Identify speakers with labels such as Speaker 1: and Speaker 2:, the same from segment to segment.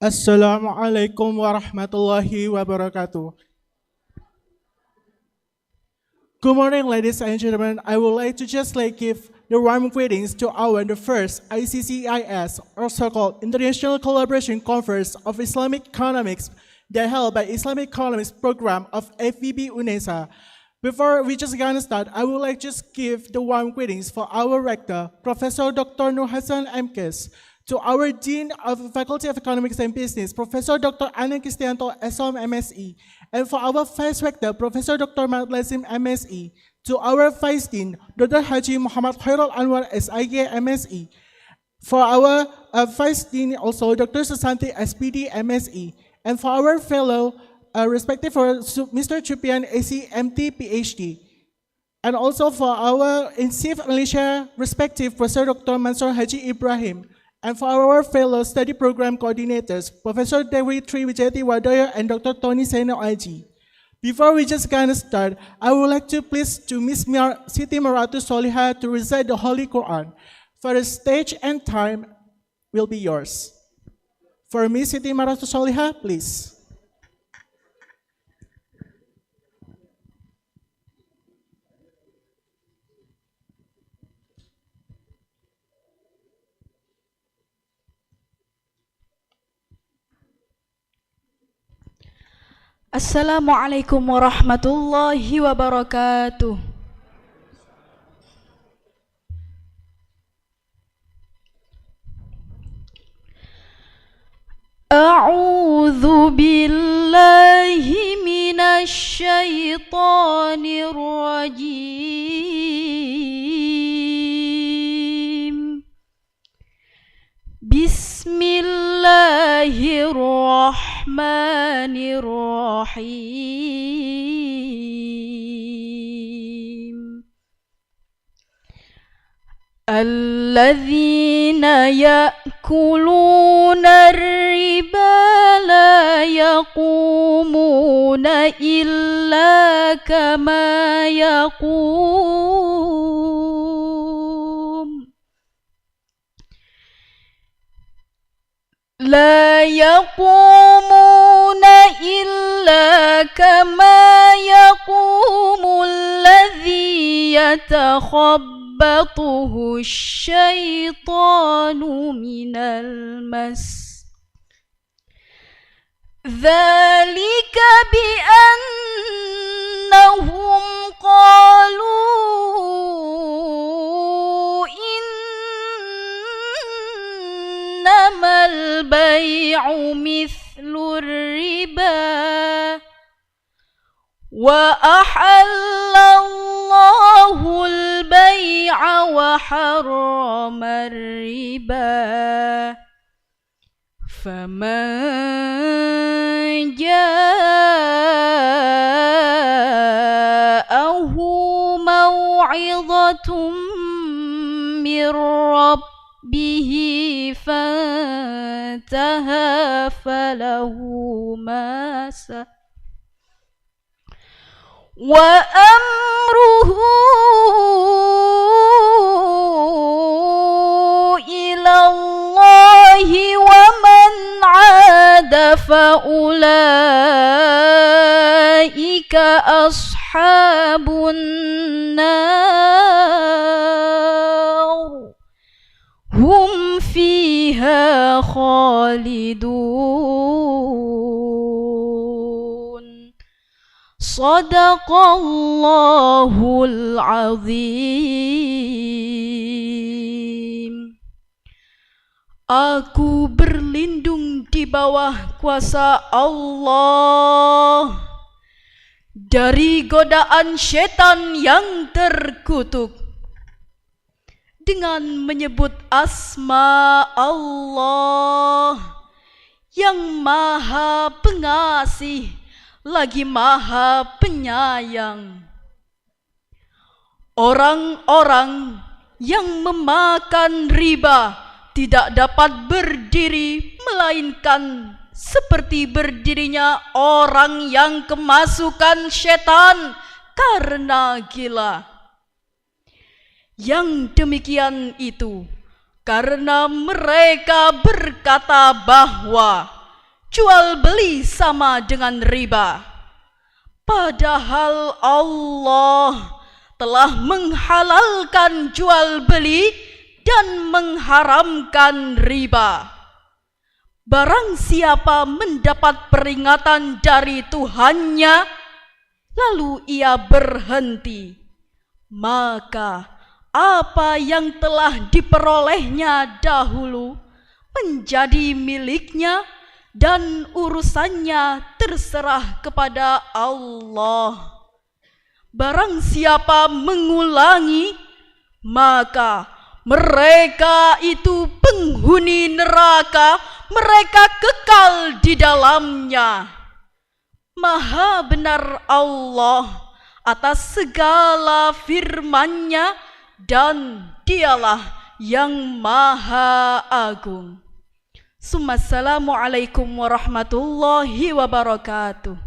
Speaker 1: Assalamualaikum warahmatullahi wabarakatuh. Good morning, ladies and gentlemen. I would like to give the warm greetings to the first ICCEIS, also called International Collaboration Conference of Islamic Economics, that held by Islamic Economics Program of FVB UNESA. Before we just gonna start, I would like to give the warm greetings for our rector, Professor Dr. Nur Hassan MKes, to our Dean of Faculty of Economics and Business, Professor Dr. Anand Kristianto, SOM MSE, and for our Vice Rector, Professor Dr. Mahmud Lazim MSE, to our Vice Dean, Dr. Haji Muhammad Khairul Anwar SIG MSE, for our Vice Dean also, Dr. Susanti SPD MSE, and for our fellow, respective for Mr. Chupian AC MT PhD, and also for our in Chief Malaysia, respective Professor Dr. Mansur Haji Ibrahim, and for our fellow study program coordinators, Professor Dewi Triwijati Wadoyo and Dr. Tony Seno Aji. Before we just gonna start, I would like to please to Miss Siti Maratu Soliha to recite the Holy Quran. For the stage and time will be yours. For Miss Siti Maratu Soliha, please.
Speaker 2: Assalamualaikum warahmatullahi wabarakatuh. A'udzu billahi minasy syaithanir rajim. Bismillahirrahmanirrahim. Alladzina ya'kuluna ar-riba la yaqumuna illa kama yaqum لا يقومون إلا كما يقوم الذي يتخبطه الشيطان من المس ذلك بأنهم قالوا إنما البيع مثل الربا وأحل الله البيع وحرم الربا فمن جاءه موعظة من ربه فانتهى فله ما سلف وأمره إلى الله ومن عاد فأولئك أصحاب النار هم فيها خالدون Sadaqallahul azim. Aku berlindung di bawah kuasa Allah dari godaan setan yang terkutuk dengan menyebut asma Allah yang Maha Pengasih lagi Maha Penyayang. Orang-orang yang memakan riba tidak dapat berdiri melainkan seperti berdirinya orang yang kemasukan setan karena gila. Yang demikian itu karena mereka berkata bahwa jual beli sama dengan riba. Padahal Allah telah menghalalkan jual beli dan mengharamkan riba. Barang siapa mendapat peringatan dari Tuhannya, lalu ia berhenti, maka apa yang telah diperolehnya dahulu menjadi miliknya dan urusannya terserah kepada Allah. Barang siapa mengulangi, maka mereka itu penghuni neraka, mereka kekal di dalamnya. Maha benar Allah atas segala firman-Nya dan Dialah yang Maha Agung. Assalamualaikum warahmatullahi wabarakatuh.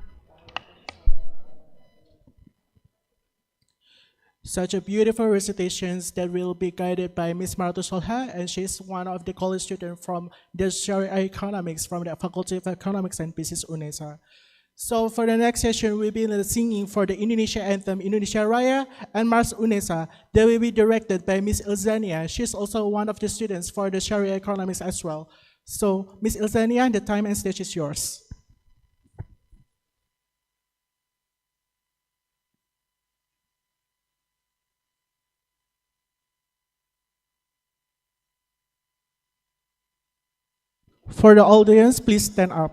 Speaker 1: Such a beautiful recitations that will be guided by Ms. Maratu Solha, and she's one of the college students from the Sharia Economics from the Faculty of Economics and Business UNESA. So for the next session, we'll be singing for the Indonesia anthem, Indonesia Raya, and Mars UNESA. That will be directed by Ms. Ilzania. She's also one of the students for the Sharia Economics as well. So Ms. Ilzania, the time and stage is yours. For the audience, please stand up.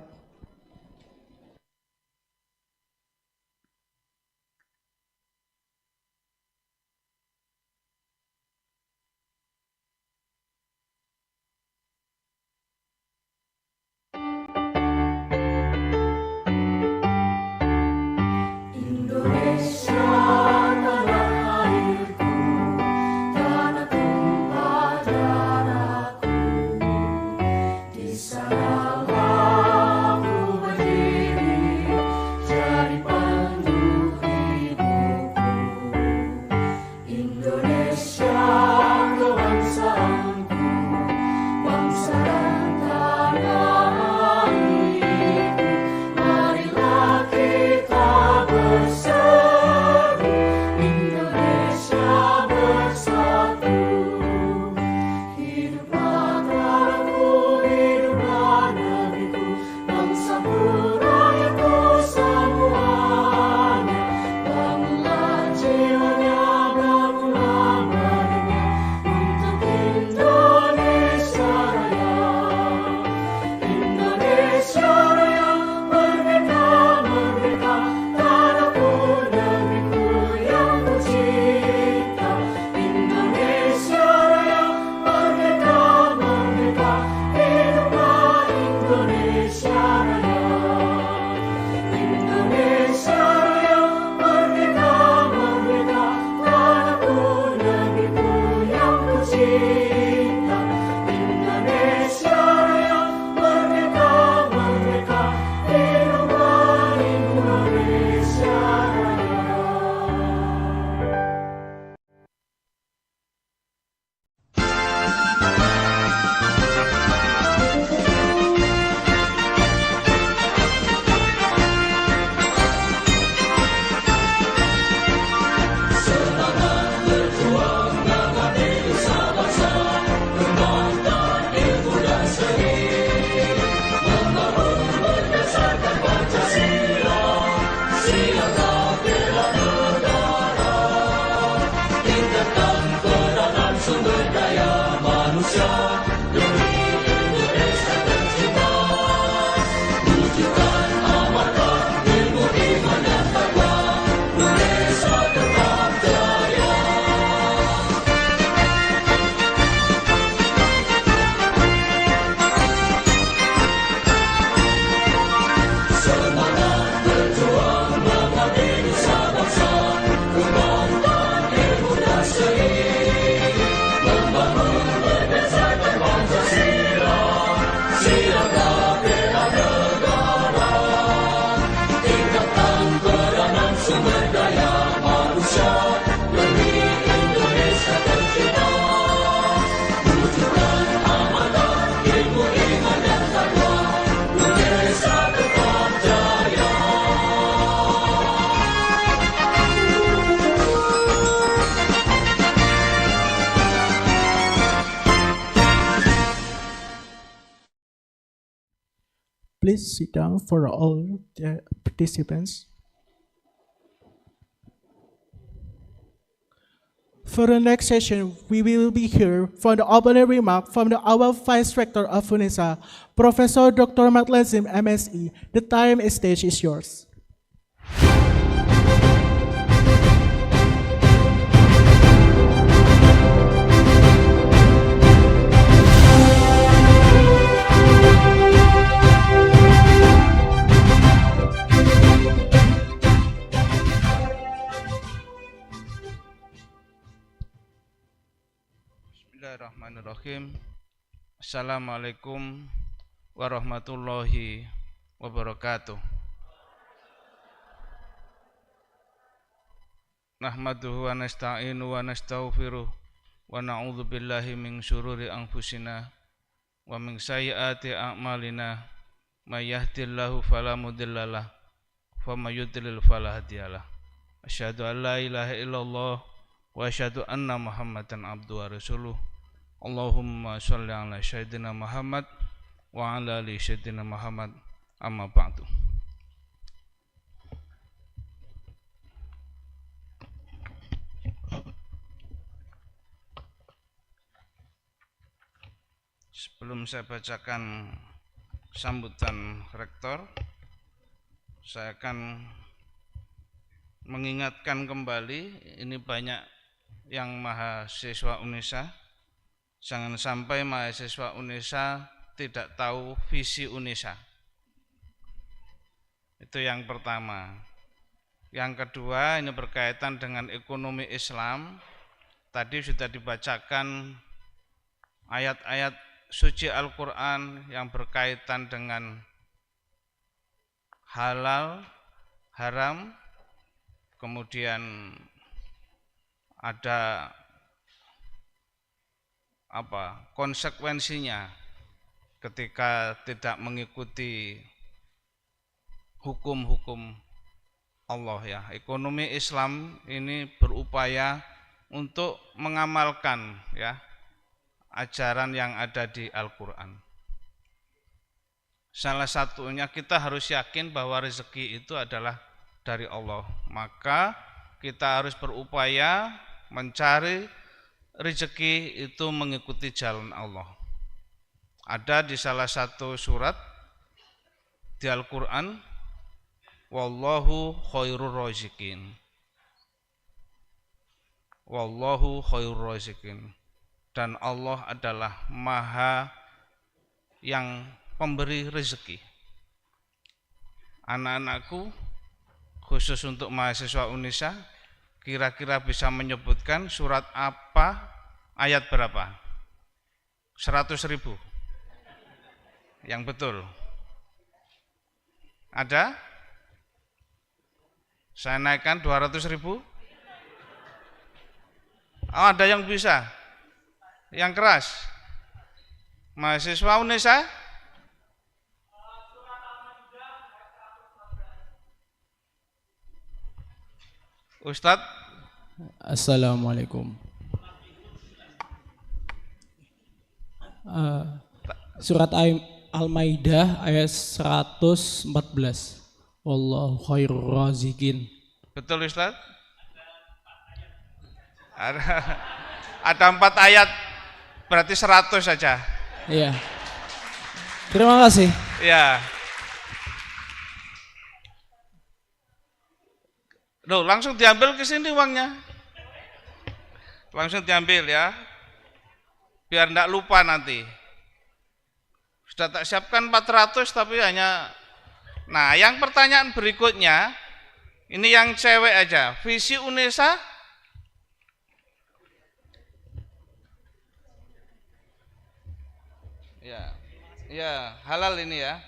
Speaker 3: Di sanalah
Speaker 1: please sit down for all the participants. For the next session, we will be here for the opening remark from our Vice Rector of UNISA, Professor Dr. Matlazim, MSE. The time and stage is yours.
Speaker 3: Bismillahirrahmanirrahim. Assalamualaikum warahmatullahi wabarakatuh. Nahmaduhu wa nasta'inu wa nastaghfiruh wa na'udzu billahi min syururi anfusina wa min sayyiati a'malina may yahdihillahu fala mudhillalah wa may yudlil fala hadiyalah. Asyhadu an la ilaha illallah wa asyhadu anna Muhammadan abduhu wa rasuluh. Allahumma sholli ala sayyidina Muhammad wa ala ali sayyidina Muhammad, amma ba'du. Sebelum saya bacakan sambutan rektor, saya akan mengingatkan kembali, ini banyak yang mahasiswa UNISA. Jangan sampai mahasiswa UNISA tidak tahu visi UNISA. Itu yang pertama. Yang kedua, ini berkaitan dengan ekonomi Islam. Tadi sudah dibacakan ayat-ayat suci Al-Quran yang berkaitan dengan halal, haram, kemudian ada konsekuensinya ketika tidak mengikuti hukum-hukum Allah ya. Ekonomi Islam ini berupaya untuk mengamalkan ya ajaran yang ada di Al-Quran. Salah satunya kita harus yakin bahwa rezeki itu adalah dari Allah. Maka kita harus berupaya mencari rezeki itu mengikuti jalan Allah. Ada di salah satu surat di Al-Quran, wallahu khairur raziqin. Wallahu khairur raziqin. Dan Allah adalah Maha yang pemberi rezeki. Anak-anakku, khusus untuk mahasiswa UNISA, kira-kira bisa menyebutkan surat apa, ayat berapa? 100.000 yang betul. Ada? Saya naikkan 200.000. Oh, ada yang bisa? Yang keras? Mahasiswa UNISA? Ustadz.
Speaker 4: Assalamualaikum. Surat Al-Maidah ayat 114. Wallahu khairur raziqin.
Speaker 3: Betul Ustadz? Ada 4 ayat, berarti 100 saja.
Speaker 4: Iya. Terima kasih.
Speaker 3: Iya. Loh, langsung diambil ke sini uangnya. Langsung diambil ya. Biar enggak lupa nanti. Sudah tak siapkan 400 tapi hanya. Nah, yang pertanyaan berikutnya, ini yang cewek aja. Visi UNISA? Ya. Ya, halal ini ya.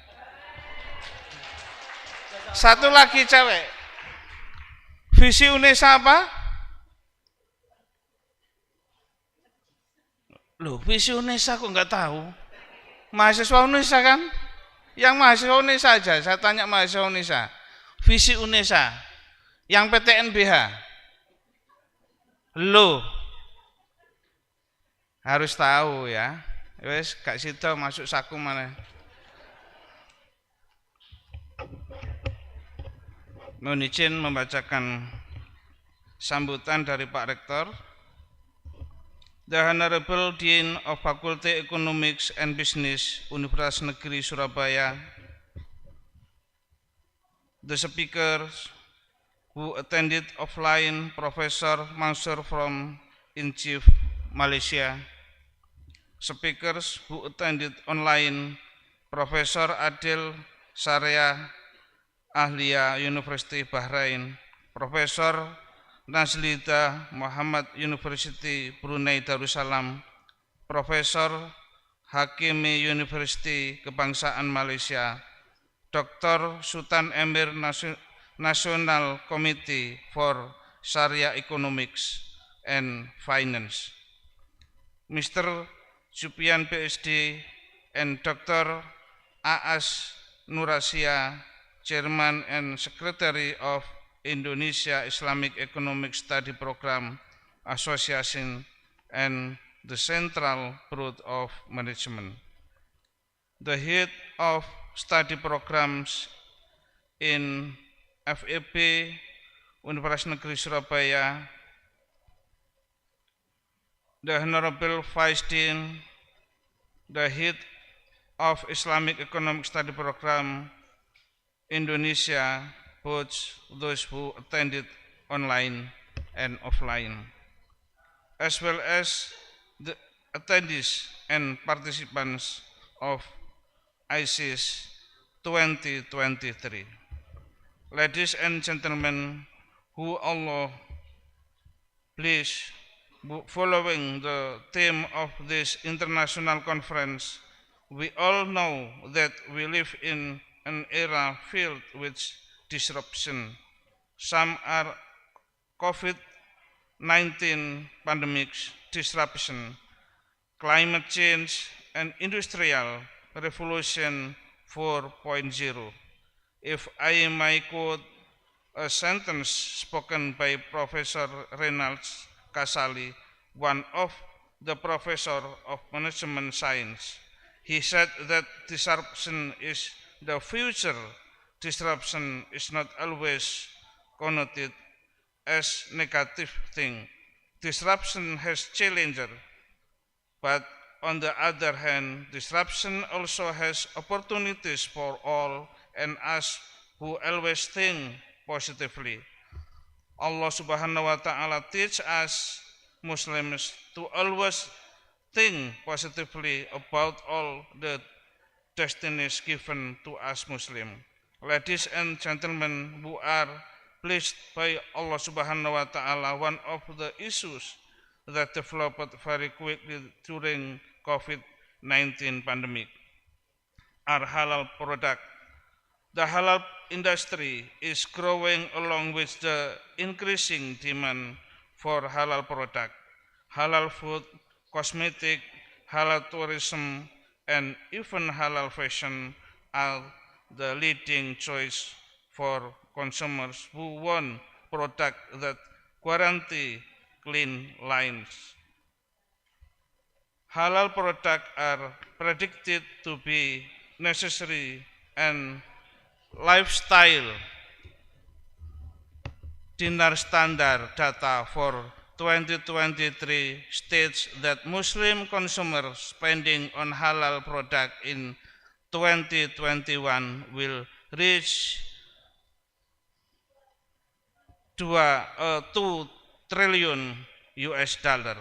Speaker 3: Satu lagi cewek. Visi UNISA apa? Loh, visi UNISA kok enggak tahu? Mahasiswa UNISA kan? Yang mahasiswa UNISA aja, saya tanya mahasiswa UNISA. Visi UNISA, yang PTNBH. Loh, harus tahu ya. Wes, Kak Sito masuk saku mana? Mohon izin membacakan sambutan dari Pak Rektor. The Honorable Dean of Faculty Economics and Business, Universitas Negeri Surabaya, the speakers who attended offline, Professor Mansur from INCIF, Malaysia, speakers who attended online, Professor Adil Sarya, Ahliya University Bahrain, Profesor Nazlida Muhammad University Brunei Darussalam, Profesor Hakimi University Kebangsaan Malaysia, Dr. Sultan Emir National Committee for Sharia Economics and Finance, Mr. Supian PhD and Dr. A.S. Nurasia, Chairman and Secretary of Indonesia Islamic Economic Study Program Association and the Central Board of Management. The head of study programs in FEB Universitas Negeri Surabaya, the Honorable Vice Dean, the head of Islamic Economic Study Program Indonesia, both those who attended online and offline, as well as the attendees and participants of ICCEIS 2023. Ladies and gentlemen, who Allah please, following the theme of this international conference, we all know that we live in an era filled with disruption. Some are COVID-19 pandemics, disruption, climate change, and industrial revolution 4.0. If I may quote a sentence spoken by Professor Reynolds Kasali, one of the professor of management science, he said that disruption is the future. Disruption is not always connoted as negative thing. Disruption has challenger, but on the other hand, disruption also has opportunities for all and us who always think positively. Allah Subhanahu wa Ta'ala teach us Muslims to always think positively about all the destinies given to us Muslim. Ladies and gentlemen who are blessed by Allah Subhanahu wa Ta'ala, one of the issues that developed very quickly during COVID-19 pandemic are halal product. The halal industry is growing along with the increasing demand for halal product. Halal food, cosmetic, halal tourism, and even halal fashion are the leading choice for consumers who want products that guarantee clean lines. Halal products are predicted to be necessary and lifestyle. Dinar Standard data for 2023 states that Muslim consumers spending on halal product in 2021 will reach 2 trillion US dollar.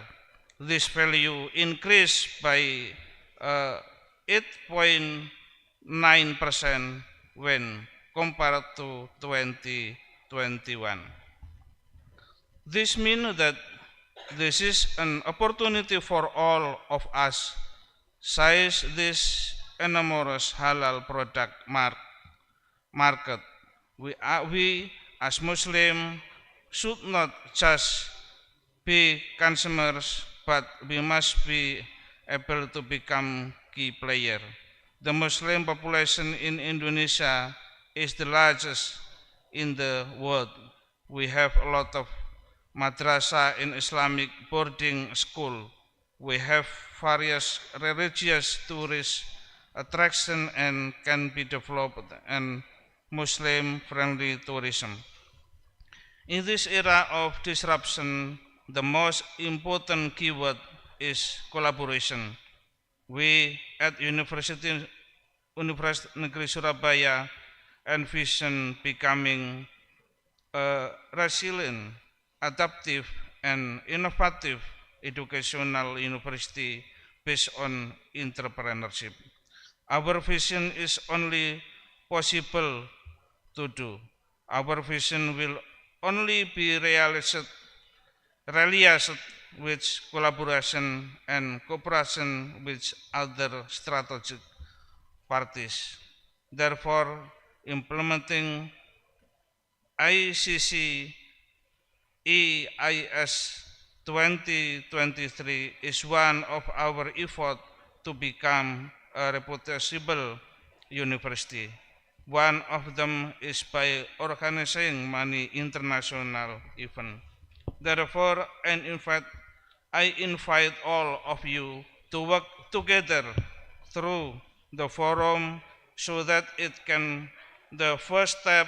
Speaker 3: This value increased by 8.9% when compared to 2021. This means that this is an opportunity for all of us. Seize this enormous halal product market. We as Muslims should not just be consumers, but we must be able to become key player. The Muslim population in Indonesia is the largest in the world. We have a lot of madrasah in Islamic boarding school. We have various religious tourist attraction and can be developed and Muslim-friendly tourism. In this era of disruption, the most important keyword is collaboration. We at University Negeri Surabaya envision becoming a resilient, adaptive, and innovative educational university based on entrepreneurship. Our vision is only possible to do. Our vision will only be realized with collaboration and cooperation with other strategic parties. Therefore, implementing ICCEIS 2023 is one of our efforts to become a reputable university. One of them is by organizing many international events. Therefore, I invite all of you to work together through the forum so that it can the first step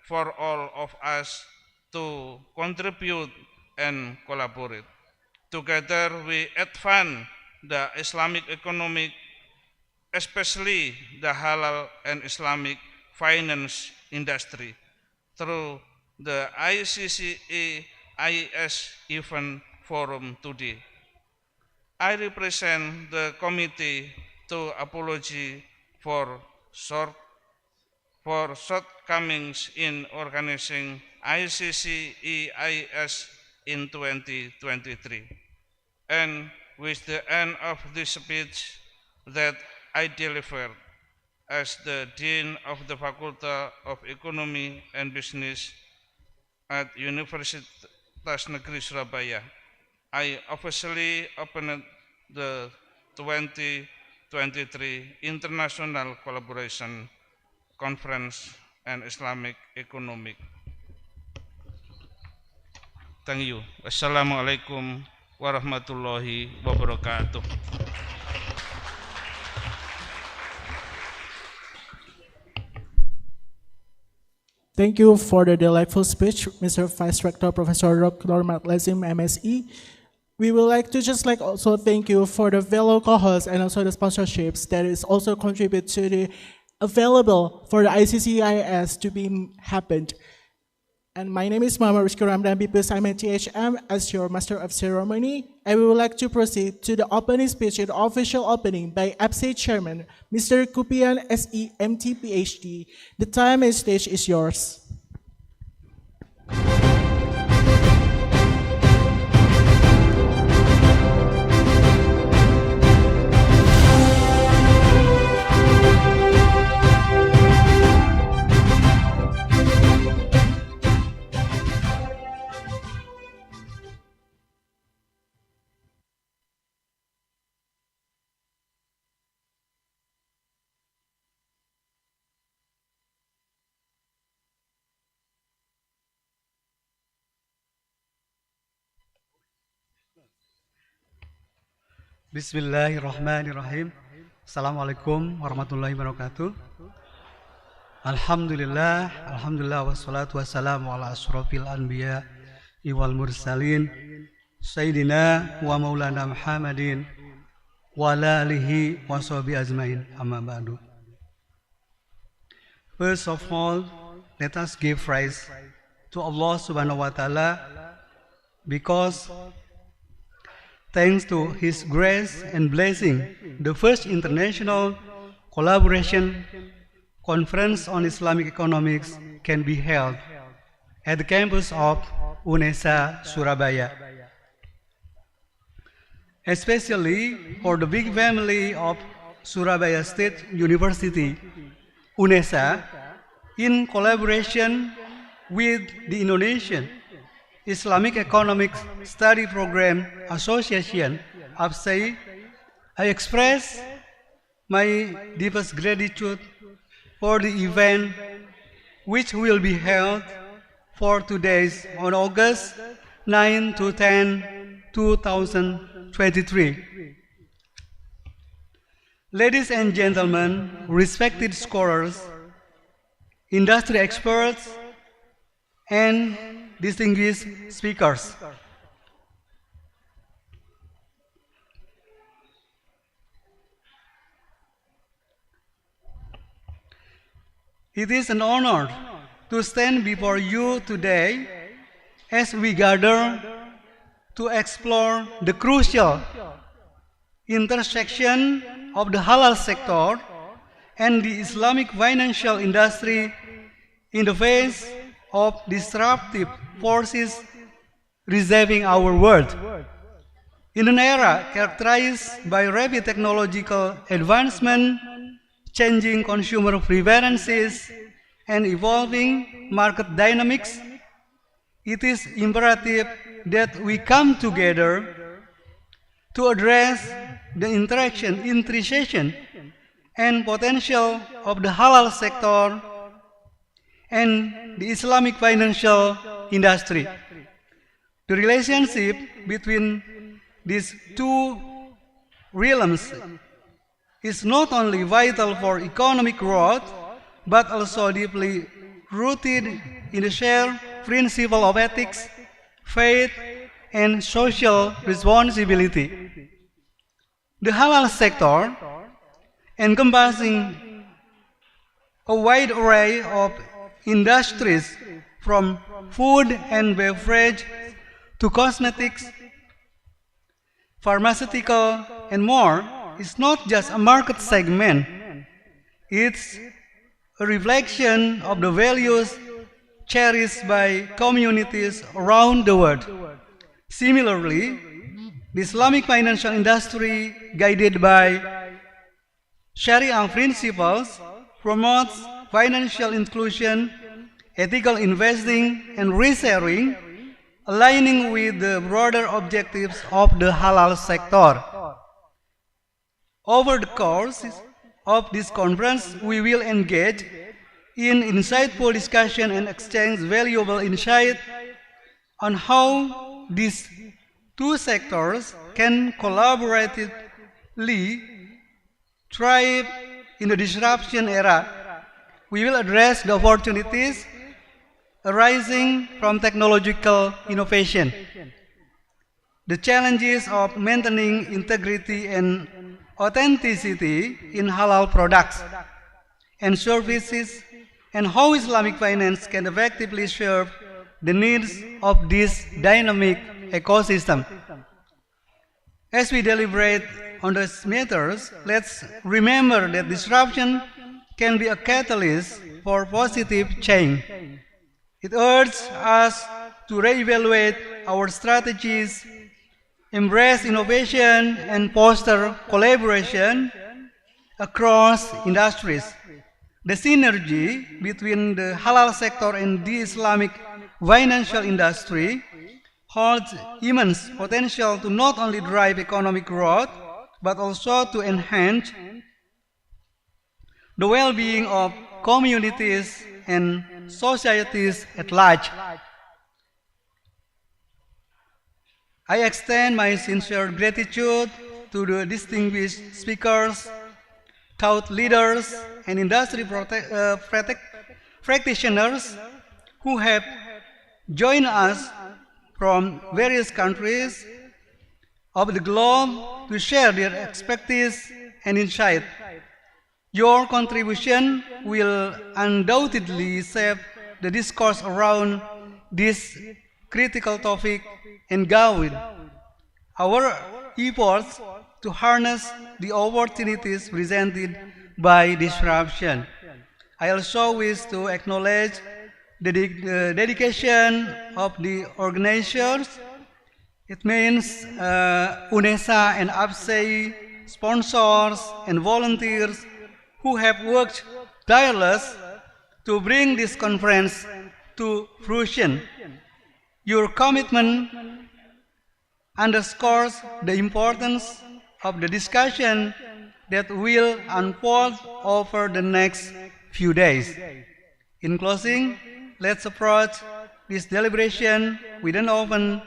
Speaker 3: for all of us to contribute and collaborate. Together we advance the Islamic economic, especially the halal and Islamic finance industry through the ICCEIS event forum today. I represent the committee to apologize for shortcomings in organizing ICCEIS in 2023. And with the end of this speech that I delivered as the Dean of the Faculty of Economy and Business at Universitas Negeri Surabaya, I officially opened the 2023 International Collaboration Conference and Islamic Economic. Thank you. Wassalamualaikum warahmatullahi wabarakatuh.
Speaker 1: Thank you for the delightful speech, Mr. Vice Rector Professor Dr. Mat Lazim, MSE. We would like to also thank you for the fellow co-hosts and also the sponsorships that is also contribute to the available for the ICCEIS to be happened. And my name is Muhammad Rizky Ramdan Bipus. I'm at THM as your Master of Ceremony. And we would like to proceed to the opening speech and official opening by APSE Chairman, Mr. Kupian SE MT PhD. The time and stage is yours.
Speaker 5: Bismillahirrahmanirrahim. Assalamualaikum warahmatullahi wabarakatuh. Alhamdulillah wassalatu wassalamu ala asrofil anbiya wal mursalin Sayyidina wa maulana Muhammadin wa ala alihi wa sahbihi ajmain, amma ba'du. First of all, let us give praise to Allah subhanahu wa ta'ala, because thanks to His grace and blessing, the first international collaboration conference on Islamic economics can be held at the campus of UNESA Surabaya. Especially for the big family of Surabaya State University, UNESA, in collaboration with the Indonesian Islamic Economics Study Program Association, ICCEIS, I express my deepest gratitude for the event which will be held for 2 days on August 9 to 10, 2023. Ladies and gentlemen, respected scholars, industry experts, and distinguished speakers. It is an honor to stand before you today as we gather to explore the crucial intersection of the halal sector and the Islamic financial industry in the face of disruptive forces reshaping our world. In an era characterized by rapid technological advancement, changing consumer preferences, and evolving market dynamics, it is imperative that we come together to address the intersection and potential of the halal sector and the Islamic financial industry. The relationship between these two realms is not only vital for economic growth, but also deeply rooted in the shared principle of ethics, faith, and social responsibility. The halal sector, encompassing a wide array of industries from food and beverage to cosmetics, pharmaceutical, and more, is not just a market segment. It's a reflection of the values cherished by communities around the world. Similarly, the Islamic financial industry, guided by Sharia principles, promotes financial inclusion, ethical investing, and resharing, aligning with the broader objectives of the halal sector. Over the course of this conference, we will engage in insightful discussion and exchange valuable insight on how these two sectors can collaboratively thrive in the disruption era. We will address the opportunities arising from technological innovation, the challenges of maintaining integrity and authenticity in halal products and services, and how Islamic finance can effectively serve the needs of this dynamic ecosystem. As we deliberate on these matters, let's remember that disruption can be a catalyst for positive change. It urges us to reevaluate our strategies, embrace innovation, and foster collaboration across industries. The synergy between the halal sector and the Islamic financial industry holds immense potential to not only drive economic growth, but also to enhance the well-being of communities and societies at large. I extend my sincere gratitude to the distinguished speakers, thought leaders, and industry practitioners who have joined us from various countries of the globe to share their expertise and insight. Your contribution will undoubtedly shape the discourse around this critical topic and guide our efforts to harness the opportunities presented by disruption. I also wish to acknowledge the dedication of the organizers. It means UNESA and ICCEIS, sponsors and volunteers who have worked tireless to bring this conference to fruition. Your commitment underscores the importance of the discussion that will unfold over the next few days. In closing, let's approach this deliberation with an open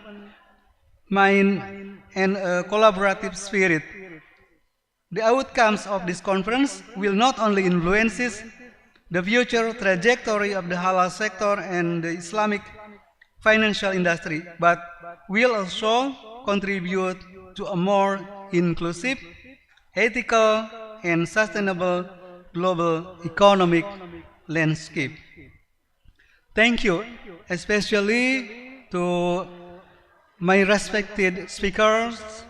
Speaker 5: mind and a collaborative spirit. The outcomes of this conference will not only influence the future trajectory of the halal sector and the Islamic financial industry, but will also contribute to a more inclusive, ethical, and sustainable global economic landscape. Thank you, especially to my respected speakers,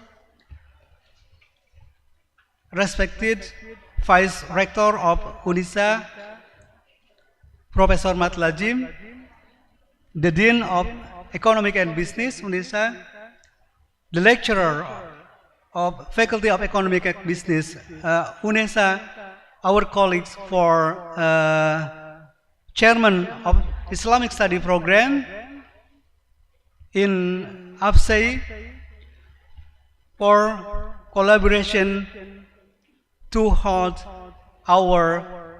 Speaker 5: respected Vice Rector of UNISA, Professor Mat Lajim, the Dean of Economic and Business UNISA, the lecturer of Faculty of Economic and Business UNISA, our colleagues for Chairman of Islamic Study Program in ICCEIS for collaboration to hold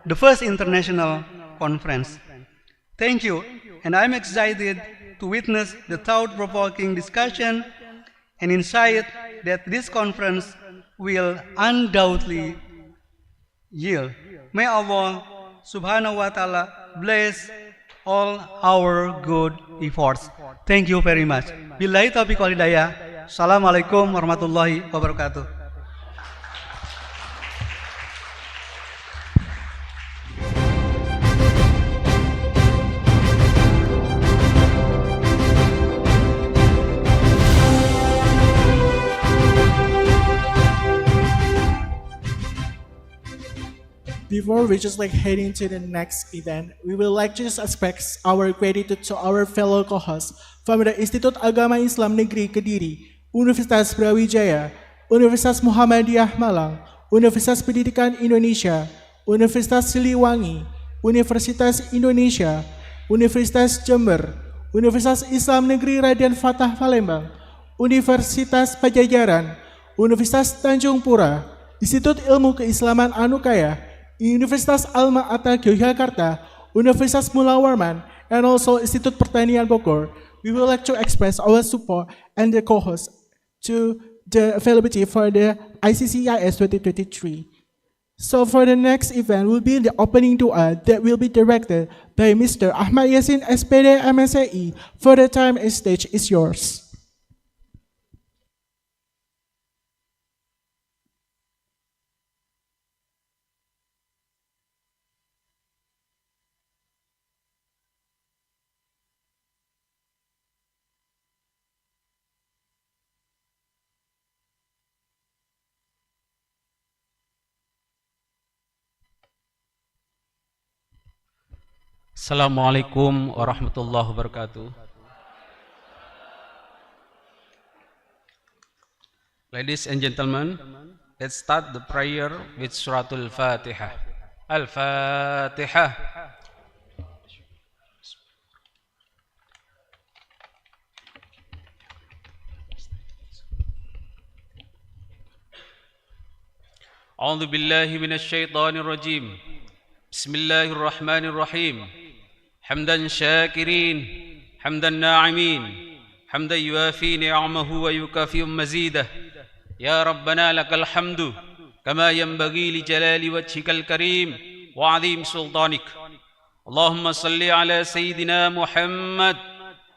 Speaker 5: the first international conference. Thank you, and I'm excited to witness the thought-provoking discussion and insight that this conference will undoubtedly yield. May Allah subhanahu wa ta'ala bless all our good efforts. Thank you very much. Billahi taufiq wal hidayah. Assalamualaikum warahmatullahi wabarakatuh.
Speaker 1: Before we just heading to the next event, we would like to just express our gratitude to our fellow co-hosts from the Institut Agama Islam Negeri Kediri, Universitas Brawijaya, Universitas Muhammadiyah Malang, Universitas Pendidikan Indonesia, Universitas Siliwangi, Universitas Indonesia, Universitas Jember, Universitas Islam Negeri Raden Fatah Palembang, Universitas Pajajaran, Universitas Tanjung Pura, Institut Ilmu Keislaman Anukaya, Universitas Alma-Ata Yogyakarta, Universitas Mula Warman, and also Institut Pertanian Bogor. We would like to express our support and the co-host to the availability for the ICCEIS 2023. So for the next event will be the opening dua that will be directed by Mr. Ahmad Yasin SPD MSAE. For the time and stage is yours.
Speaker 6: Assalamualaikum warahmatullahi wabarakatuh. Ladies and gentlemen, let's start the prayer with Suratul Fatihah. Al-Fatihah. A'udzu billahi minasy syaithanir rajim. Bismillahirrahmanirrahim. Hamdan syakirin, hamdan na'imin, hamdan yuafi ni'amahu wa yukafi'u mazidah. Ya Rabbana lakal hamdu, kama yanbaghi li jalali wajhikal karim wa 'azim sultanik. Allahumma salli ala Sayyidina Muhammad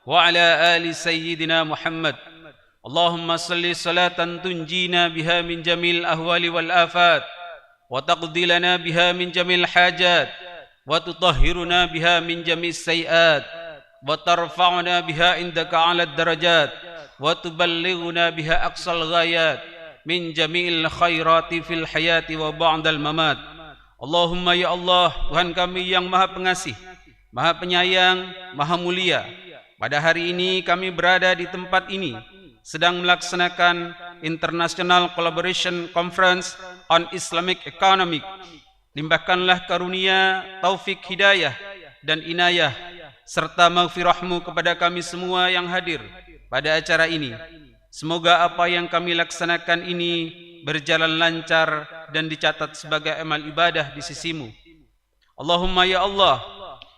Speaker 6: wa ala ali Sayyidina Muhammad. Allahumma salli salatan tunjina biha min jamil ahwali wal afat, wa taqdi lana biha min jamil hajat, wa tutahhiruna biha min jamis sayiat, wa tarfa'una biha indaka 'ala darajat, wa tuballighuna biha aqsal ghayat min jami'il khairati fil hayati wa ba'dal mamat. Allahumma ya Allah, Tuhan kami yang Maha Pengasih, Maha Penyayang, Maha Mulia. Pada hari ini kami berada di tempat ini sedang melaksanakan International Collaboration Conference on Islamic Economic. Limpahkanlah karunia, taufik hidayah dan inayah serta maghfirahmu kepada kami semua yang hadir pada acara ini. Semoga apa yang kami laksanakan ini berjalan lancar dan dicatat sebagai amal ibadah di sisimu. Allahumma ya Allah,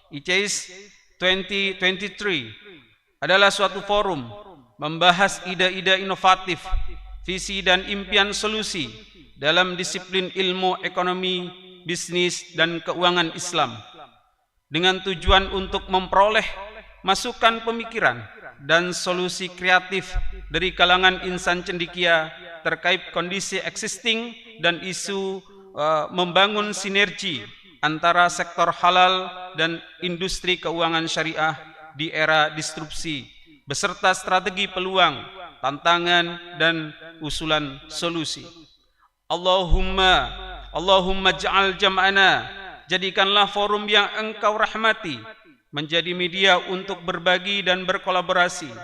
Speaker 6: ICCEIS 2023 adalah suatu forum membahas ide-ide inovatif, visi dan impian solusi dalam disiplin ilmu ekonomi, bisnis dan keuangan Islam. dengan tujuan untuk memperoleh masukan pemikiran dan solusi kreatif dari kalangan insan cendekia terkait kondisi existing dan isu membangun sinergi antara sektor halal dan industri keuangan syariah di era disrupsi beserta strategi peluang, tantangan dan usulan solusi. Allahumma ja'al jam'ana, jadikanlah forum yang Engkau rahmati menjadi media untuk berbagi dan berkolaborasi.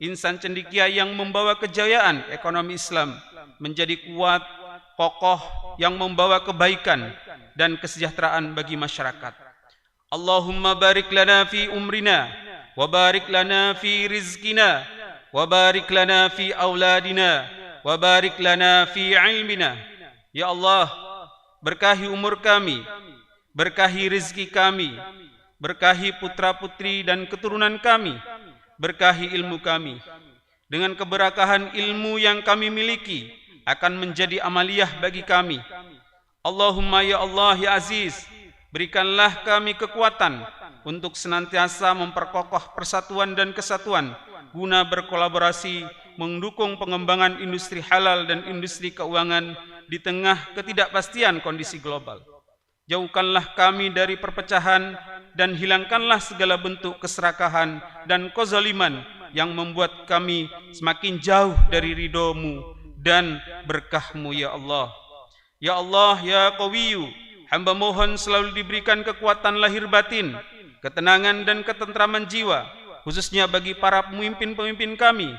Speaker 6: Insan cendekia yang membawa kejayaan ekonomi Islam menjadi kuat, kokoh yang membawa kebaikan dan kesejahteraan bagi masyarakat. Allahumma barik lana fi umrina wa barik lana fi rizkina wa barik lana fi auladina wa barik lana fi ilmina. Ya Allah, berkahi umur kami, berkahi rezeki kami, berkahi putra-putri dan keturunan kami, berkahi ilmu kami. Dengan keberkahan ilmu yang kami miliki akan menjadi amaliyah bagi kami. Allahumma ya Allah ya Aziz, berikanlah kami kekuatan untuk senantiasa memperkokoh persatuan dan kesatuan guna berkolaborasi mendukung pengembangan industri halal dan industri keuangan di tengah ketidakpastian kondisi global. Jauhkanlah kami dari perpecahan dan hilangkanlah segala bentuk keserakahan dan kezaliman yang membuat kami semakin jauh dari ridho-Mu dan berkah-Mu ya Allah. Ya Allah, ya Qawiyyu, hamba mohon selalu diberikan kekuatan lahir batin, ketenangan dan ketentraman jiwa, khususnya bagi para pemimpin-pemimpin kami,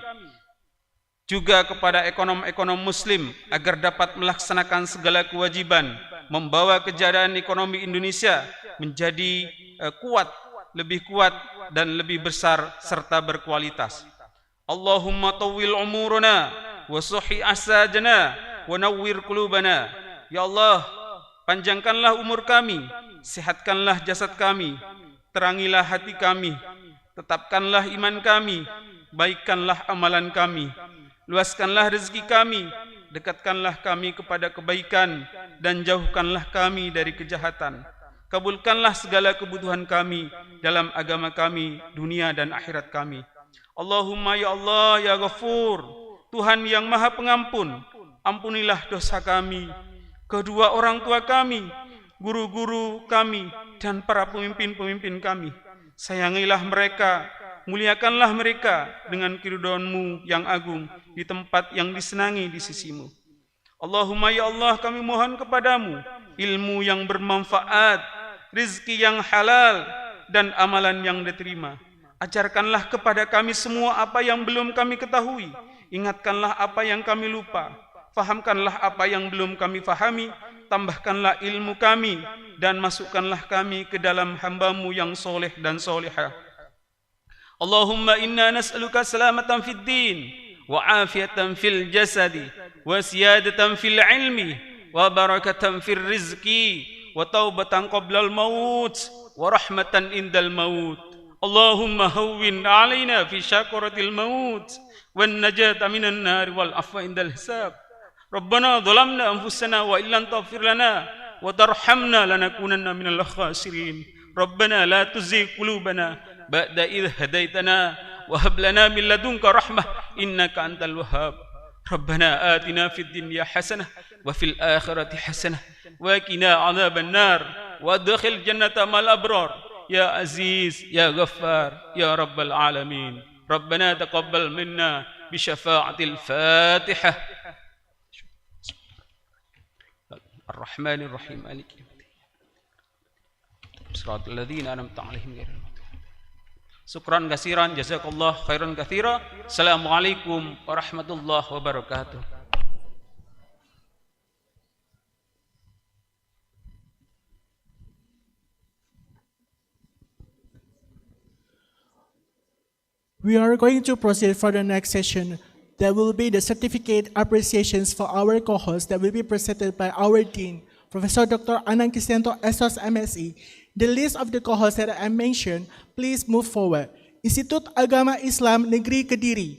Speaker 6: juga kepada ekonom-ekonom muslim agar dapat melaksanakan segala kewajiban, membawa kejayaan ekonomi Indonesia menjadi kuat, lebih kuat dan lebih besar serta berkualitas. Allahumma tawwil umurana wa suhi asajana wa nawwir qulubana. Ya Allah, panjangkanlah umur kami, sehatkanlah jasad kami, terangilah hati kami, tetapkanlah iman kami, baikkanlah amalan kami, luaskanlah rezeki kami, dekatkanlah kami kepada kebaikan dan jauhkanlah kami dari kejahatan. Kabulkanlah segala kebutuhan kami dalam agama kami, dunia dan akhirat kami. Allahumma ya Allah ya Ghafur, Tuhan yang Maha Pengampun, ampunilah dosa kami, kedua orang tua kami, guru-guru kami dan para pemimpin-pemimpin kami. Sayangilah mereka, muliakanlah mereka dengan keridhaan-Mu yang agung di tempat yang disenangi di sisi-Mu. Allahumma ya Allah, kami mohon kepadamu ilmu yang bermanfaat, rizki yang halal dan amalan yang diterima. Ajarkanlah kepada kami semua apa yang belum kami ketahui, ingatkanlah apa yang kami lupa, fahamkanlah apa yang belum kami fahami, tambahkanlah ilmu kami dan masukkanlah kami ke dalam hamba-Mu yang soleh dan solehah. Allahumma inna nas'aluka salamatan fid din wa afiyatan fil jasadi wa siyadatan fil ilmi wa barakatan fil rizki wa taubatan qablal maut wa rahmatan indal maut. Allahumma hawwin alaina fi syakaratil maut wan najata minan nar wal afwa indal hisab. Rabbana zalamna anfusana wa illam taghfir lana wa tarhamna lanakunanna minal khasirin. Rabbana la tuzigh qulubana ba'da idh hadaitana wa hab lana min ladunka rahmah innaka antal wahhab. Rabbana atina fid dunya hasanah wa fil akhirati hasanah wa qina adzaban nar wa adkhil jannata mal abrar ya aziz ya ghaffar ya rabbal alamin. Rabbana taqabbal minna bi syafa'atil Fatihah. Ar-Rahmanir Rahim Maliki Yaumiddin. Shiratal ladzina an'amta 'alaihim ghairil maghdubi. Syukran katsiran, jazakallah khairan katsira. Assalamualaikum warahmatullahi wabarakatuh.
Speaker 1: We are going to proceed for the next session. There will be the certificate appreciations for our co-hosts that will be presented by our Dean, Professor Dr. Anang Kristianto, SOS MSI. The list of the co-hosts that I mentioned, please move forward. Institut Agama Islam Negeri Kediri,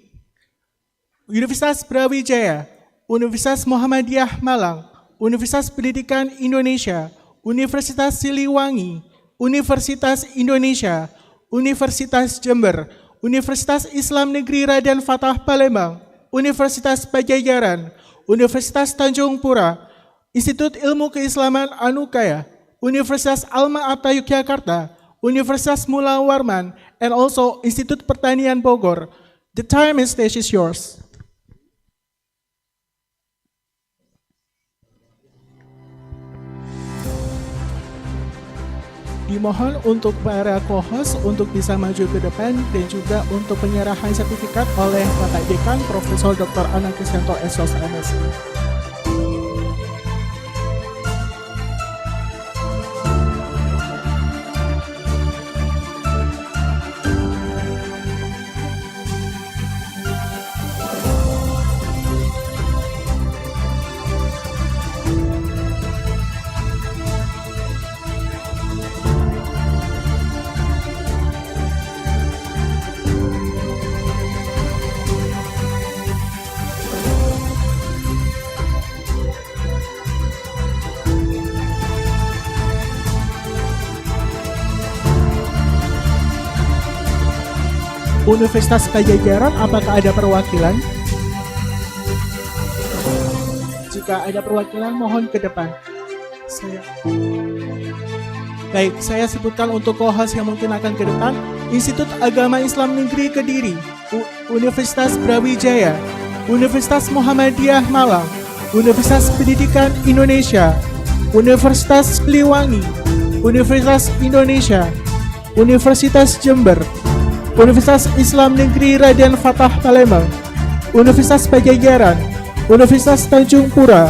Speaker 1: Universitas Brawijaya, Universitas Muhammadiyah Malang, Universitas Pendidikan Indonesia, Universitas Siliwangi, Universitas Indonesia, Universitas Jember, Universitas Islam Negeri Raden Fatah Palembang, Universitas Pajajaran, Universitas Tanjung Pura, Institut Ilmu Keislaman Anukaya, Universitas Alma-Ata Yogyakarta, Universitas Mula Warman, and also Institut Pertanian Bogor. The time and stage is yours. Dimohon untuk para co-host untuk bisa maju ke depan dan juga untuk penyerahan sertifikat oleh Bapak Dekan Profesor Dr. Ana Kristianto SOS MSI. Universitas Pajajaran, apakah ada perwakilan? Jika ada perwakilan, mohon ke depan. Saya sebutkan untuk co-host yang mungkin akan ke depan. Institut Agama Islam Negeri Kediri, Universitas Brawijaya, Universitas Muhammadiyah Malang, Universitas Pendidikan Indonesia, Universitas Siliwangi, Universitas Indonesia, Universitas Jember, Universitas Islam Negeri Raden Fatah Palembang, Universitas Pajajaran, Universitas Tanjung Pura,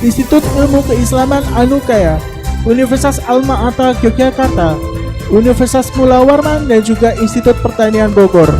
Speaker 1: Institut Ilmu Keislaman Anukaya, Universitas Alma-Ata Yogyakarta, Universitas Mula Warman, dan juga Institut Pertanian Bogor.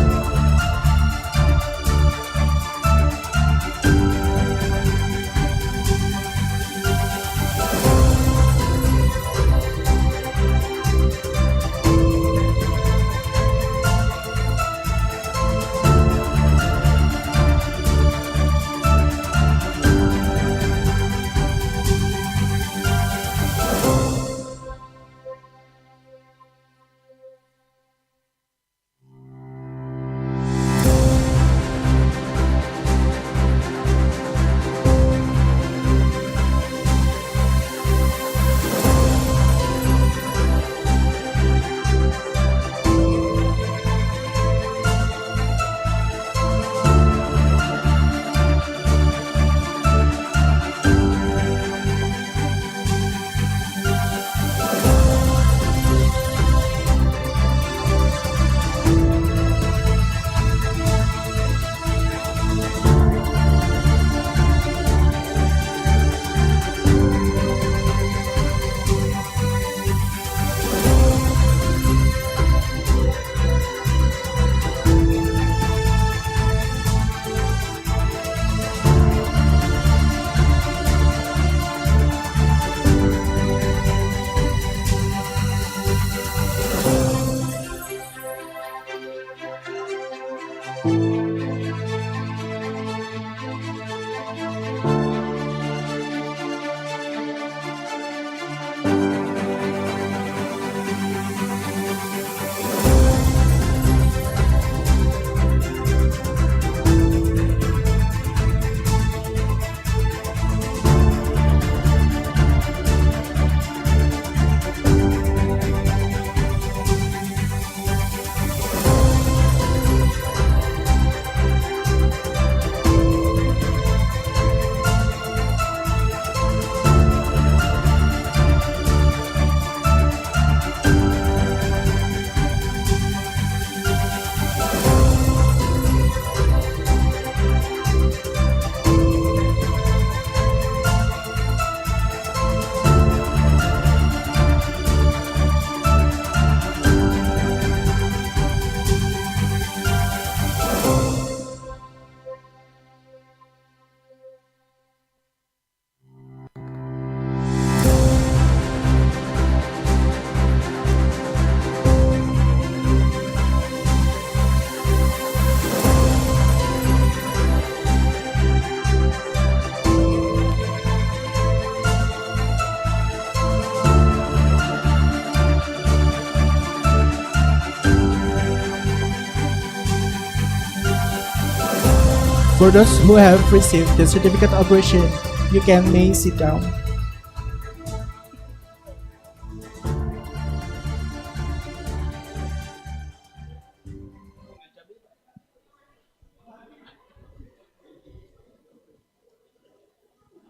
Speaker 1: For those who have received the certificate of appreciation, you may sit down.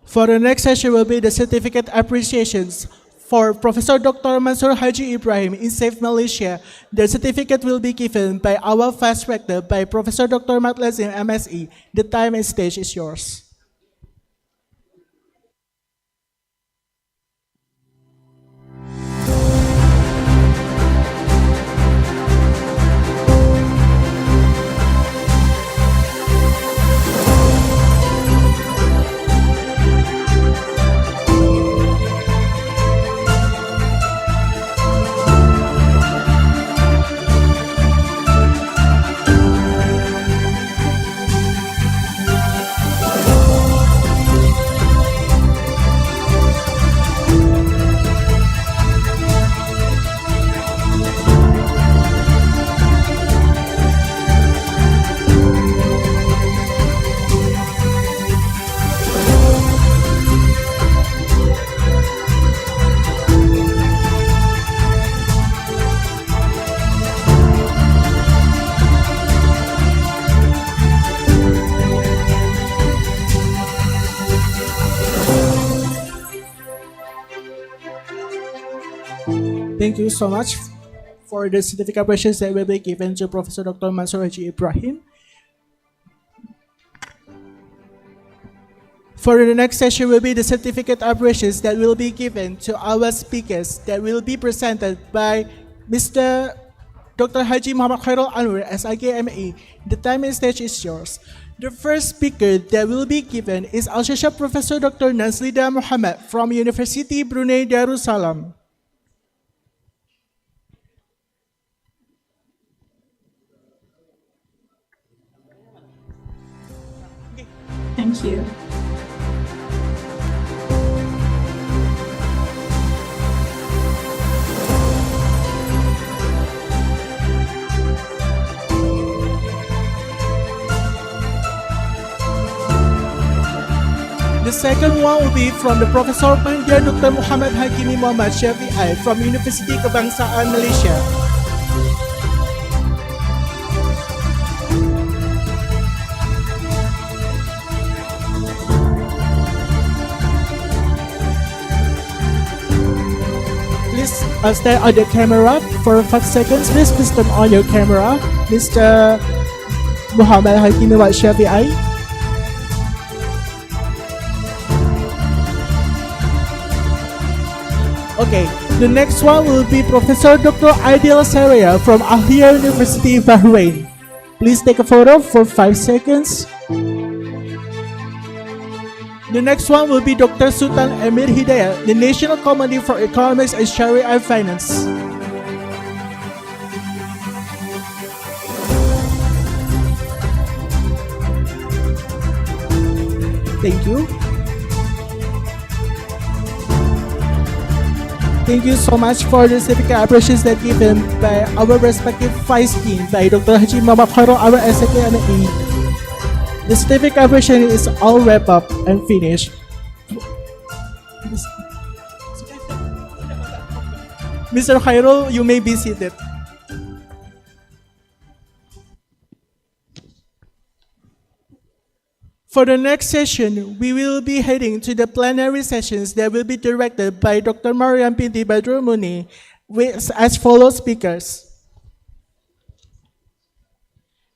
Speaker 1: For the next session will be the certificate appreciations for Professor Dr. Mansur Haji Ibrahim in Safe Malaysia. The certificate will be given by our fast rector by Professor Dr. Mat Lazim MSE. The time and stage is yours. Thank you so much for the certificate appreciations that will be given to Professor Dr. Mansur Haji Ibrahim. For the next session will be the certificate appreciations that will be given to our speakers that will be presented by Mr. Dr. Haji Muhammad Khairul Anwar, SIKME. The time and stage is yours. The first speaker that will be given is Associate Professor Dr. Nazlida Muhammad from University Brunei Darussalam.
Speaker 7: Thank you.
Speaker 1: The second one will be from the Professor Pandia Dr. Muhammad Hakimi Muhammad Syafi'i from University Kebangsaan Malaysia. Please stay on the camera for 5 seconds. Please turn on your camera, Mr. Muhammad Hakimi Muhammad Syafi'i. Okay, the next one will be Professor Dr. Aidil Saria from Ahliya University, Bahrain. Please take a photo for 5 seconds. The next one will be Dr. Sultan Amir Hidayat, the National Committee for Economics and Sharia Finance. Thank you. Thank you so much for the certificate appreciations that given by our respective vice dean by Dr. Haji Muhammad Khairul Anwar SIKME. The certificate appreciation is all wrapped up and finished. Mr. Khairul, you may be seated. For the next session, we will be heading to the plenary sessions that will be directed by Dr. Mariam Binti Badrul Muni with as follows speakers.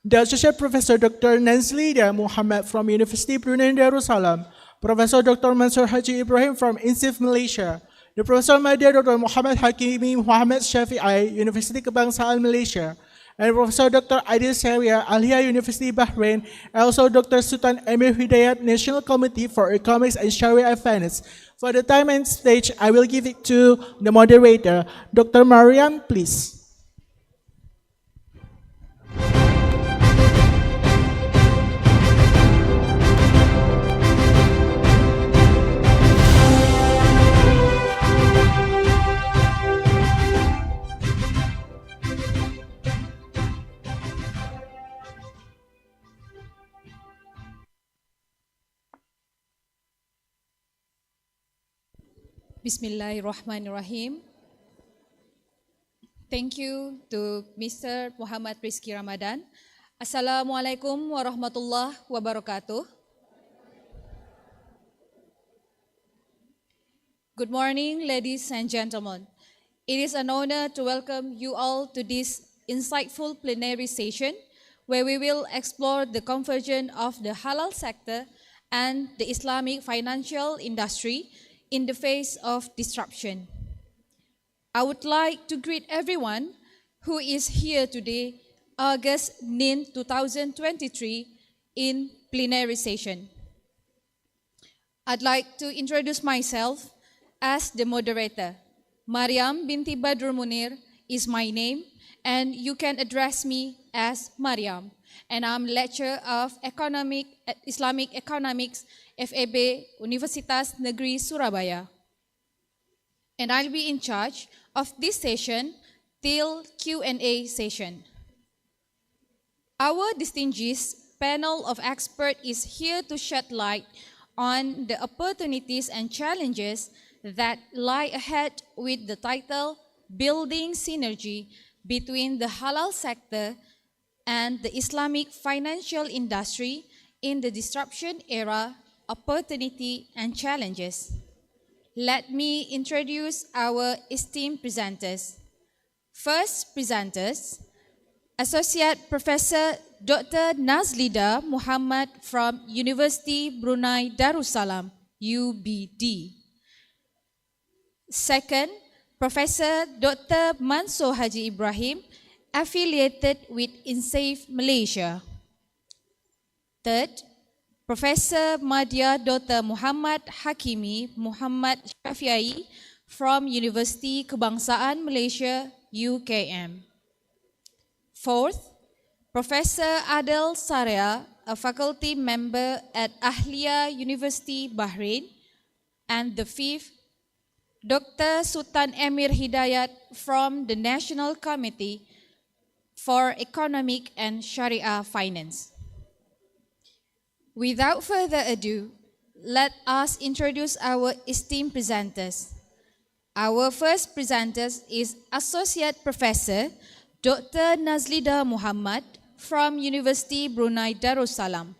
Speaker 1: The Associate Professor Dr. Nazlida Muhammad from University Brunei Darussalam, Professor Dr. Mansur Haji Ibrahim from INSIF Malaysia, the Professor Madya Dr. Muhammad Hakimi Muhammad Syafi'i, University Kebangsaan Malaysia, and Professor Dr. Aidil Saria, Ahliya University Bahrain, and also Dr. Sultan Amir Hidayat, National Committee for Economics and Sharia Finance. For the time and stage, I will give it to the moderator, Dr. Mariam, please.
Speaker 8: Bismillahirrahmanirrahim. Thank you to Mr. Muhammad Rizky Ramadan. Assalamualaikum warahmatullahi wabarakatuh. Good morning, ladies and gentlemen. It is an honor to welcome you all to this insightful plenary session where we will explore the convergence of the halal sector and the Islamic financial industry in the face of disruption. I would like to greet everyone who is here today, August 9, 2023, in plenary session. I'd like to introduce myself as the moderator. Mariam binti Badrul Munir is my name, and you can address me as Mariam. And I'm lecturer of Islamic Economics, FEB, Universitas Negeri Surabaya. And I'll be in charge of this session till Q&A session. Our distinguished panel of experts is here to shed light on the opportunities and challenges that lie ahead with the title Building Synergy between the halal sector and the Islamic financial industry in the disruption era, opportunity and challenges. Let me introduce our esteemed presenters. First presenters, Associate Professor Dr. Nazlida Muhammad from University Brunei Darussalam, UBD. Second, Professor Dr. Mansur Haji Ibrahim, affiliated with INSAFE Malaysia. Third, Professor Madya Dr. Muhammad Hakimi Muhammad Syafiai from University Kebangsaan Malaysia, UKM. Fourth, Professor Adel Saria, a faculty member at Ahliya University, Bahrain. And the fifth, Dr. Sultan Emir Hidayat from the National Committee for Economic and Sharia Finance. Without further ado, let us introduce our esteemed presenters. Our first presenter is Associate Professor Dr. Nazlida Muhammad from University Brunei Darussalam.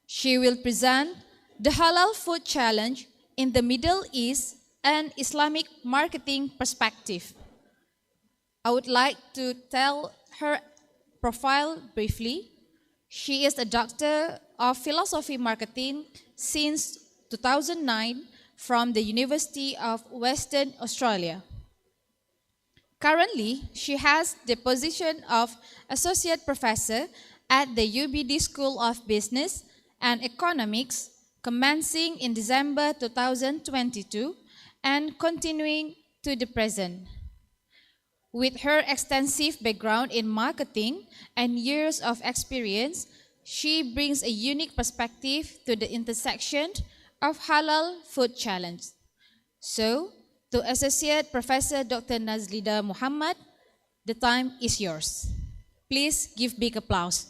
Speaker 8: She will present the Halal Food Challenge in the Middle East and Islamic Marketing Perspective. I would like to tell her profile briefly. She is a Doctor of Philosophy Marketing since 2009 from the University of Western Australia. Currently, she has the position of Associate Professor at the UBD School of Business and Economics, commencing in December 2022 and continuing to the present. With her extensive background in marketing and years of experience, she brings a unique perspective to the intersection of halal food challenge. So, to Associate Professor Dr. Nazlida Muhammad, the time is yours. Please give big applause.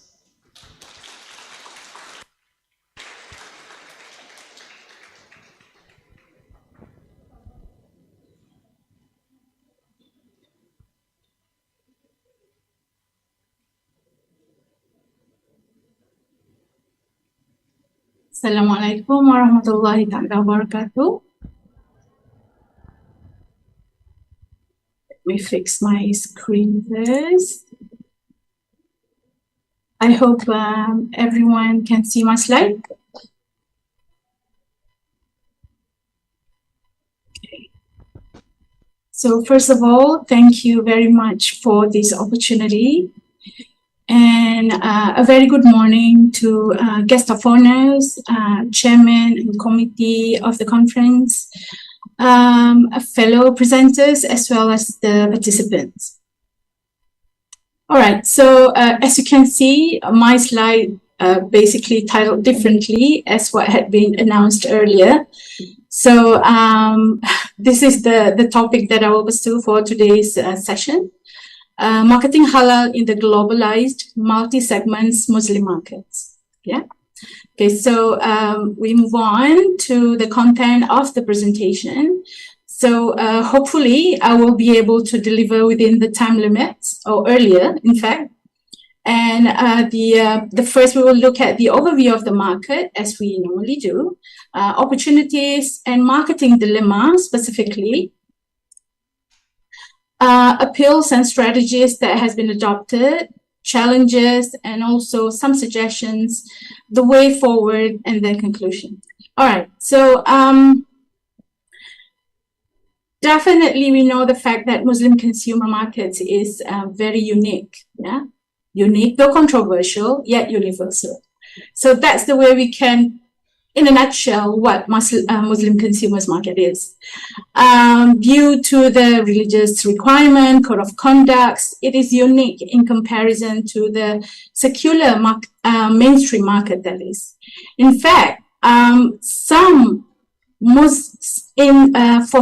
Speaker 7: Assalamualaikum warahmatullahi ta'ala wabarakatuh. Let me fix my screen first. I hope everyone can see my slide. Okay. So first of all, thank you very much for this opportunity. And a very good morning to guest of honors, chairman and committee of the conference, fellow presenters, as well as the participants. All right, so as you can see, my slide basically titled differently as what had been announced earlier. So this is the topic that I will pursue for today's session. Marketing halal in the globalized multi-segments Muslim markets. Yeah. Okay, so we move on to the content of the presentation. So hopefully I will be able to deliver within the time limits, or earlier, in fact. And the first, we will look at the overview of the market, as we normally do, opportunities and marketing dilemmas specifically, appeals and strategies that has been adopted, challenges, and also some suggestions, the way forward, and then conclusion. All right, so definitely we know the fact that Muslim consumer markets is very unique, yeah? Unique, though controversial, yet universal. So that's the way we can, in a nutshell, what Muslim consumers market is. Due to the religious requirement, code of conduct, it is unique in comparison to the secular mainstream market, that is. In fact, for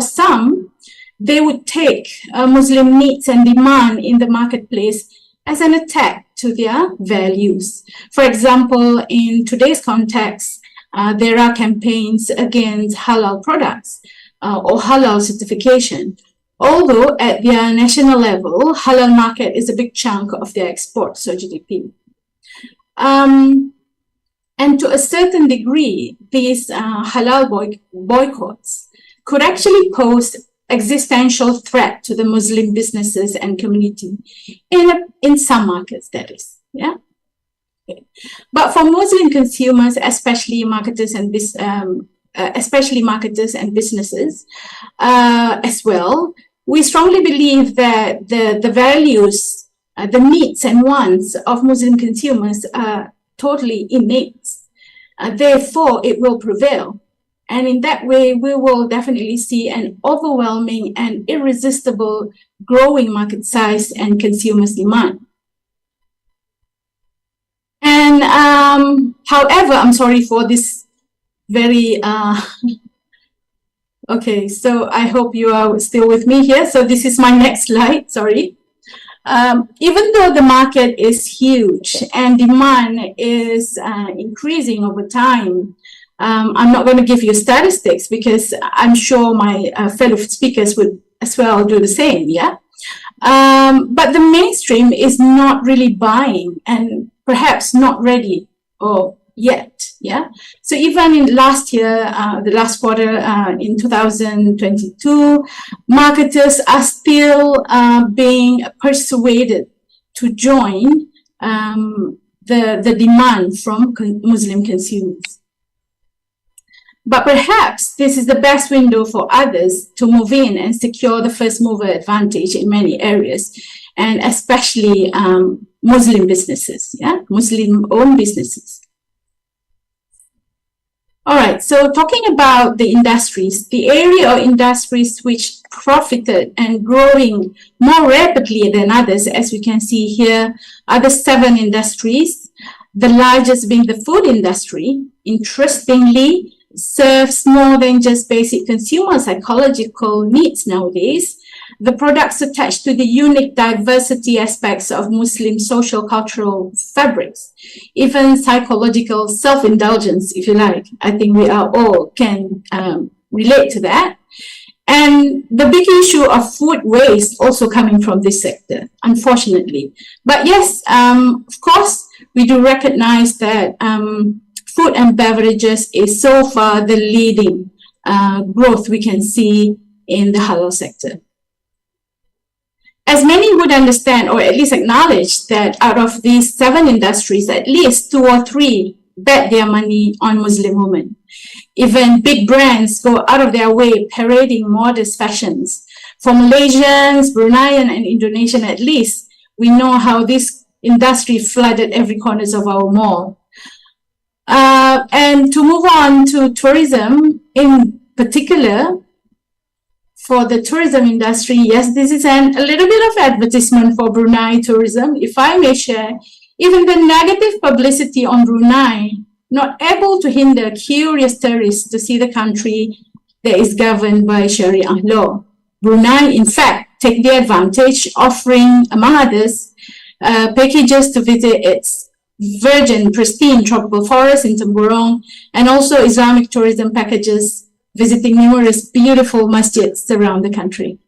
Speaker 7: some, they would take Muslim needs and demand in the marketplace as an attack to their values. For example, in today's context, there are campaigns against halal products or halal certification. Although at their national level, halal market is a big chunk of their exports, so GDP. And to a certain degree, these halal boycotts could actually pose existential threat to the Muslim businesses and community in some markets, that is, yeah. Okay. But for Muslim consumers, especially marketers and businesses as well, we strongly believe that the values, the needs and wants of Muslim consumers are totally innate. Therefore, it will prevail. And in that way, we will definitely see an overwhelming and irresistible growing market size and consumers' demand. And however, I'm sorry for this very, okay, so I hope you are still with me here. So this is my next slide, sorry. Even though the market is huge and demand is increasing over time, I'm not going to give you statistics because I'm sure my fellow speakers would as well do the same, yeah? But the mainstream is not really buying and perhaps not ready or yet, yeah? So even in last year, the last quarter in 2022, marketers are still being persuaded to join the demand from Muslim consumers. But perhaps this is the best window for others to move in and secure the first mover advantage in many areas, and especially Muslim businesses, yeah, Muslim-owned businesses. All right, so talking about the industries, the area of industries which profited and growing more rapidly than others, as we can see here, are the 7 industries, the largest being the food industry. Interestingly, serves more than just basic consumer psychological needs nowadays. The products attached to the unique diversity aspects of Muslim social cultural fabrics, even psychological self-indulgence, if you like. I think we are all can relate to that. And the big issue of food waste also coming from this sector, unfortunately. But yes, of course, we do recognize that food and beverages is so far the leading growth we can see in the halal sector. As many would understand, or at least acknowledge, that out of these 7 industries, at least 2 or 3 bet their money on Muslim women. Even big brands go out of their way parading modest fashions. For Malaysians, Bruneian, and Indonesian at least, we know how this industry flooded every corners of our mall. And to move on to tourism in particular, for the tourism industry, yes, this is a little bit of advertisement for Brunei tourism. If I may share, even the negative publicity on Brunei, not able to hinder curious tourists to see the country that is governed by Sharia law. Brunei, in fact, take the advantage, offering, among others, packages to visit its virgin, pristine tropical forest in Temburong, and also Islamic tourism packages visiting numerous beautiful masjids around the country.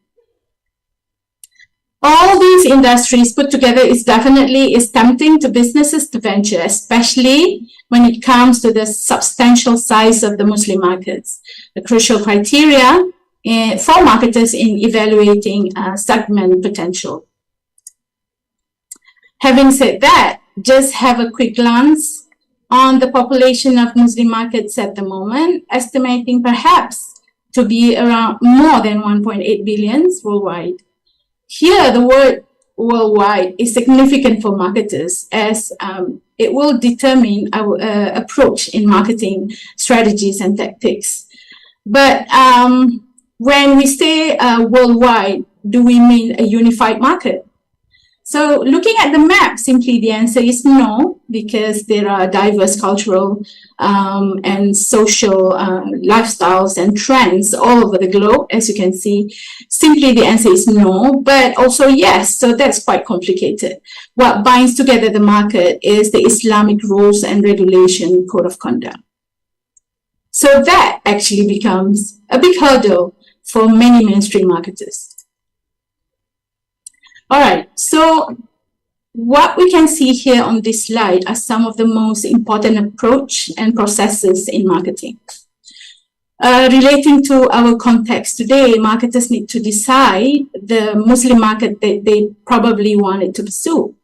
Speaker 7: All these industries put together is tempting to businesses to venture, especially when it comes to the substantial size of the Muslim markets. The crucial criteria for marketers in evaluating segment potential. Having said that, just have a quick glance on the population of Muslim markets at the moment, estimating perhaps to be around more than 1.8 billion worldwide. Here, the word worldwide is significant for marketers as it will determine our approach in marketing strategies and tactics. But when we say worldwide, do we mean a unified market? So looking at the map, simply the answer is no, because there are diverse cultural and social lifestyles and trends all over the globe, as you can see. Simply the answer is no, but also yes, so that's quite complicated. What binds together the market is the Islamic rules and regulation code of conduct. So that actually becomes a big hurdle for many mainstream marketers. All right, so what we can see here on this slide are some of the most important approach and processes in marketing. Relating to our context today, marketers need to decide the Muslim market that they probably wanted to pursue.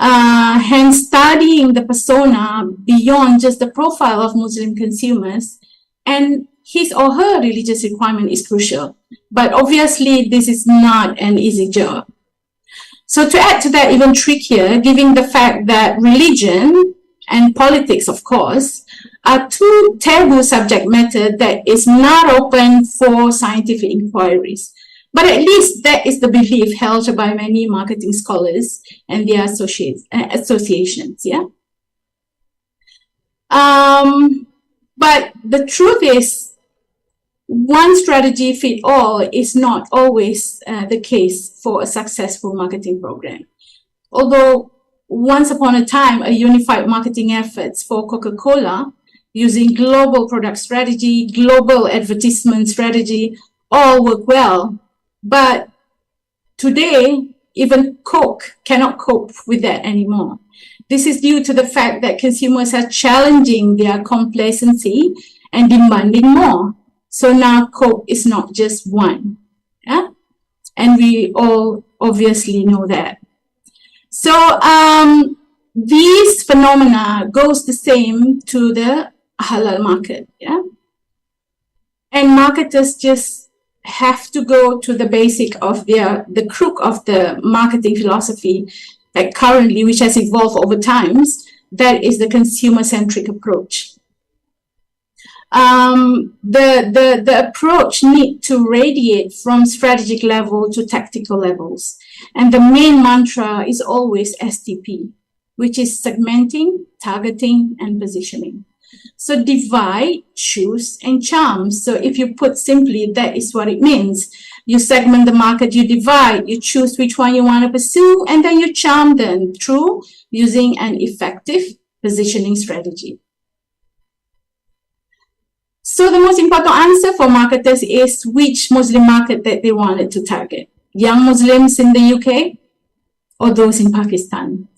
Speaker 7: Hence, studying the persona beyond just the profile of Muslim consumers and his or her religious requirement is crucial. But obviously, this is not an easy job. So to add to that even trickier, given the fact that religion and politics, of course, are two taboo subject matter that is not open for scientific inquiries. But at least that is the belief held by many marketing scholars and their associations, yeah? But the truth is, one strategy fit all is not always the case for a successful marketing program. Although once upon a time, a unified marketing efforts for Coca-Cola using global product strategy, global advertisement strategy, all work well. But today, even Coke cannot cope with that anymore. This is due to the fact that consumers are challenging their complacency and demanding more. So now Coke is not just one, yeah? And we all obviously know that. So these phenomena goes the same to the halal market, yeah? And marketers just have to go to the basic of the crook of the marketing philosophy like currently, which has evolved over times, that is the consumer-centric approach. The approach needs to radiate from strategic level to tactical levels. And the main mantra is always STP, which is segmenting, targeting, and positioning. So divide, choose, and charm. So if you put simply, that is what it means. You segment the market, you divide, you choose which one you want to pursue, and then you charm them through using an effective positioning strategy. So the most important answer for marketers is which Muslim market that they wanted to target. Young Muslims in the UK or those in Pakistan.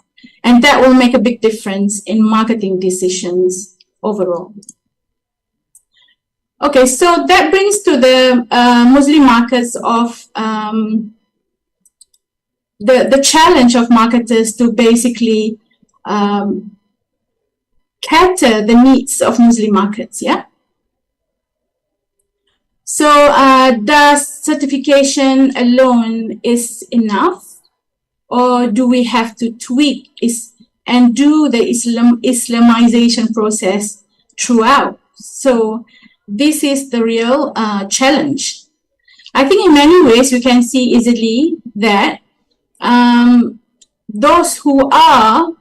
Speaker 7: And that will make a big difference in marketing decisions overall. Okay, so that brings to the Muslim markets of the challenge of marketers to basically cater the needs of Muslim markets, yeah? So does certification alone is enough, or do we have to tweak and do the Islamization process throughout? So this is the real challenge. I think in many ways we can see easily that those who are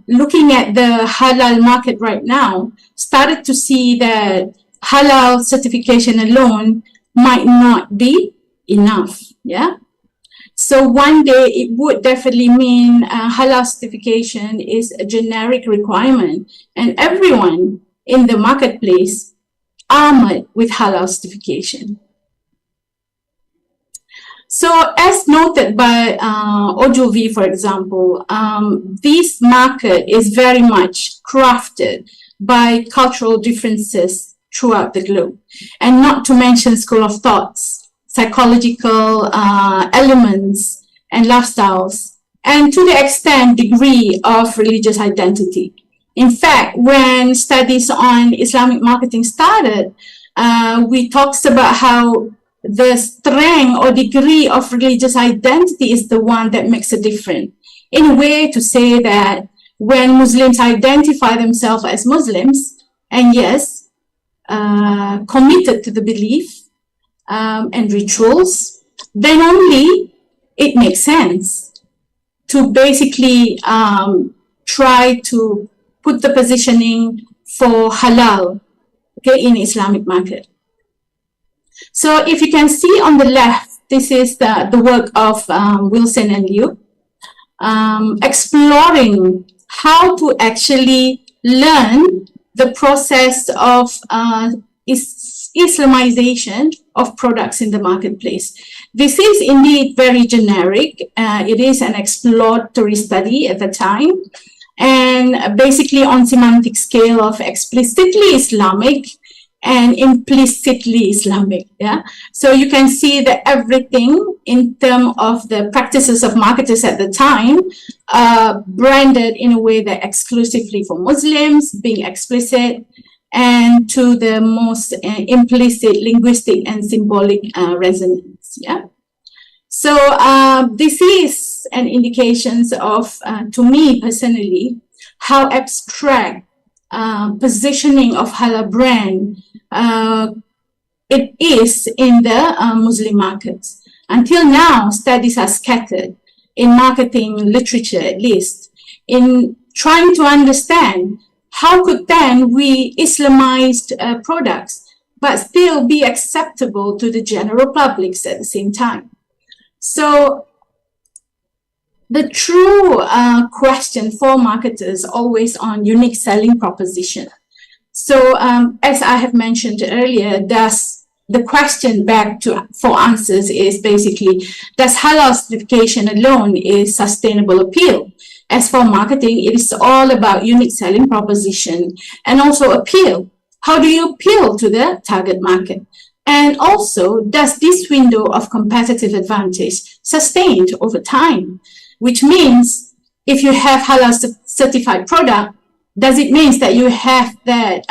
Speaker 7: looking at the halal market right now started to see that halal certification alone might not be enough, yeah? So one day it would definitely mean halal certification is a generic requirement and everyone in the marketplace armored with halal certification. So as noted by Ogilvy, for example, this market is very much crafted by cultural differences throughout the globe, and not to mention school of thoughts, psychological elements and lifestyles, and to the extent degree of religious identity. In fact, when studies on Islamic marketing started, we talked about how the strength or degree of religious identity is the one that makes a difference. In a way, to say that when Muslims identify themselves as Muslims, and yes, committed to the belief and rituals, then only it makes sense to basically try to put the positioning for halal, okay, in Islamic market. So if you can see on the left, this is the work of Wilson and Liu, exploring how to actually learn the process of Islamization of products in the marketplace. This is indeed very generic. It is an exploratory study at the time, and basically on semantic scale of explicitly Islamic and implicitly Islamic. Yeah, so you can see that everything in terms of the practices of marketers at the time branded in a way that exclusively for Muslims, being explicit, and to the most implicit linguistic and symbolic resonance. Yeah. So this is an indication of, to me personally, how abstract positioning of halal brand it is in the Muslim markets. Until now, studies are scattered in marketing literature, at least, in trying to understand how could then we Islamized products but still be acceptable to the general publics at the same time. So the true question for marketers always on unique selling proposition. So as I have mentioned earlier, the question back for answers is basically, does halal certification alone is sustainable appeal? As for marketing, it is all about unique selling proposition and also appeal. How do you appeal to the target market? And also, does this window of competitive advantage sustained over time? Which means if you have halal certified product, does it mean that you have that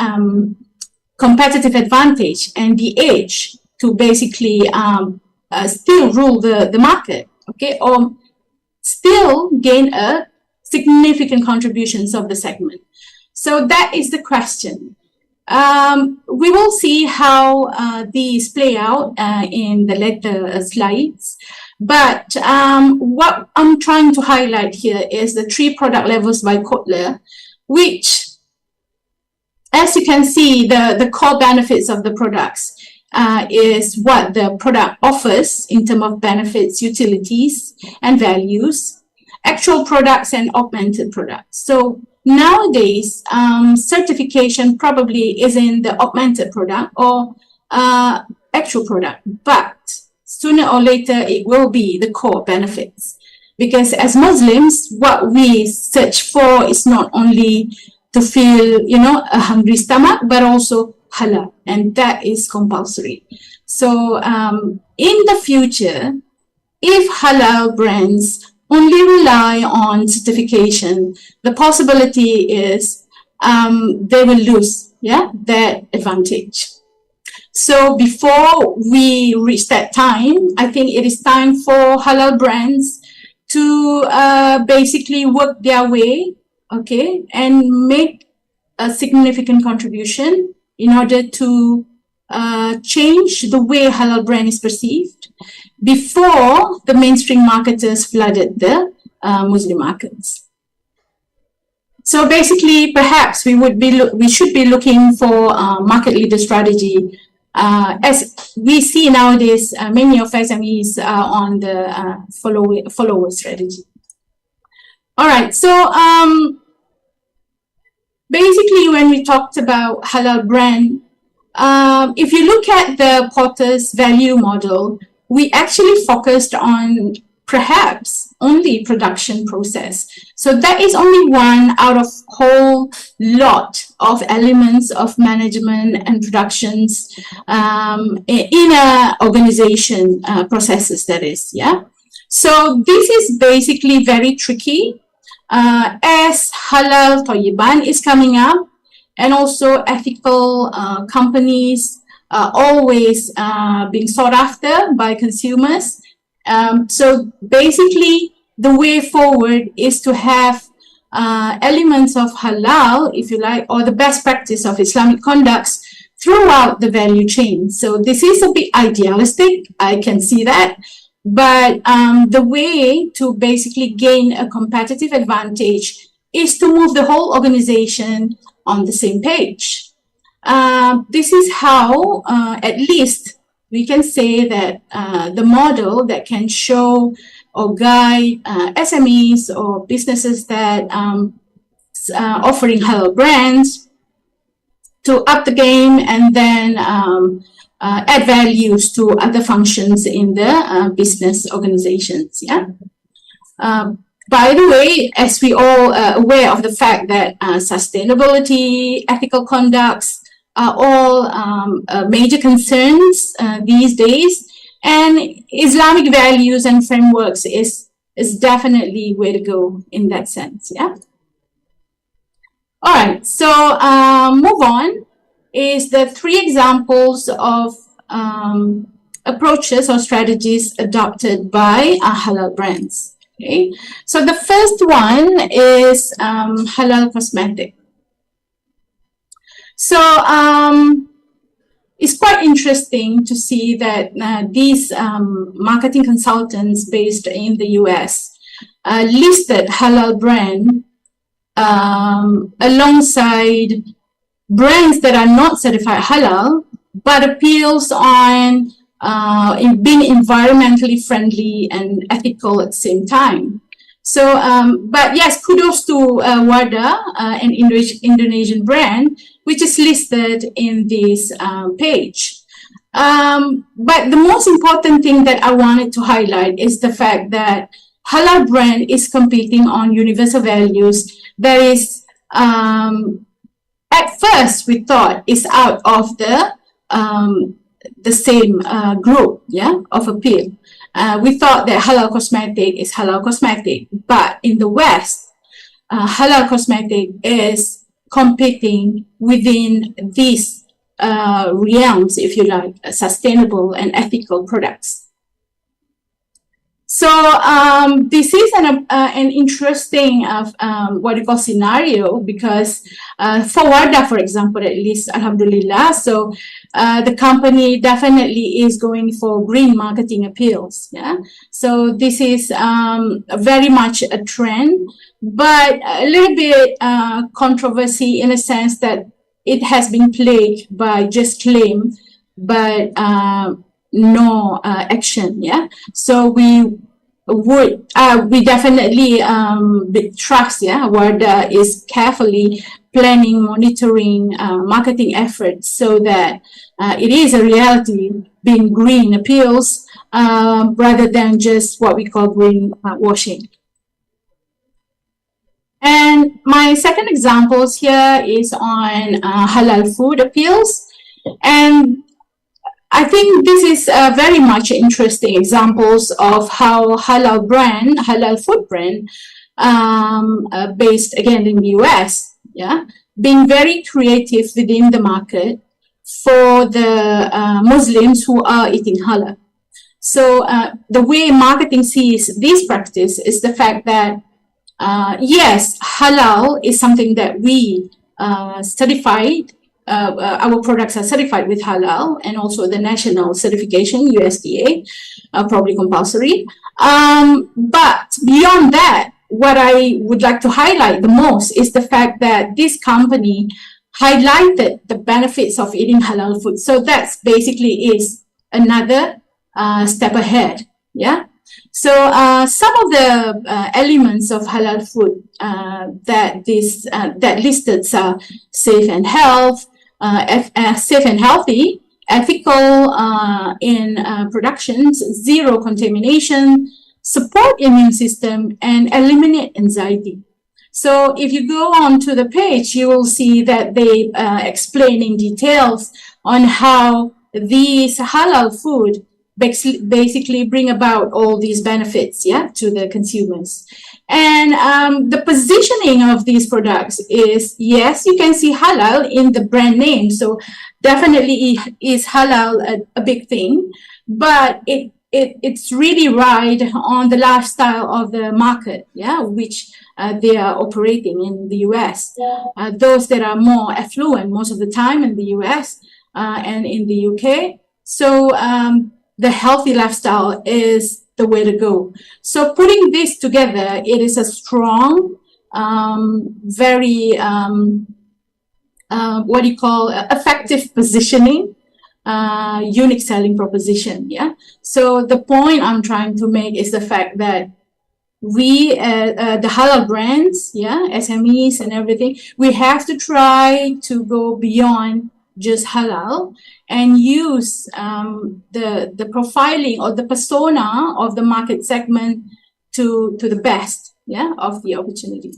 Speaker 7: competitive advantage and the edge to basically still rule the market, okay, or still gain a significant contributions of the segment? So that is the question. We will see how these play out in the later slides. But what I'm trying to highlight here is the 3 product levels by Kotler, which, as you can see, the core benefits of the products is what the product offers in terms of benefits, utilities, and values, actual products, and augmented products. So nowadays, certification probably is in the augmented product or actual product, but sooner or later it will be the core benefits. Because as Muslims, what we search for is not only to feel, a hungry stomach, but also halal, and that is compulsory. So in the future, if halal brands only rely on certification, the possibility is they will lose, that advantage. So before we reach that time, I think it is time for halal brands to basically work their way, okay, and make a significant contribution in order to change the way halal brand is perceived before the mainstream marketers flooded the Muslim markets. So basically, perhaps we should be looking for market leader strategy. As we see nowadays, many of SMEs are on the follower strategy. All right, so basically when we talked about halal brand, If you look at the Porter's value model, we actually focused on perhaps only production process. So that is only one out of whole lot of elements of management and productions in a organization processes, that is, yeah. So this is basically very tricky as halal Toyiban is coming up, and also ethical companies are always being sought after by consumers. So basically, the way forward is to have elements of halal, if you like, or the best practice of Islamic conducts throughout the value chain. So this is a bit idealistic, I can see that. But the way to basically gain a competitive advantage is to move the whole organization on the same page. This is how, at least, we can say that the model that can show or guide SMEs or businesses that offering halal brands to up the game and then add values to other functions in the business organizations. Yeah. By the way, as we all are aware of the fact that sustainability, ethical conducts are all major concerns these days, and Islamic values and frameworks is definitely where to go in that sense. Yeah. All right. So move on is the 3 examples of approaches or strategies adopted by halal brands. Okay, so the first one is halal cosmetic. So it's quite interesting to see that these marketing consultants based in the US listed halal brand alongside brands that are not certified halal, but appeals on in being environmentally friendly and ethical at the same time. So, but yes, kudos to Wardah, an Indonesian brand, which is listed in this page. But the most important thing that I wanted to highlight is the fact that halal brand is competing on universal values that is, at first we thought is out of the same group, yeah, of appeal. We thought that halal cosmetic is halal cosmetic, but in the West, halal cosmetic is competing within these realms, if you like, sustainable and ethical products. So this is an interesting what you call scenario, because for Wardah, for example, at least, alhamdulillah, so the company definitely is going for green marketing appeals. Yeah, so this is very much a trend, but a little bit controversy in a sense that it has been plagued by just claim, but no action. Yeah, so we definitely trust, yeah, Wardah is carefully planning, monitoring marketing efforts so that it is a reality being green appeals rather than just what we call green washing. And my second examples here is on halal food appeals. And I think this is very much interesting examples of how halal brand, halal food brand, based again in the US, yeah, being very creative within the market for the Muslims who are eating halal. So the way marketing sees this practice is the fact that yes, halal is something that we certified. Our products are certified with halal, and also the national certification, USDA, probably compulsory. But beyond that, what I would like to highlight the most is the fact that this company highlighted the benefits of eating halal food. So that's basically is another step ahead. Yeah. So some of the elements of halal food that listed are safe and health, safe and healthy, ethical in productions, zero contamination, support immune system, and eliminate anxiety. So if you go on to the page, you will see that they explain in details on how these halal food basically bring about all these benefits, yeah, to the consumers. And the positioning of these products is, yes, you can see halal in the brand name. So definitely is halal a big thing, but it's really right on the lifestyle of the market, yeah, which they are operating in the US. Those that are more affluent most of the time in the US and in the UK. So the healthy lifestyle is the way to go. So putting this together, it is a strong, very, effective positioning, unique selling proposition, yeah? So the point I'm trying to make is the fact that we, the halal brands, yeah, SMEs and everything, we have to try to go beyond just halal and use the profiling or the persona of the market segment to the best, yeah, of the opportunity.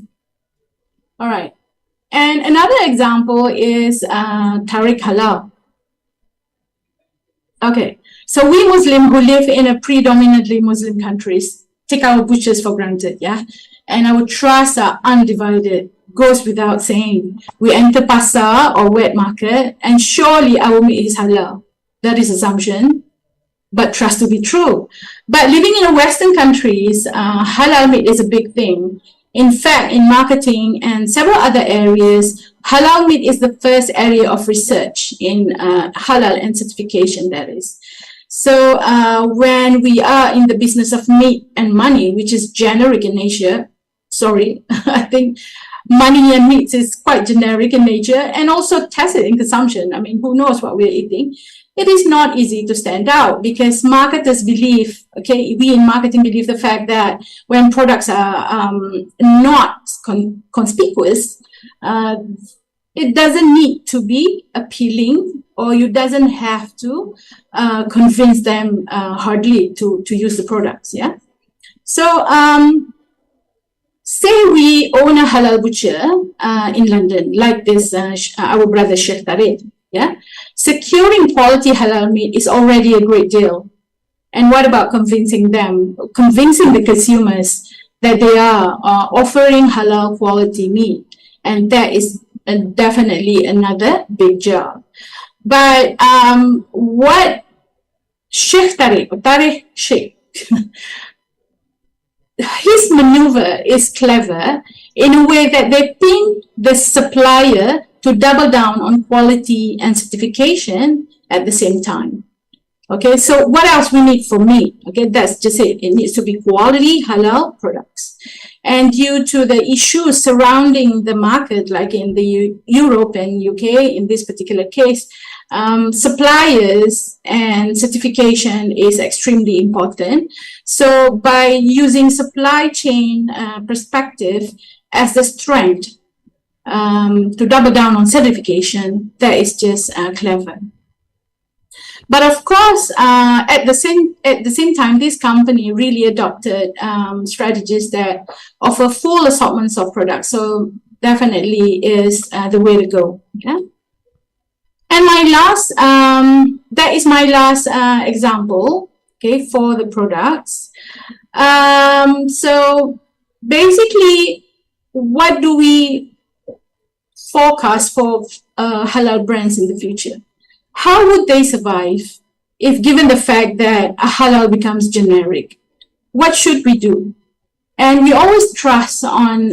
Speaker 7: All right. And another example is Tariq Halal. Okay. So we Muslims who live in a predominantly Muslim countries take our butchers for granted, yeah? And our trusts are undivided. Goes without saying. We enter pasar or wet market, and surely our meat is halal. That is assumption, but trust to be true. But living in Western countries, halal meat is a big thing. In fact, in marketing and several other areas, halal meat is the first area of research in halal and certification, that is. So when we are in the business of meat and money, which is generic in nature, I think money and meat is quite generic in nature and also tacit in consumption. I mean, who knows what we're eating? It is not easy to stand out because marketers believe, okay, we in marketing believe the fact that when products are not conspicuous, it doesn't need to be appealing, or you doesn't have to convince them hardly to use the products, yeah? So, say we own a halal butcher in London, like this, our brother Sheikh Tariq, yeah? Securing quality halal meat is already a great deal. And what about convincing the consumers that they are offering halal quality meat? And that is definitely another big job. But what Sheikh Tariq Sheikh, his maneuver is clever in a way that they pin the supplier to double down on quality and certification at the same time. Okay, so what else we need for meat? Okay, that's just it. It needs to be quality halal products. And due to the issues surrounding the market, like in the Europe and UK, in this particular case, suppliers and certification is extremely important. So by using supply chain perspective as the strength to double down on certification, that is just clever. But of course, at the same time, this company really adopted strategies that offer full assortments of products. So definitely is the way to go. Yeah. And my last, that is my last example. Okay, for the products. So basically, what do we forecast for halal brands in the future? How would they survive if given the fact that a halal becomes generic? What should we do? And we always trust on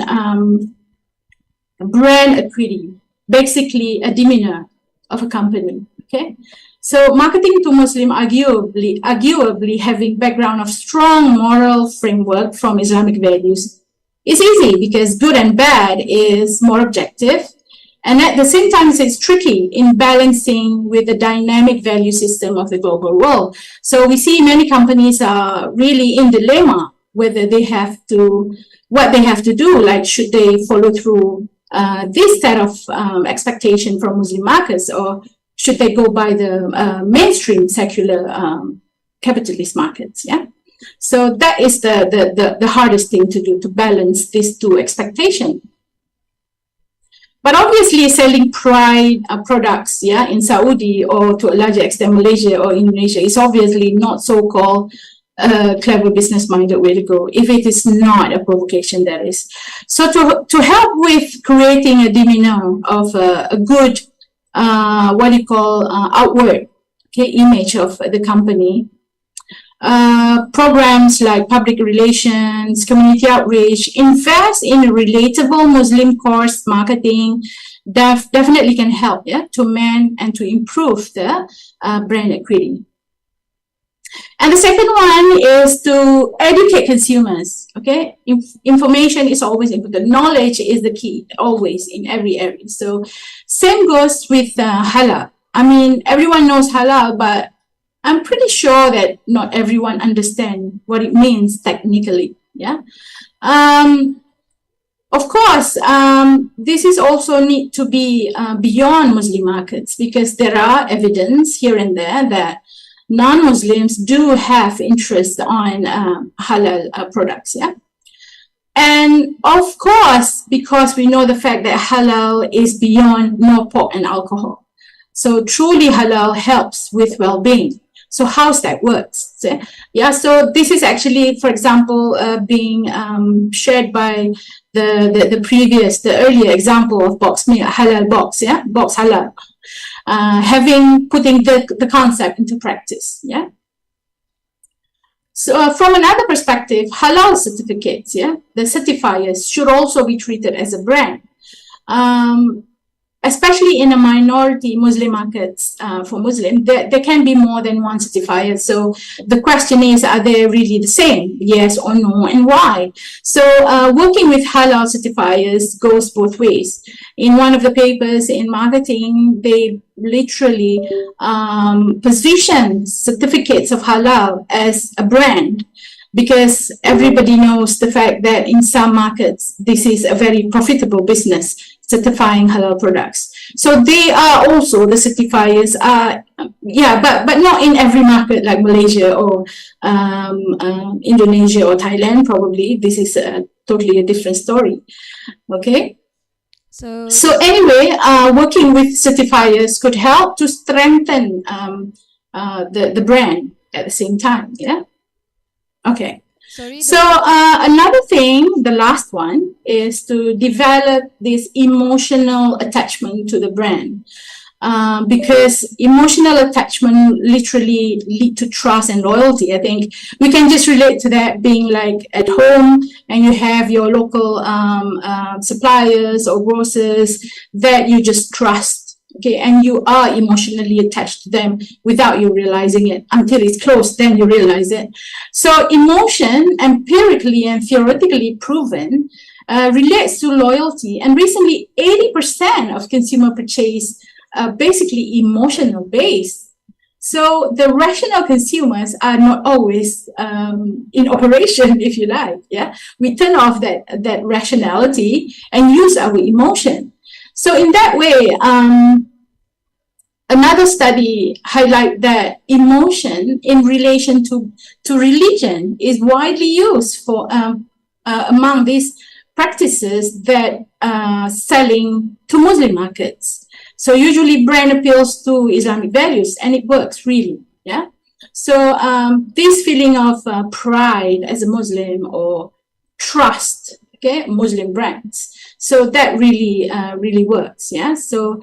Speaker 7: brand equity, basically a demeanor of a company, okay? So marketing to Muslim arguably having background of strong moral framework from Islamic values is easy because good and bad is more objective. And at the same time, it's tricky in balancing with the dynamic value system of the global world. So we see many companies are really in dilemma whether they have to, what they have to do, like should they follow through this set of expectation from Muslim markets, or should they go by the mainstream secular capitalist markets? Yeah. So that is the hardest thing to do, to balance these two expectations. But obviously, selling pride products, yeah, in Saudi or to a larger extent Malaysia or Indonesia is obviously not so-called clever business-minded way to go, if it is not a provocation, that is. So to help with creating a demeanor of a good, outward, okay, image of the company, programs like public relations, community outreach, invest in relatable Muslim course marketing definitely can help, yeah, to mend and to improve the brand equity. And the second one is to educate consumers, okay? Information is always important. Knowledge is the key, always, in every area. So same goes with halal. I mean, everyone knows halal, but I'm pretty sure that not everyone understands what it means technically, yeah? Of course, this is also need to be beyond Muslim markets, because there are evidence here and there that non-Muslims do have interest on halal products, yeah? And of course, because we know the fact that halal is beyond no pork and alcohol. So truly halal helps with well-being. So how's that works? So, yeah, so this is actually, for example, being shared by the earlier example of box meat, halal box, yeah, box halal, putting the concept into practice, yeah. So from another perspective, halal certificates, yeah, the certifiers should also be treated as a brand. Especially in a minority Muslim markets, for Muslim, there can be more than one certifier. So the question is, are they really the same? Yes or no, and why? So working with halal certifiers goes both ways. In one of the papers in marketing, they literally position certificates of halal as a brand, because everybody knows the fact that in some markets, this is a very profitable business, certifying halal products. So they are also, the certifiers are, yeah, but not in every market like Malaysia or Indonesia or Thailand, probably. This is totally a different story, okay? So anyway, working with certifiers could help to strengthen the brand at the same time, yeah? Okay. So another thing, the last one, is to develop this emotional attachment to the brand. Because emotional attachment literally lead to trust and loyalty. I think we can just relate to that being like at home and you have your local suppliers or grocers that you just trust. Okay, and you are emotionally attached to them without you realizing it. Until it's close, then you realize it. So emotion, empirically and theoretically proven, relates to loyalty. And recently, 80% of consumer purchase are basically emotional based. So the rational consumers are not always in operation, if you like. Yeah, we turn off that rationality and use our emotion. So in that way, another study highlight that emotion in relation to religion is widely used for among these practices that selling to Muslim markets. So usually brand appeals to Islamic values, and it works really, yeah. So this feeling of pride as a Muslim or trust, okay, Muslim brands. So that really works, yeah. So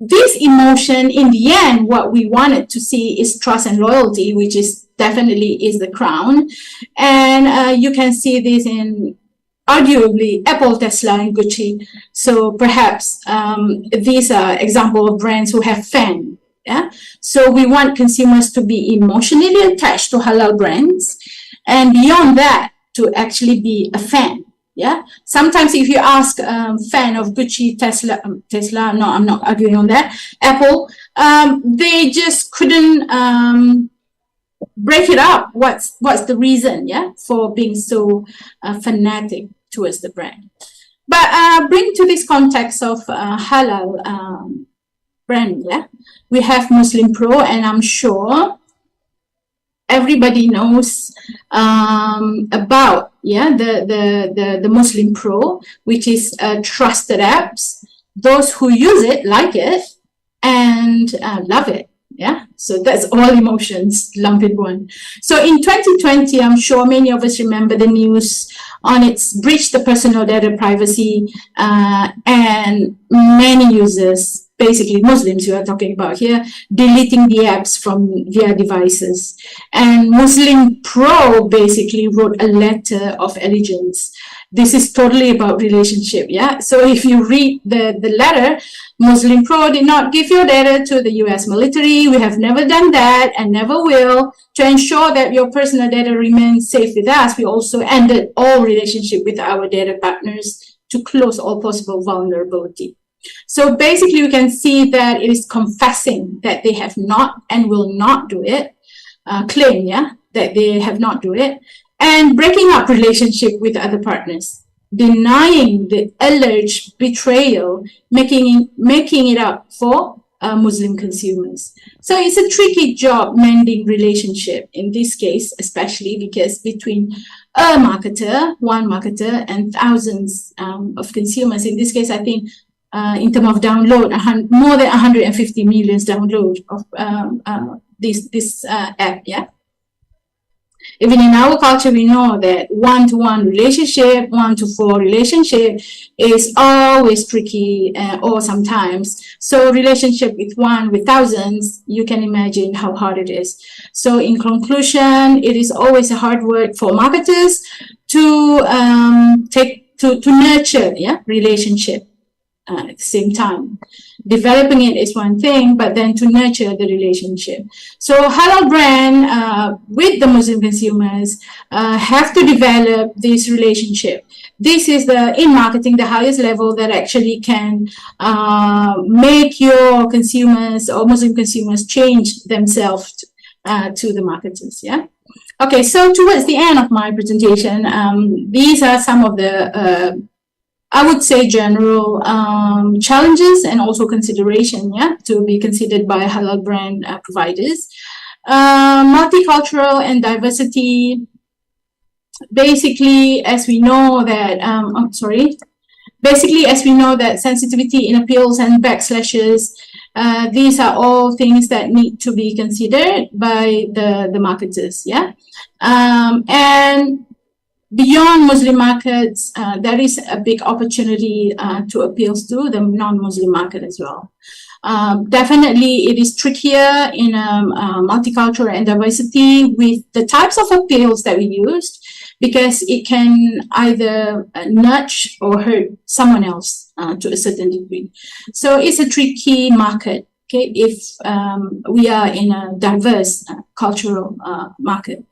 Speaker 7: this emotion, in the end, what we wanted to see is trust and loyalty, which is definitely is the crown. And you can see this in arguably Apple, Tesla, and Gucci. So perhaps these are examples of brands who have fan. Yeah. So we want consumers to be emotionally attached to halal brands, and beyond that, to actually be a fan. Yeah. Sometimes if you ask fan of Gucci, Tesla, no, I'm not arguing on that. Apple, they just couldn't break it up. What's the reason? Yeah, for being so fanatic towards the brand. But bring to this context of halal brand, yeah, we have Muslim Pro, and I'm sure everybody knows about the Muslim Pro, which is trusted apps. Those who use it like it and love it. Yeah, so that's all emotions lumped in one. So in 2020, I'm sure many of us remember the news on its breach the personal data privacy, and many users, basically Muslims we are talking about here, deleting the apps from their devices. And Muslim Pro basically wrote a letter of allegiance. This is totally about relationship, yeah? So if you read the letter, Muslim Pro did not give your data to the US military. We have never done that and never will. To ensure that your personal data remains safe with us, we also ended all relationship with our data partners to close all possible vulnerability. So basically, we can see that it is confessing that they have not and will not do it, claim, yeah, that they have not do it, and breaking up relationship with other partners, denying the alleged betrayal, making it up for Muslim consumers. So it's a tricky job mending relationship in this case, especially because between one marketer and thousands of consumers. In this case, I think in terms of download, more than 150 million download of this app, yeah. Even in our culture, we know that one-to-one relationship, one-to-four relationship is always tricky, or sometimes. So relationship with thousands, you can imagine how hard it is. So in conclusion, it is always a hard work for marketers to nurture, yeah, relationship. At the same time, developing it is one thing, but then to nurture the relationship. So halal brand with the Muslim consumers have to develop this relationship. This is in marketing the highest level that actually can make your consumers or Muslim consumers change themselves to the marketers. Yeah. Okay. So towards the end of my presentation, these are some of the I would say general challenges and also consideration, yeah, to be considered by halal brand providers. Multicultural and diversity. Basically, as we know that, Basically, as we know that sensitivity in appeals and backslashes, these are all things that need to be considered by the marketers, yeah. And beyond Muslim markets, there is a big opportunity to appeal to the non-Muslim market as well. Definitely, it is trickier in multicultural and diversity with the types of appeals that we used, because it can either nudge or hurt someone else to a certain degree. So it's a tricky market, okay, if we are in a diverse cultural market.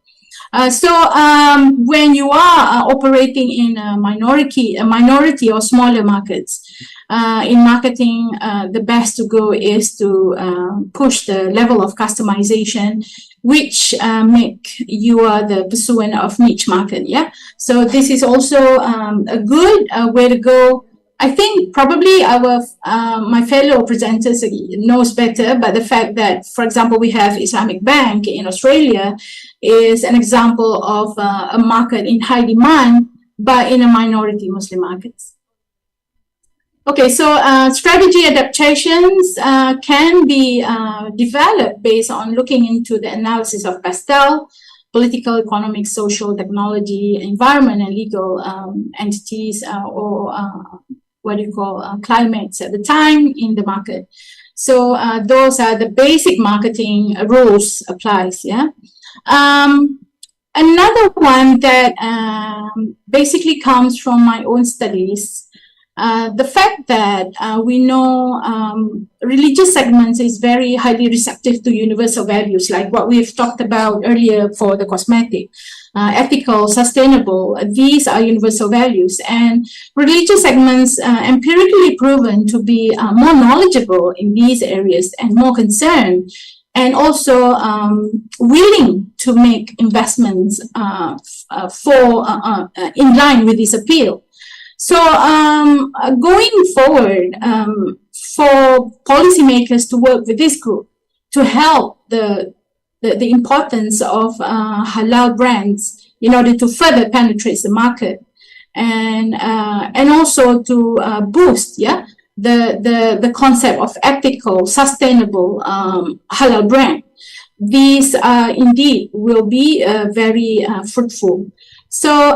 Speaker 7: When you are operating in a minority or smaller markets, in marketing, the best to go is to push the level of customization, which make you are the pursuant of niche market. Yeah. So this is also a good way to go. I think probably my fellow presenters knows better, but the fact that, for example, we have Islamic Bank in Australia is an example of a market in high demand, but in a minority Muslim markets. Okay, so strategy adaptations can be developed based on looking into the analysis of pastel, political, economic, social, technology, environment, and legal entities, or what do you call climates at the time in the market. So those are the basic marketing rules applies. Yeah. Another one that basically comes from my own studies, the fact that we know religious segments is very highly receptive to universal values, like what we've talked about earlier for the cosmetic, ethical, sustainable. These are universal values, and religious segments empirically proven to be more knowledgeable in these areas and more concerned, and also willing to make investments in line with this appeal. So going forward, for policymakers to work with this group to help the importance of halal brands in order to further penetrate the market, and also to boost the concept of ethical, sustainable halal brand. These indeed will be very fruitful. So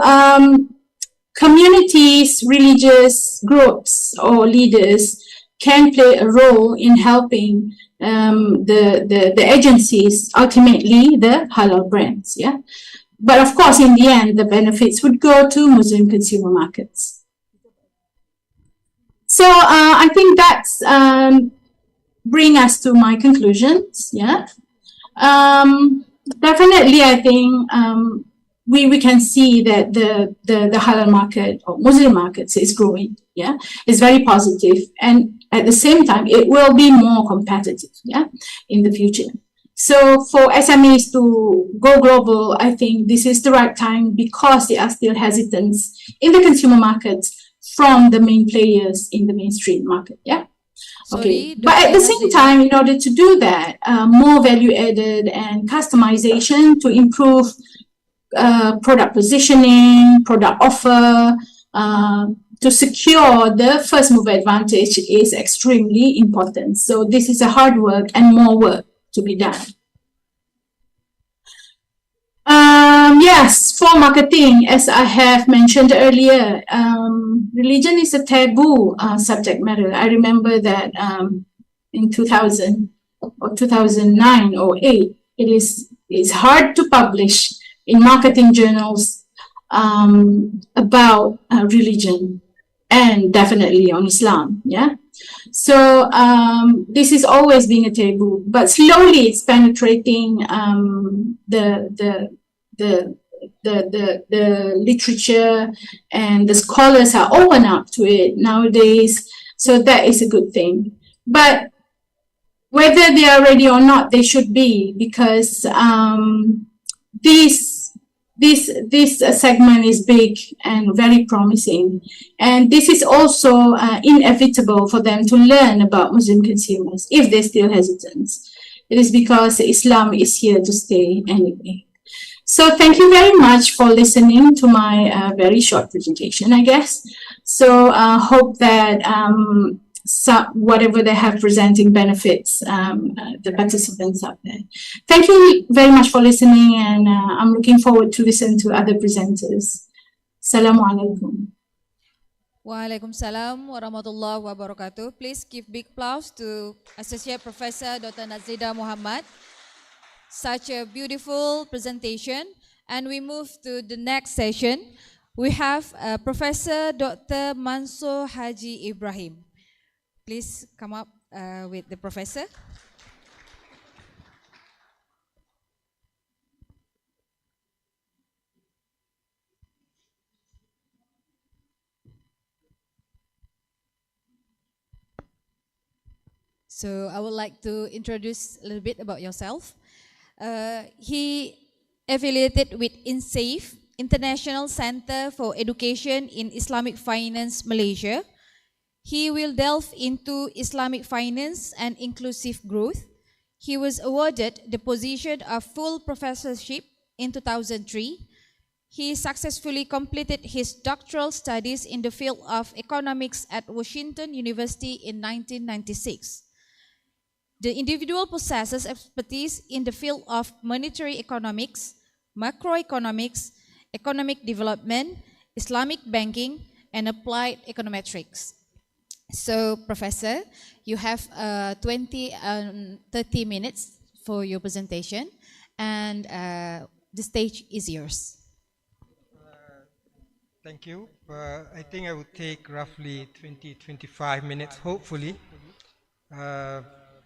Speaker 7: communities, religious groups, or leaders can play a role in helping the agencies, ultimately the halal brands. Yeah, but of course, in the end, the benefits would go to Muslim consumer markets. So I think that's bring us to my conclusions. Yeah, definitely, I think we can see that the halal market or Muslim markets is growing. Yeah, it's very positive, and at the same time, it will be more competitive. Yeah, in the future. So for SMEs to go global, I think this is the right time because there are still hesitance in the consumer markets from the main players in the mainstream market. Yeah. Okay,
Speaker 8: Sorry,
Speaker 7: but at the same time, in order to do that, more value added and customization to improve product positioning, product offer, to secure the first mover advantage is extremely important. So this is a hard work and more work to be done. Yes, for marketing, as I have mentioned earlier, religion is a taboo subject matter. I remember that in 2000 or 2009 or 8, it's hard to publish in marketing journals about religion, and definitely on Islam. Yeah. So this is always being a taboo, but slowly it's penetrating the literature, and the scholars are open up to it nowadays. So that is a good thing. But whether they are ready or not, they should be, because this segment is big and very promising, and this is also inevitable for them to learn about Muslim consumers if they're still hesitant. It is because Islam is here to stay anyway. So thank you very much for listening to my very short presentation, I guess. So hope that whatever they have presenting benefits the participants out there. Thank you very much for listening, and I'm looking forward to listen to other presenters. Assalamualaikum.
Speaker 8: Waalaikumsalam warahmatullahi wabarakatuh. Please give big applause to Associate Professor Dr. Nazida Muhammad. Such a beautiful presentation. And we move to the next session. We have Professor Dr. Mansur Haji Ibrahim. Please come up with the professor. So I would like to introduce a little bit about yourself. He affiliated with ICCEIS, International Center for Education in Islamic Finance, Malaysia. He will delve into Islamic finance and inclusive growth. He was awarded the position of full professorship in 2003. He successfully completed his doctoral studies in the field of economics at Washington University in 1996. The individual possesses expertise in the field of monetary economics, macroeconomics, economic development, Islamic banking, and applied econometrics. So, Professor, you have 30 minutes for your presentation, and the stage is yours.
Speaker 9: Thank you. I think I would take roughly 20-25 minutes, hopefully.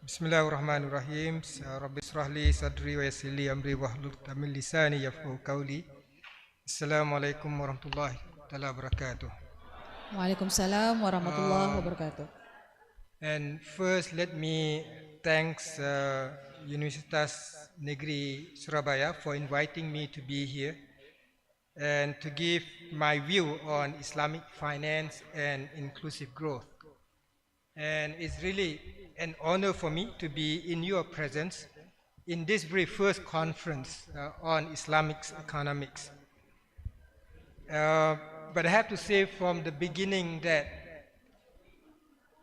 Speaker 9: Bismillahirrahmanirrahim. Rabbi israhli sadri wa yassir li amri wahlul 'uqdatam min lisani yafqahu qawli. Assalamualaikum warahmatullahi wabarakatuh.
Speaker 8: Waalaikumsalam warahmatullahi wabarakatuh.
Speaker 9: And first, let me thanks Universitas Negeri Surabaya for inviting me to be here. and to give my view on Islamic finance and inclusive growth. And it's really an honor for me to be in your presence in this very first conference on Islamic economics. But I have to say from the beginning that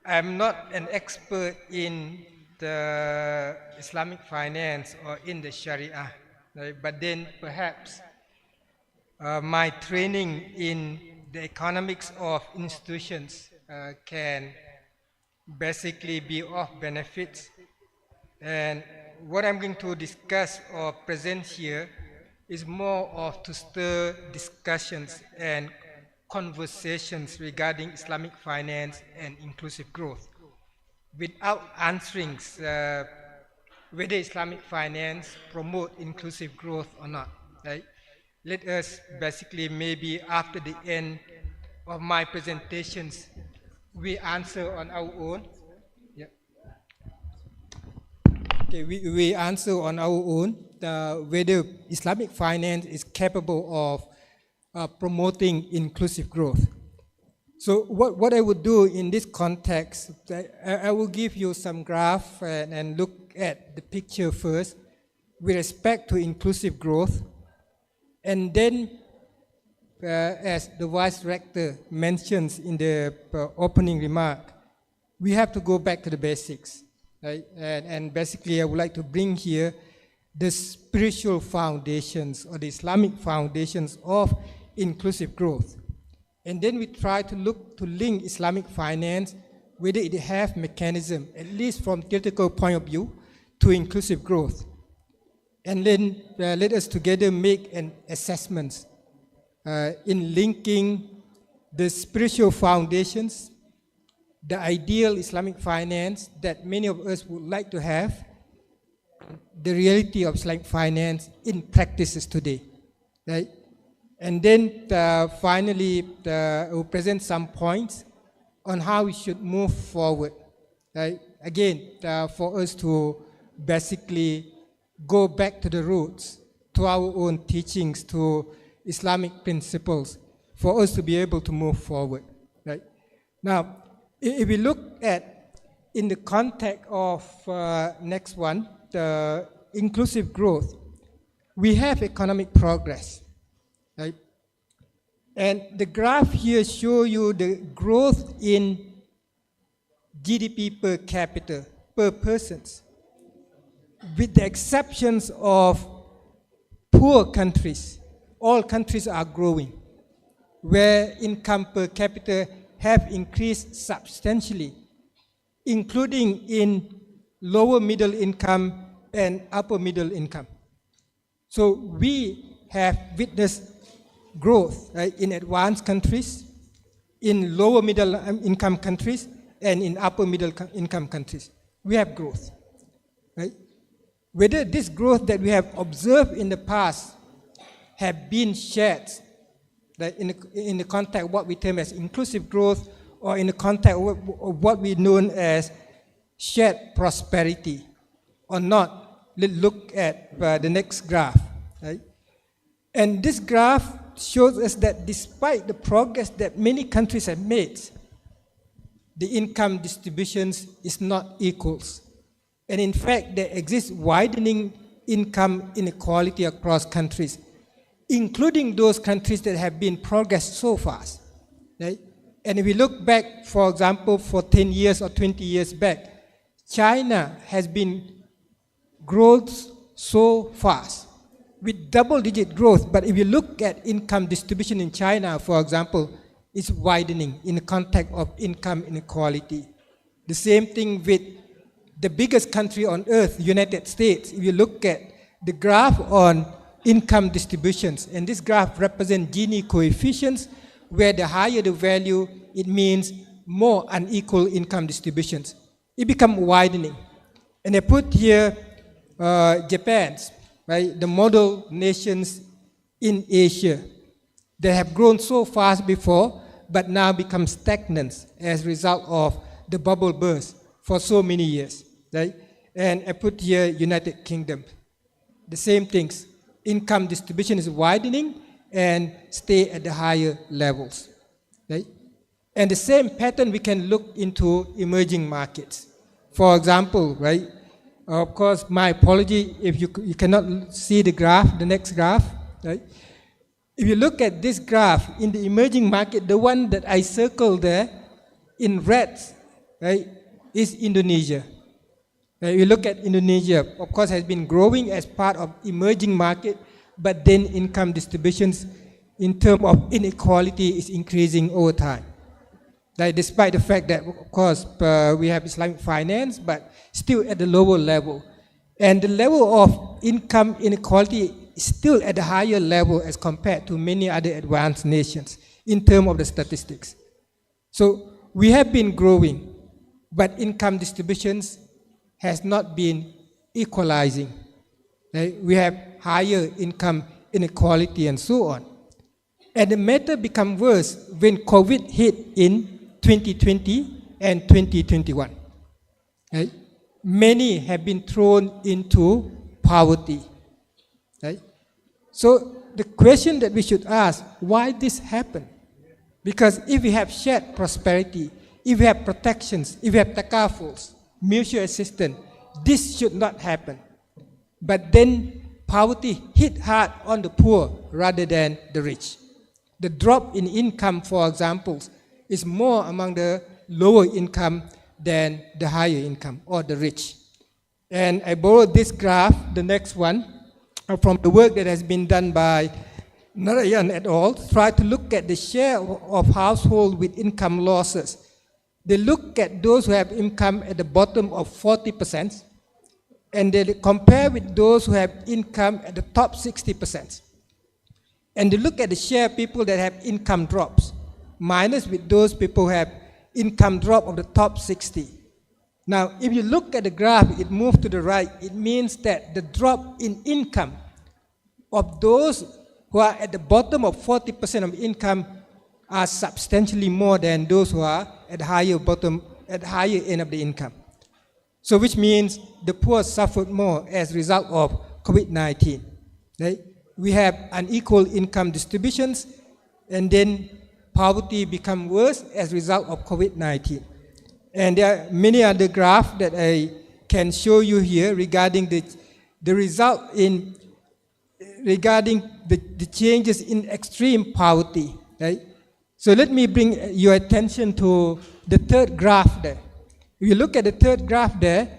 Speaker 9: I'm not an expert in the Islamic finance or in the Sharia, right? But then perhaps my training in the economics of institutions can basically be of benefit. And what I'm going to discuss or present here is more of to stir discussions and conversations regarding Islamic finance and inclusive growth without answering whether Islamic finance promote inclusive growth or not, right? Let us basically maybe after the end of my presentations, we answer on our own. Yeah. Okay, we answer on our own whether Islamic finance is capable of promoting inclusive growth. So what I would do in this context, I will give you some graph and look at the picture first with respect to inclusive growth. And then, as the Vice Rector mentions in the opening remark, we have to go back to the basics. Right? And basically, I would like to bring here the spiritual foundations or the Islamic foundations of inclusive growth. And then we try to look to link Islamic finance, whether it have mechanism, at least from theoretical point of view, to inclusive growth. And then let us together make an assessment in linking the spiritual foundations, the ideal Islamic finance that many of us would like to have, the reality of Islamic finance in practices today, right? And then finally, I will present some points on how we should move forward, right? Again, for us to basically go back to the roots, to our own teachings, to Islamic principles, for us to be able to move forward, right? Now, if we look at, in the context of next one, the inclusive growth, we have economic progress, right? And the graph here shows you the growth in GDP per capita, per persons, with the exceptions of poor countries. All countries are growing, where income per capita have increased substantially, including in lower middle income and upper middle income. So we have witnessed growth, right, in advanced countries, in lower middle income countries, and in upper middle income countries. We have growth, right? Whether this growth that we have observed in the past have been shared, right, in the context of what we term as inclusive growth, or in the context of what we know as shared prosperity or not, let's look at the next graph, right? And this graph shows us that despite the progress that many countries have made, the income distributions is not equals. And in fact, there exists widening income inequality across countries, including those countries that have been progressed so fast, right? And if we look back, for example, for 10 years or 20 years back, China has been growth so fast with double-digit growth. But if you look at income distribution in China, for example, it's widening in the context of income inequality. The same thing with the biggest country on earth, United States. If you look at the graph on income distributions, and this graph represents Gini coefficients, where the higher the value, it means more unequal income distributions. It becomes widening. And I put here Japan's, right, the model nations in Asia that have grown so fast before, but now become stagnant as a result of the bubble burst for so many years, right? And I put here United Kingdom. The same things. Income distribution is widening, and stay at the higher levels. Right? And the same pattern we can look into emerging markets. For example, right? Of course, my apology if you cannot see the graph, the next graph, right? If you look at this graph in the emerging market, the one that I circled there in red, right, is Indonesia. You look at Indonesia, of course, has been growing as part of emerging market, but then income distributions in terms of inequality is increasing over time. Like, despite the fact that, of course, we have Islamic finance, but still at the lower level. And the level of income inequality is still at a higher level as compared to many other advanced nations in terms of the statistics. So we have been growing, but income distributions has not been equalizing. Right? We have higher income inequality and so on. And the matter became worse when COVID hit in 2020 and 2021. Right? Many have been thrown into poverty. Right? So the question that we should ask, why this happened? Because if we have shared prosperity, if we have protections, if we have takafuls, mutual assistance, this should not happen. But then poverty hit hard on the poor rather than the rich. The drop in income, for example, is more among the lower income than the higher income or the rich. And I borrowed this graph, the next one, from the work that has been done by Narayan et al. Try to look at the share of households with income losses. They look at those who have income at the bottom of 40%, and they compare with those who have income at the top 60%. And they look at the share of people that have income drops, minus with those people who have income drop of the top 60. Now, if you look at the graph, it moves to the right. It means that the drop in income of those who are at the bottom of 40% of income are substantially more than those who are at higher bottom, at higher end of the income. So which means the poor suffered more as a result of COVID-19. Right? We have unequal income distributions, and then poverty become worse as a result of COVID-19. And there are many other graphs that I can show you here regarding the result in regarding the changes in extreme poverty. Right? So let me bring your attention to the third graph there. If you look at the third graph there,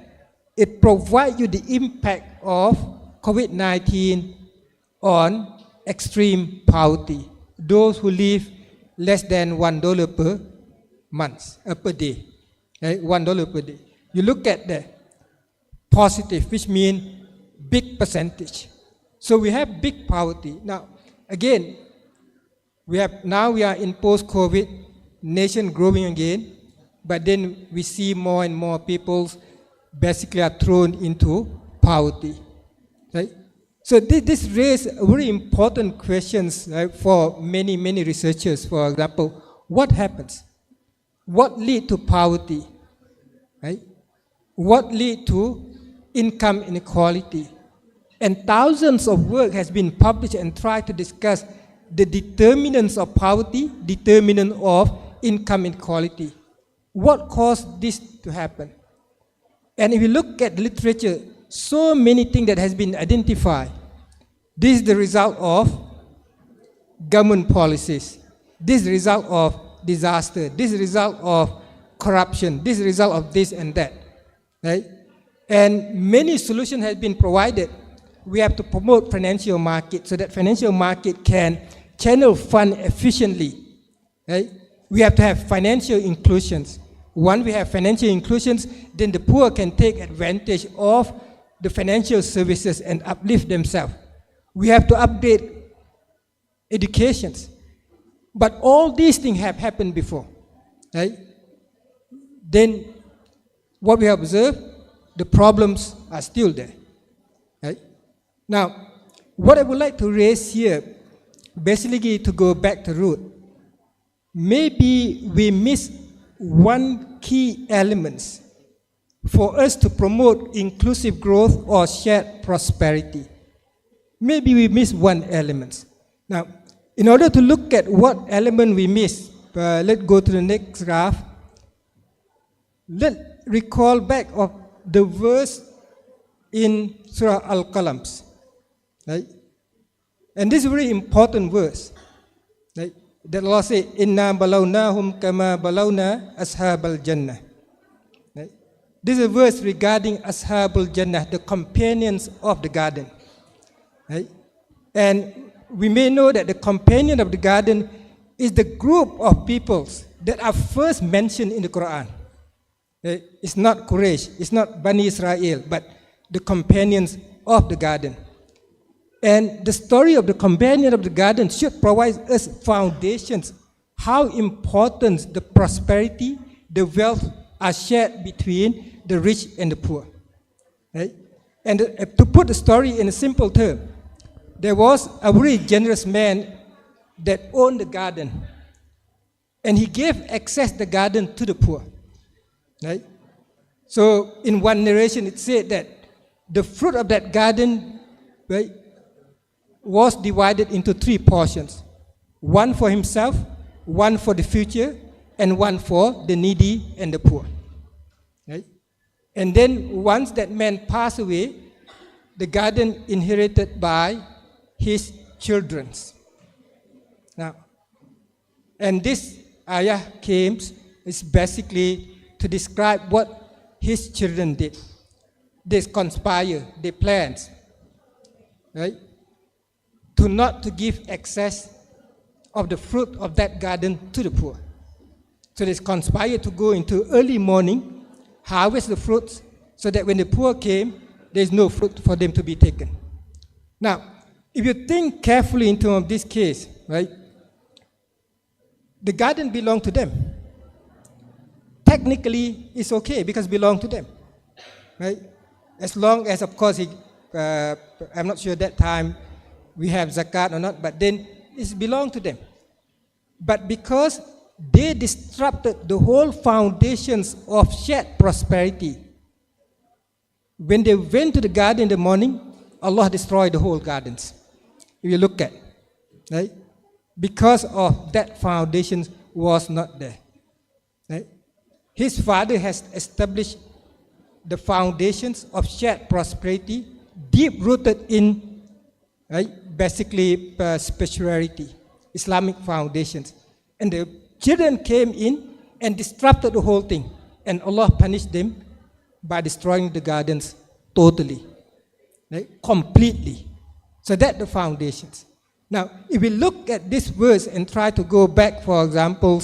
Speaker 9: it provides you the impact of COVID-19 on extreme poverty. Those who live less than $1 per month, per day. Right? $1 per day. You look at the positive, which means big percentage. So we have big poverty. Now, again, we are in post-COVID, nation growing again, but then we see more and more people basically are thrown into poverty. Right? So this raises very important questions, right, for many researchers. For example, what happens? What leads to poverty? Right? What leads to income inequality? And thousands of work has been published and tried to discuss the determinants of poverty, determinant of income inequality. What caused this to happen? And if you look at literature, so many things that has been identified. This is the result of government policies. This is the result of disaster. This is the result of corruption. This is the result of this and that. Right? And many solutions have been provided. We have to promote financial market so that financial market can channel fund efficiently. Right? We have to have financial inclusions. Once we have financial inclusions, then the poor can take advantage of the financial services and uplift themselves. We have to update educations. But all these things have happened before. Right? Then what we have observed, the problems are still there. Right? Now, what I would like to raise here, basically to go back to root, maybe we miss one key element for us to promote inclusive growth or shared prosperity. Maybe we miss one element. Now, In order to look at what element we miss, let's go to the next graph. Let's recall back of the verse in Surah Al-Qalams, right? And this is a very important verse, right? That Allah says, "Inna balawnahum kama balawna ashabal jannah." Right? This is a verse regarding ashabul jannah, the companions of the garden, right? And we may know that the companion of the garden is the group of peoples that are first mentioned in the Quran. Right? It's not Quraysh, it's not Bani Israel, but the companions of the garden. And the story of the companion of the garden should provide us foundations, how important the prosperity, the wealth are shared between the rich and the poor. Right? And to put the story in a simple term, there was a very generous man that owned the garden, and he gave access the garden to the poor. Right? So in one narration it said that the fruit of that garden, right, was divided into 3 portions. One for himself, one for the future, and one for the needy and the poor. Right? And then once that man passed away, the garden inherited by his children. Now, and this ayah came is basically to describe what his children did. They conspire, they planned, right, to not to give access of the fruit of that garden to the poor. So they conspired to go into early morning, harvest the fruits, so that when the poor came, there's no fruit for them to be taken. Now, if you think carefully in terms of this case, right, the garden belonged to them. Technically, it's okay because it belonged to them, right? As long as, of course, I'm not sure that time we have zakat or not, but then it belonged to them. But because they disrupted the whole foundations of shared prosperity, when they went to the garden in the morning, Allah destroyed the whole gardens. If you look at, right? Because of that foundation was not there. Right? His father has established the foundations of shared prosperity, deep rooted in, right, basically spirituality, Islamic foundations. And the children came in and disrupted the whole thing. And Allah punished them by destroying the gardens totally, right, completely. So that's the foundations. Now, if we look at this verse and try to go back, for example,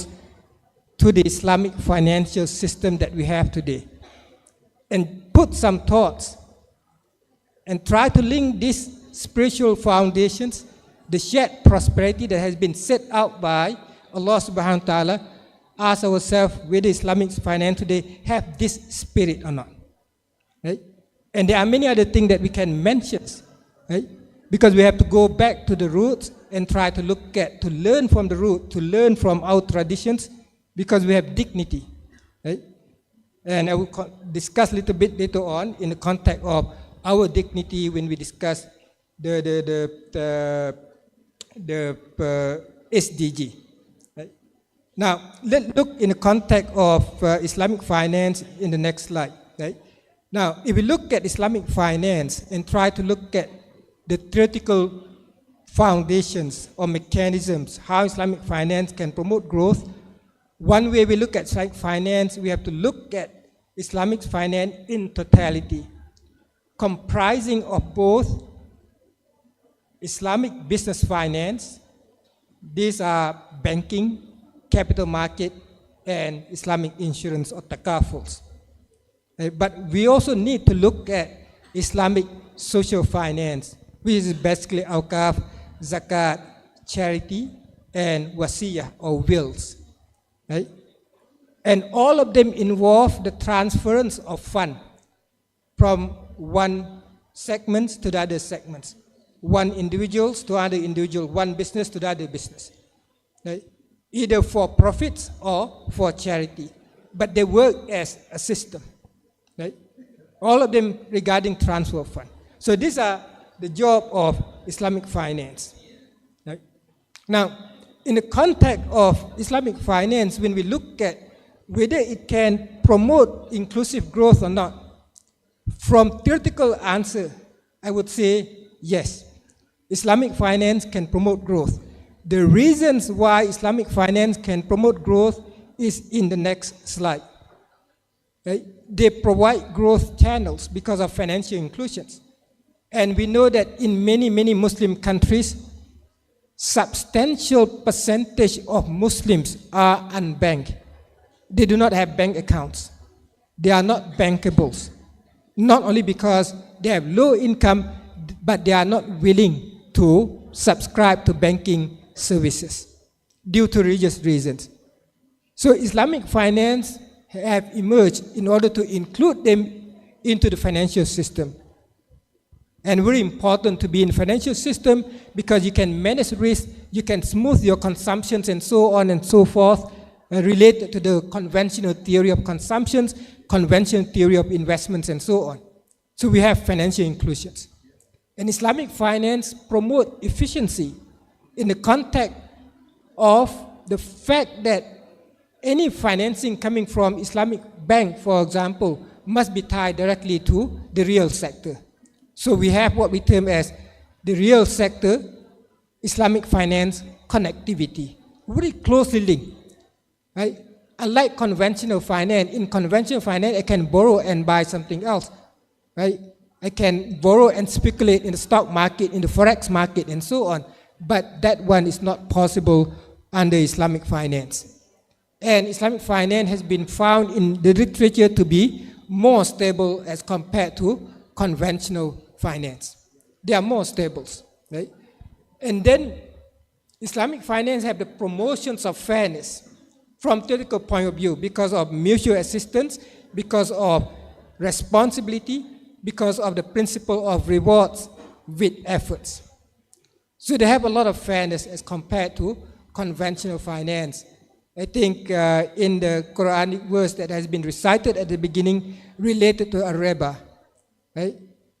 Speaker 9: to the Islamic financial system that we have today, and put some thoughts, and try to link these spiritual foundations, the shared prosperity that has been set out by Allah subhanahu wa ta'ala, ask ourselves whether Islamic finance today have this spirit or not. Right? And there are many other things that we can mention, right? Because we have to go back to the roots and try to look at, to learn from the root, to learn from our traditions, because we have dignity, right? And I will discuss a little bit later on in the context of our dignity when we discuss the SDG. Right? Now, let's look in the context of Islamic finance in the next slide. Right? Now, if we look at Islamic finance and try to look at the theoretical foundations or mechanisms, how Islamic finance can promote growth, one way we look at Islamic finance, we have to look at Islamic finance in totality, comprising of both Islamic business finance, these are banking, capital market, and Islamic insurance or takafuls. But we also need to look at Islamic social finance, which is basically awqaf, zakat, charity, and wasiyah or wills. Right? And all of them involve the transference of fund from one segment to the other segments, one individuals to other individual, one business to the other business, right? Either for profits or for charity, but they work as a system, right? All of them regarding transfer of fund. So these are the job of Islamic finance. Right? Now, in the context of Islamic finance, when we look at whether it can promote inclusive growth or not, from theoretical answer, I would say yes. Islamic finance can promote growth. The reasons why Islamic finance can promote growth is in the next slide. Right? They provide growth channels because of financial inclusions. And we know that in many, many Muslim countries, substantial percentage of Muslims are unbanked. They do not have bank accounts. They are not bankables. Not only because they have low income, but they are not willing to subscribe to banking services due to religious reasons. So Islamic finance have emerged in order to include them into the financial system. And very important to be in the financial system because you can manage risk, you can smooth your consumptions and so on and so forth, related to the conventional theory of consumptions, conventional theory of investments and so on. So we have financial inclusions. And Islamic finance promote efficiency in the context of the fact that any financing coming from Islamic bank, for example, must be tied directly to the real sector. So we have what we term as the real sector Islamic finance connectivity, very closely linked. Right? Unlike conventional finance, in conventional finance I can borrow and buy something else. Right? I can borrow and speculate in the stock market, in the forex market and so on. But that one is not possible under Islamic finance. And Islamic finance has been found in the literature to be more stable as compared to conventional finance. They are more stable, right? And then Islamic finance have the promotions of fairness from theoretical point of view because of mutual assistance, because of responsibility, because of the principle of rewards with efforts. So they have a lot of fairness as compared to conventional finance. I think in the Quranic verse that has been recited at the beginning related to a riba, right?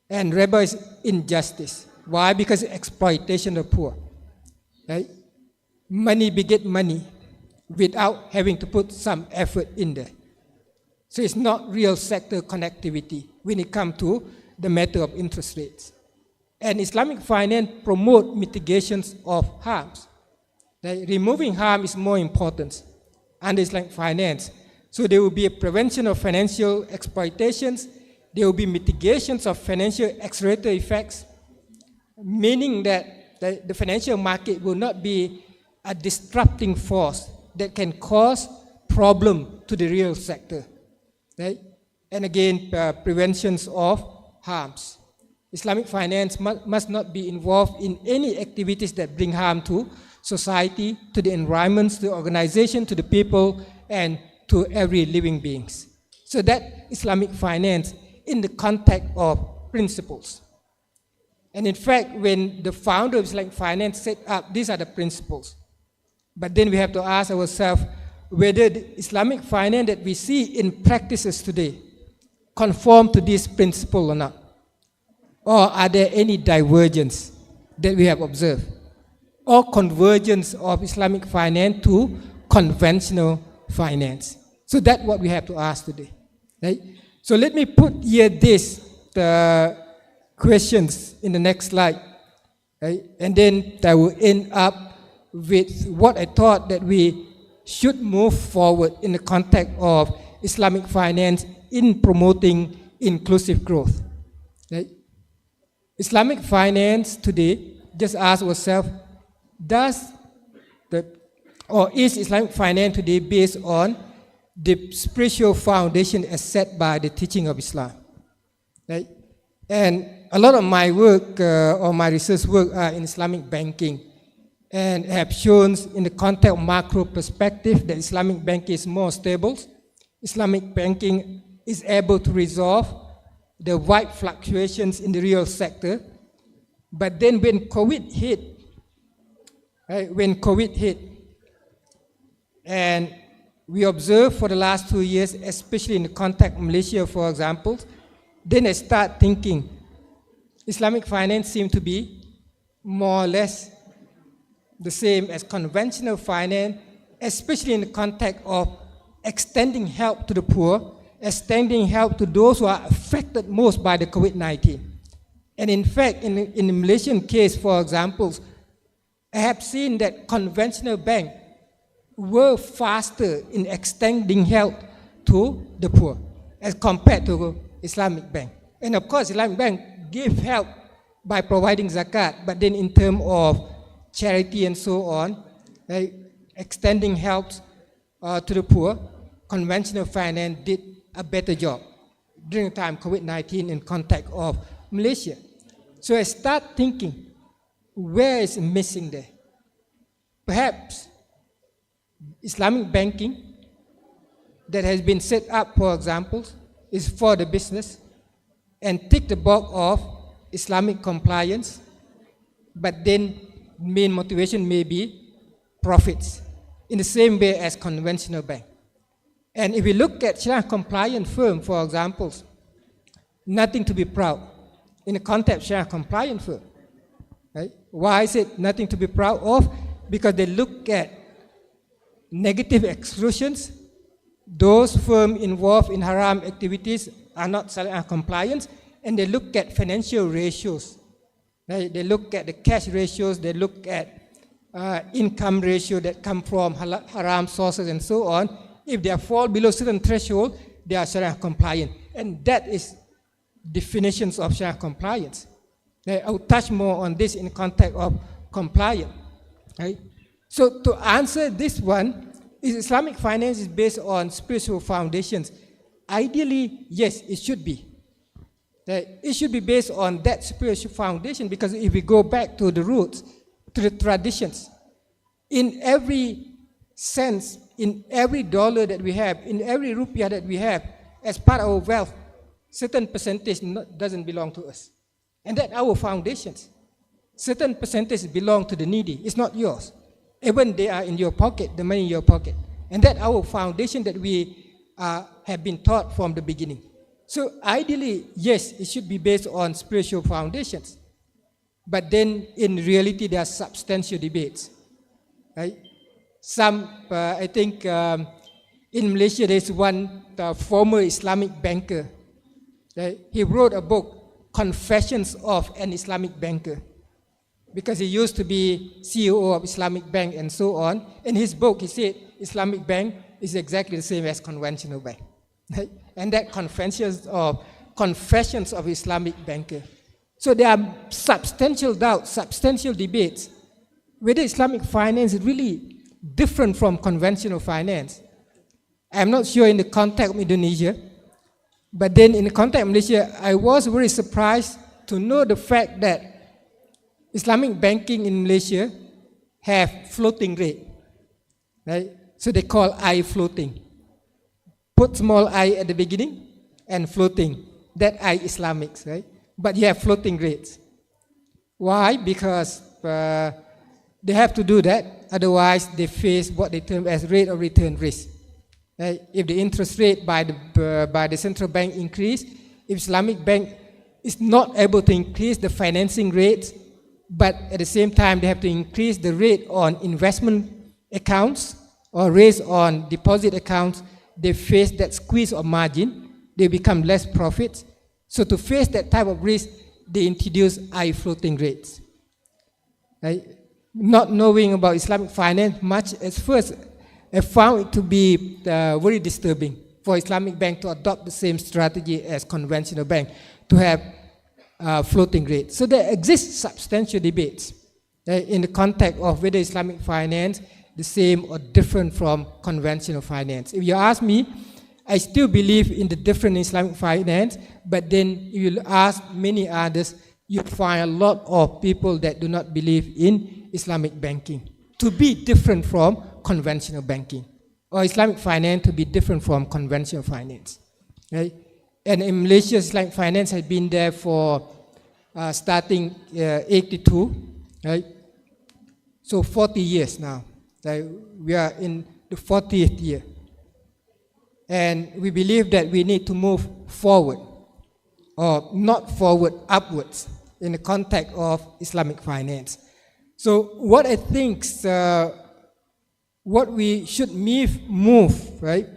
Speaker 9: And riba is injustice. Why? Because exploitation of the poor, right? Money beget money without having to put some effort in there. So it's not real sector connectivity when it comes to the matter of interest rates. And Islamic finance promote mitigations of harms. Right? Removing harm is more important under Islamic finance. So there will be a prevention of financial exploitations. There will be mitigations of financial accelerator effects, meaning that the financial market will not be a disrupting force that can cause problem to the real sector. Right? And again, preventions of harms. Islamic finance must not be involved in any activities that bring harm to society, to the environment, to the organization, to the people, and to every living beings. So that Islamic finance in the context of principles. And in fact, when the founder of Islamic finance set up, these are the principles. But then we have to ask ourselves whether the Islamic finance that we see in practices today conform to this principle or not. Or are there any divergence that we have observed? Or convergence of Islamic finance to conventional finance? So that's what we have to ask today. Right? So let me put here the questions in the next slide. Right? And then I will end up with what I thought that we should move forward in the context of Islamic finance in promoting inclusive growth. Right? Islamic finance today, just ask ourselves, is Islamic finance today based on the spiritual foundation as set by the teaching of Islam? Right? And a lot of my work or my research work are in Islamic banking and have shown in the context of macro perspective that Islamic banking is more stable. Islamic banking is able to resolve the wide fluctuations in the real sector. But then when COVID hit, right, and we observed for the last 2 years, especially in the context of Malaysia, for example, then I start thinking Islamic finance seems to be more or less the same as conventional finance, especially in the context of extending help to the poor, extending help to those who are affected most by the COVID-19. And in fact, in the Malaysian case, for example, I have seen that conventional banks were faster in extending help to the poor as compared to Islamic bank. And of course, Islamic bank give help by providing zakat, but then in terms of charity and so on, extending helps to the poor, conventional finance did a better job during the time COVID-19 in context of Malaysia. So I start thinking, where is missing there? Perhaps Islamic banking that has been set up, for example, is for the business and tick the box of Islamic compliance, but then main motivation may be profits in the same way as conventional bank. And if we look at Sharia compliant firm, for example, nothing to be proud in the context of Sharia compliant firm. Right? Why is it nothing to be proud of? Because they look at negative exclusions. Those firms involved in haram activities are not Sharia compliant, and they look at financial ratios. Right? They look at the cash ratios, they look at income ratio that come from haram sources and so on. If they fall below certain threshold, they are Sharia compliant. And that is definitions of Sharia compliance. I will touch more on this in the context of compliance. Right? So to answer this one, is Islamic finance is based on spiritual foundations? Ideally, yes, it should be. It should be based on that spiritual foundation, because if we go back to the roots, to the traditions, in every sense, in every dollar that we have, in every rupiah that we have, as part of our wealth, certain percentage doesn't belong to us. And that's our foundations. Certain percentage belong to the needy. It's not yours. Even they are in your pocket, the money in your pocket. And that's our foundation that we have been taught from the beginning. So ideally, yes, it should be based on spiritual foundations. But then in reality, there are substantial debates. Right? Some, I think in Malaysia, there's one former Islamic banker. Right? He wrote a book, Confessions of an Islamic Banker, because he used to be CEO of Islamic Bank and so on. In his book, he said Islamic Bank is exactly the same as conventional bank. Right? And that Confessions of Islamic Banker. So there are substantial doubts, substantial debates, whether Islamic finance is really different from conventional finance. I'm not sure in the context of Indonesia, but then in the context of Malaysia, I was very surprised to know the fact that Islamic banking in Malaysia have floating rate. Right? So they call I floating. Put small I at the beginning and floating. That I Islamics, right? But you have floating rates. Why? Because they have to do that. Otherwise, they face what they term as rate of return risk. Right? If the interest rate by the central bank increase, if Islamic bank is not able to increase the financing rates, but at the same time they have to increase the rate on investment accounts or raise on deposit accounts, they face that squeeze of margin, they become less profits. So to face that type of risk, they introduce high floating rates. Right? Not knowing about Islamic finance much at first, I found it to be very disturbing for Islamic bank to adopt the same strategy as conventional bank, to have floating rates. So there exists substantial debates in the context of whether Islamic finance the same or different from conventional finance. If you ask me, I still believe in the different Islamic finance, but then if you ask many others, you find a lot of people that do not believe in Islamic banking to be different from conventional banking, or Islamic finance to be different from conventional finance. Right? And in Malaysia, Islamic finance has been there for starting 82, right? So 40 years now. Right? We are in the 40th year. And we believe that we need to move forward, or not forward, upwards, in the context of Islamic finance. So what I think, what we should move, right,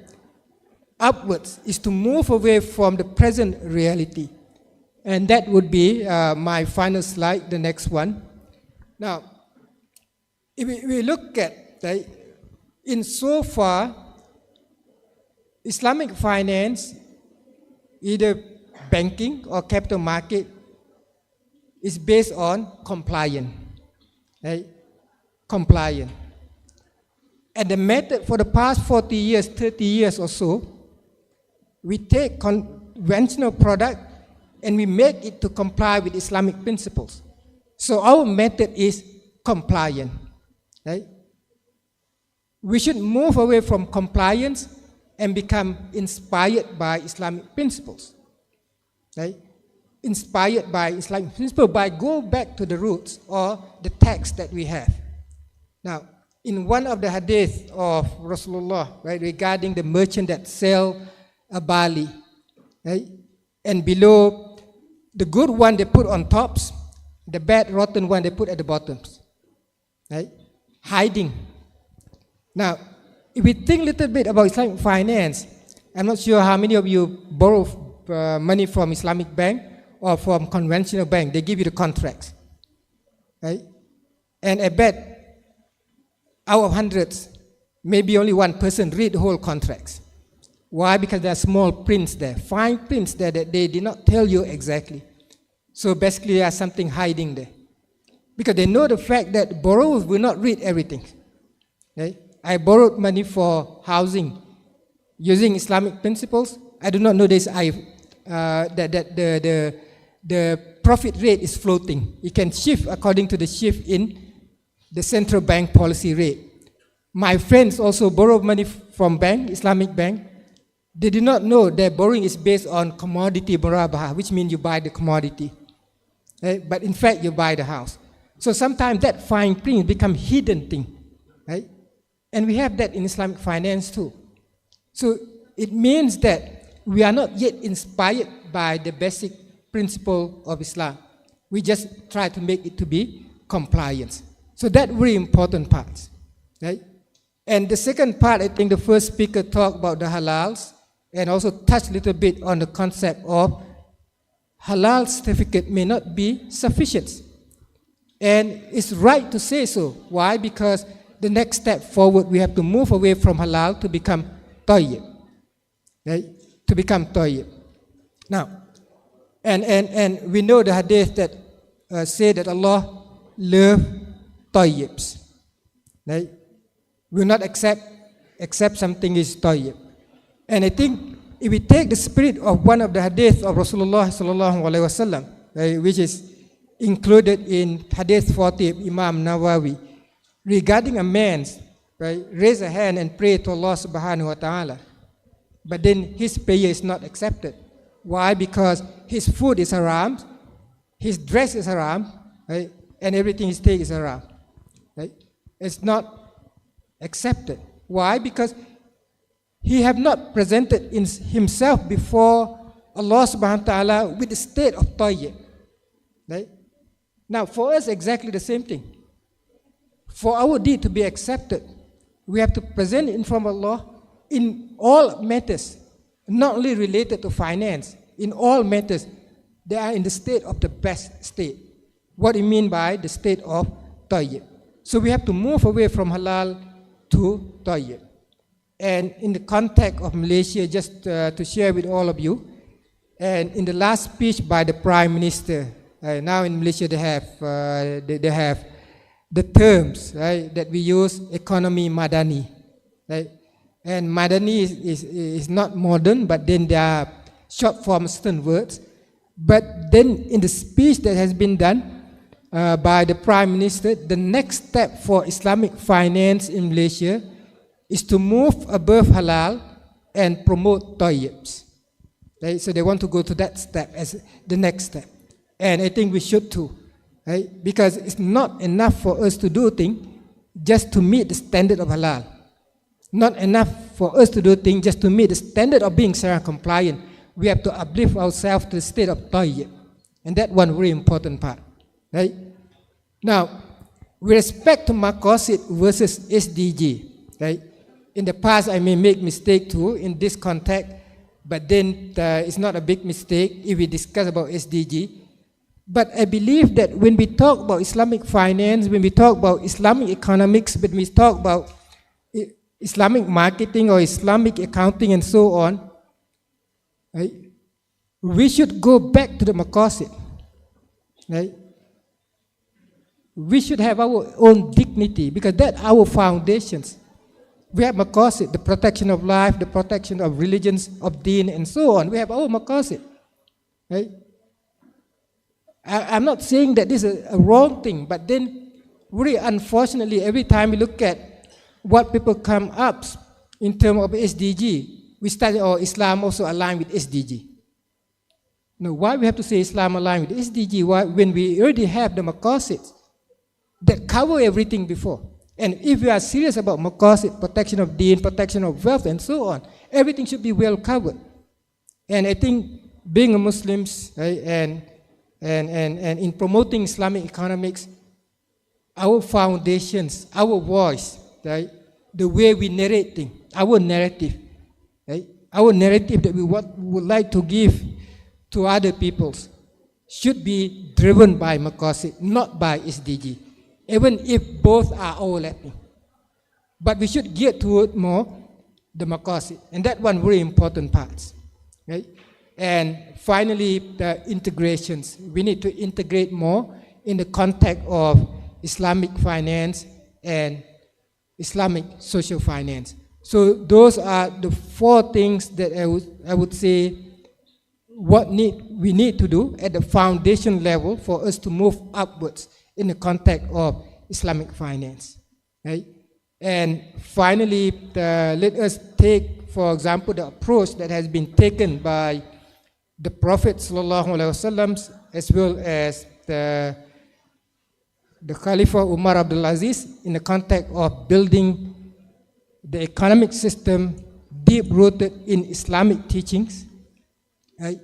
Speaker 9: upwards is to move away from the present reality. And that would be my final slide, the next one. Now, if we look at, right, in so far, Islamic finance, either banking or capital market, is based on compliance, right? Compliance. And the method for the past 40 years, 30 years or so, we take conventional product and we make it to comply with Islamic principles. So our method is compliant, right? We should move away from compliance and become inspired by Islamic principles, right? Inspired by Islamic principles by go back to the roots or the text that we have. Now, in one of the hadith of Rasulullah, right, regarding the merchant that sell a barley, right, and below the good one they put on tops, the bad rotten one they put at the bottoms, right, hiding. Now, if we think a little bit about Islamic finance, I'm not sure how many of you borrow money from Islamic bank or from conventional bank. They give you the contracts, right? And I bet out of hundreds, maybe only one person read the whole contracts. Why? Because there are small prints there, fine prints there that they did not tell you exactly. So basically there's something hiding there. Because they know the fact that borrowers will not read everything, right? I borrowed money for housing using Islamic principles. I do not know this. That the profit rate is floating. It can shift according to the shift in the central bank policy rate. My friends also borrowed money from bank, Islamic bank. They did not know that borrowing is based on commodity murabaha, which means you buy the commodity, right? But in fact you buy the house. So sometimes that fine print become hidden thing, right? And we have that in Islamic finance too. So it means that we are not yet inspired by the basic principle of Islam. We just try to make it to be compliance. So that very important part, right? And the second part, I think the first speaker talked about the halals and also touched a little bit on the concept of halal certificate may not be sufficient. And it's right to say so. Why? Because the next step forward, we have to move away from halal to become tayyib, right? To become tayyib. Now, and we know the hadith that say that Allah loves tayyibs, right? Will not accept something is tayyib. And I think if we take the spirit of one of the hadith of Rasulullah sallallahu alaihi wasallam, right, which is included in hadith 40 of Imam Nawawi, regarding a man, right, raise a hand and pray to Allah subhanahu wa ta'ala, but then his prayer is not accepted. Why? Because his food is haram, his dress is haram, right, and everything he takes is haram, right? It's not accepted. Why? Because he have not presented in himself before Allah subhanahu wa ta'ala with the state of tayyib, right? Now for us exactly the same thing. For our deed to be accepted, we have to present it in front of Allah in all matters, not only related to finance. In all matters, they are in the state of the best state. What do you mean by the state of tayyib? So we have to move away from halal to tayyib. And in the context of Malaysia, just to share with all of you, and in the last speech by the Prime Minister, now in Malaysia they have the terms, right, that we use, economy madani, right? And madani is not modern, but then there are short form certain words. But then in the speech that has been done by the Prime Minister, the next step for Islamic finance in Malaysia is to move above halal and promote tayyibs. Right? So they want to go to that step as the next step. And I think we should too. Right? Because it's not enough for us to do things just to meet the standard of halal. Not enough for us to do things just to meet the standard of being Sharia compliant. We have to uplift ourselves to the state of tayyib. And that one very important part. Right? Now, with respect to Maqasid versus SDG, right? In the past, I may make mistake too in this context, but then it's not a big mistake if we discuss about SDG. But I believe that when we talk about Islamic finance, when we talk about Islamic economics, when we talk about Islamic marketing or Islamic accounting and so on, right, we should go back to the Maqasid, right? We should have our own dignity because that's our foundations. We have Maqasid, the protection of life, the protection of religions, of deen, and so on. We have our Maqasid, right? I'm not saying that this is a wrong thing, but then really unfortunately, every time we look at what people come up in terms of SDG, we study, Islam also aligned with SDG. Now, why we have to say Islam aligned with SDG? Why, when we already have the Maqasid that cover everything before. And if we are serious about Maqasid, protection of deen, protection of wealth, and so on, everything should be well covered. And I think being a Muslim, right, and in promoting Islamic economics, our foundations, our voice, right, the way we narrate things, our narrative, right, our narrative that we would like to give to other peoples should be driven by Maqasid, not by SDG, even if both are overlapping. But we should gear toward more the Maqasid, and that one very important part, right? And finally, the integrations. We need to integrate more in the context of Islamic finance and Islamic social finance. So those are the four things that I would say we need to do at the foundation level for us to move upwards in the context of Islamic finance, right? And finally, let us take, for example, the approach that has been taken by the Prophet ﷺ, as well as the Khalifa Umar Abdul Aziz, in the context of building the economic system deep-rooted in Islamic teachings, right?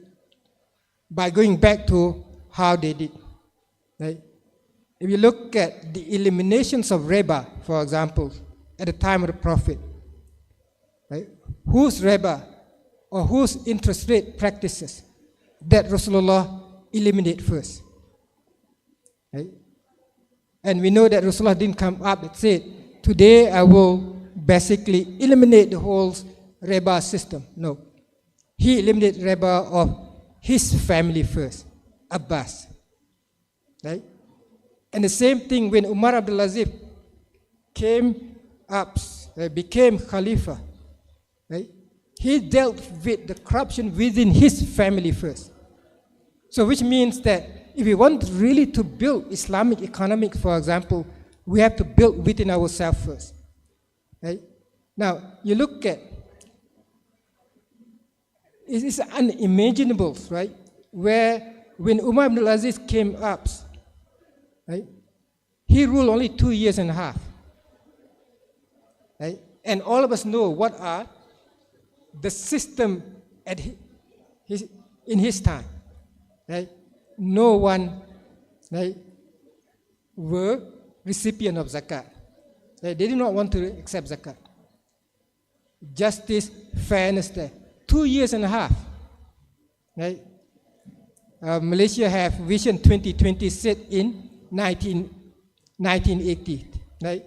Speaker 9: By going back to how they did, right? If you look at the eliminations of riba, for example, at the time of the Prophet, right? Whose riba or whose interest rate practices that Rasulullah eliminate first, right? And we know that Rasulullah didn't come up and say, today I will basically eliminate the whole riba system. No. He eliminated riba of his family first, Abbas, right? And the same thing when Umar Abdul Aziz came up, became Khalifa, right? He dealt with the corruption within his family first. So which means that if we want really to build Islamic economics, for example, we have to build within ourselves first, right? Now, you look at, it's unimaginable, right? Where when Umar Abdul Aziz came up, right, he ruled only 2 years and a half, right? And all of us know what are the system in his time, right? No one, right, were recipient of zakat. Right? They did not want to accept zakat. Justice, fairness there. 2 years and a half, right? Malaysia have Vision 2020 set in 1980, right?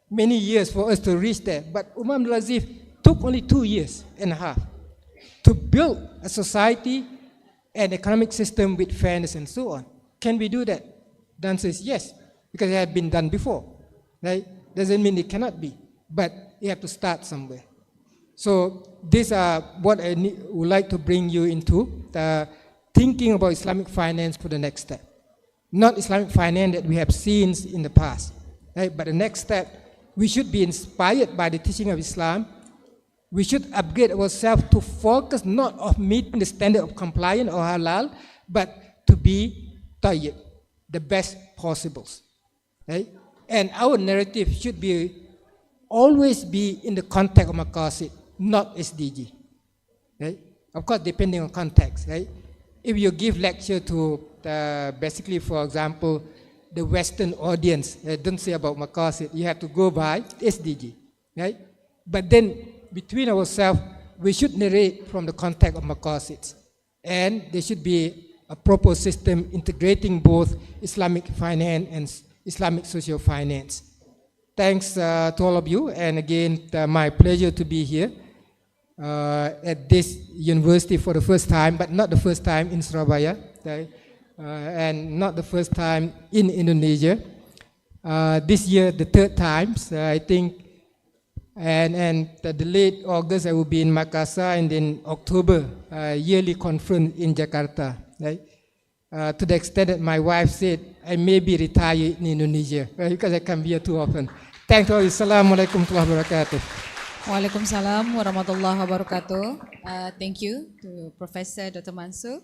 Speaker 9: Many years for us to reach there, but Umar Abdul Aziz took only 2 years and a half to build a society and economic system with fairness and so on. Can we do that? The answer is yes, because it had been done before, right? Doesn't mean it cannot be, but you have to start somewhere. So these are what I would like to bring you into, thinking about Islamic finance for the next step. Not Islamic finance that we have seen in the past, right? But the next step, we should be inspired by the teaching of Islam. We should upgrade ourselves to focus not on meeting the standard of compliance or halal, but to be tayyib, the best possibles, right? And our narrative should always be in the context of Maqasid, not SDG, right? Of course, depending on context, right? If you give lecture to basically, for example, the Western audience. Don't say about Maqasid. You have to go by SDG, right? But then between ourselves, we should narrate from the context of Maqasid. And there should be a proper system integrating both Islamic finance and Islamic social finance. Thanks to all of you, and again, my pleasure to be here at this university for the first time, but not the first time in Surabaya, and not the first time in Indonesia. This year, the third time, I think, and the late August I will be in Makassar, and in October, yearly conference in Jakarta. Right? To the extent that my wife said, I may be retired in Indonesia, right? Because I come here too often. Thank you. Assalamualaikum warahmatullahi wabarakatuh.
Speaker 8: Waalaikumsalam warahmatullahi wabarakatuh. Thank you to Professor Dr. Mansur.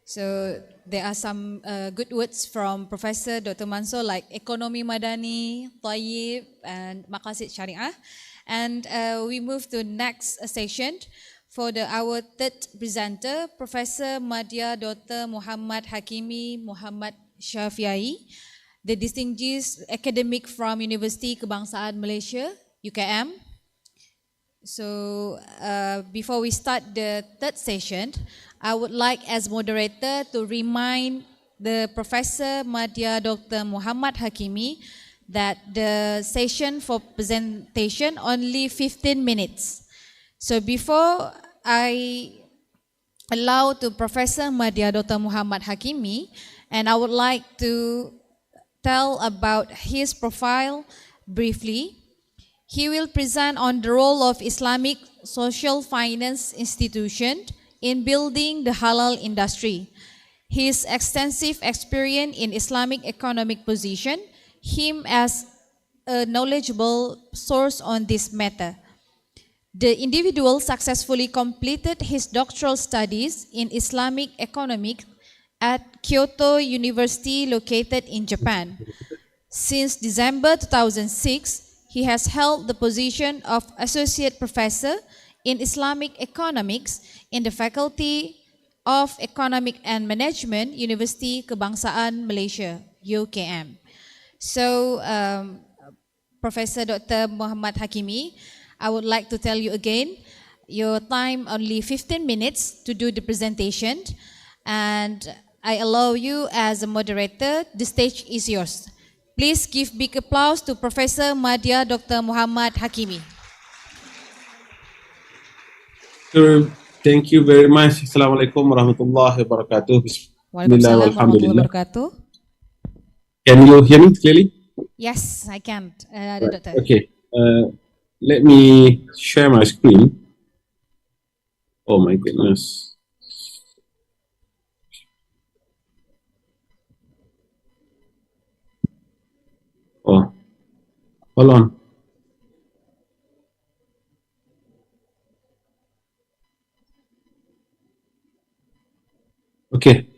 Speaker 8: So there are some good words from Professor Dr. Mansur like Ekonomi Madani, Tayyib, and Maqasid Syariah. And we move to next session for our third presenter, Professor Madya Dr. Muhammad Hakimi Muhammad Syafiai, the distinguished academic from University Kebangsaan Malaysia, UKM. So before we start the third session, I would like as moderator to remind the Professor Madya Dr. Muhammad Hakimi that the session for presentation only 15 minutes. So before I allow to Professor Madya Dr. Muhammad Hakimi, and I would like to tell about his profile briefly. He will present on the role of Islamic social finance institution in building the halal industry. His extensive experience in Islamic economic position him as a knowledgeable source on this matter. The individual successfully completed his doctoral studies in Islamic economics at Kyoto University located in Japan. Since December 2006, he has held the position of Associate Professor in Islamic Economics in the Faculty of Economic and Management, University Kebangsaan Malaysia, UKM. So, Professor Dr. Muhammad Hakimi, I would like to tell you again, your time only 15 minutes to do the presentation, and I allow you as a moderator. The stage is yours. Please give big applause to Professor Madya Dr. Muhammad Hakimi.
Speaker 10: Thank you very much. Assalamualaikum warahmatullahi wabarakatuh.
Speaker 8: Waalaikumsalam warahmatullahi wabarakatuh.
Speaker 10: Can you hear me clearly?
Speaker 8: Yes, I can.
Speaker 10: Right.
Speaker 8: Doctor.
Speaker 10: Okay. Let me share my screen. Oh my goodness. Oh, hold on. Okay,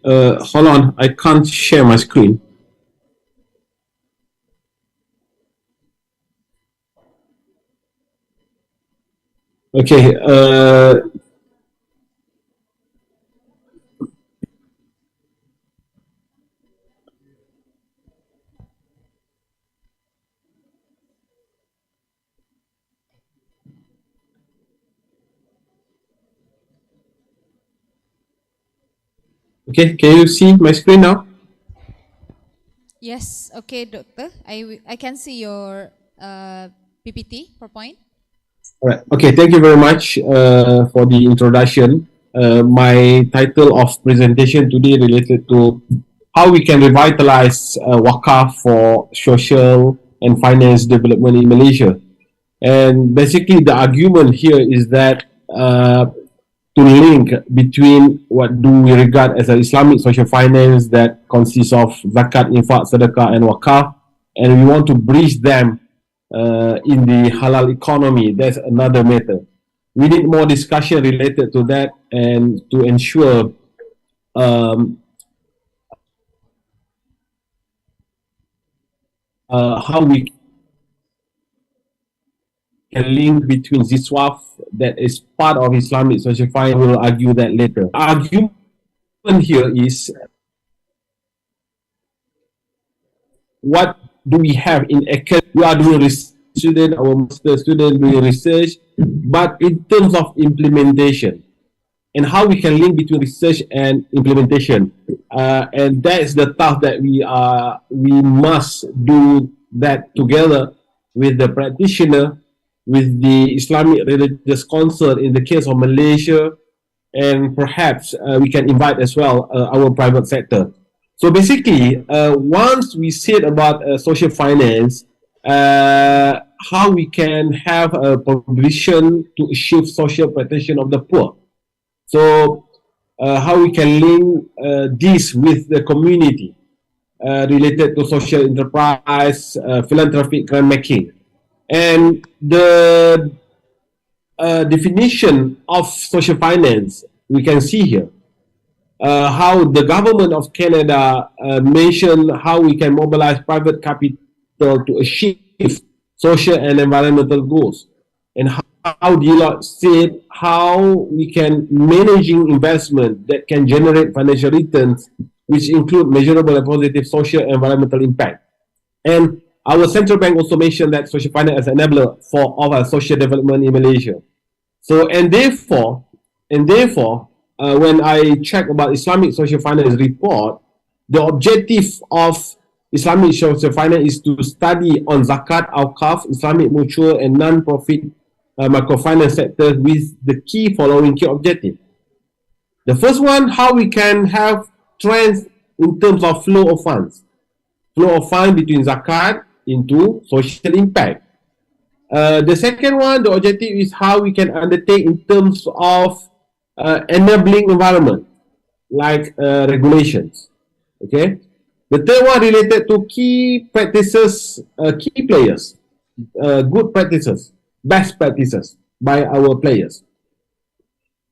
Speaker 10: hold on. I can't share my screen. Okay, okay, can you see my screen now?
Speaker 8: Yes, okay, Doctor. I can see your PPT, PowerPoint.
Speaker 10: All right. Okay. Thank you very much for the introduction. My title of presentation today related to how we can revitalize wakaf for social and finance development in Malaysia. And basically, the argument here is that to link between what do we regard as an Islamic social finance that consists of zakat, infak, sedekah, and wakaf, and we want to bridge them in the halal economy. That's another matter. We need more discussion related to that and to ensure how we can link between Ziswaf that is part of Islamic social finance. We will argue that later. Argument here is what do we have in academic? We are doing research, student, our master student doing research, but in terms of implementation and how we can link between research and implementation, and that is the task that we must do that together with the practitioner, with the Islamic Religious Council in the case of Malaysia, and perhaps we can invite as well our private sector. So basically, once we said about social finance, how we can have a provision to achieve social protection of the poor. So how we can link this with the community related to social enterprise, philanthropic grant making. And the definition of social finance, we can see here. How the government of Canada mentioned how we can mobilize private capital to achieve social and environmental goals, and how Deloitte said how we can managing investment that can generate financial returns, which include measurable and positive social and environmental impact. And our central bank also mentioned that social finance as an enabler for our social development in Malaysia. So and therefore, when I check about Islamic social finance report, the objective of Islamic social finance is to study on zakat, awqaf, Islamic mutual and non-profit microfinance sectors with the following key objective. The first one, how we can have trends in terms of flow of funds between zakat into social impact. The second one, the objective is how we can undertake in terms of enabling environment, like regulations. Okay. The third one related to key practices, key players, good practices, best practices by our players.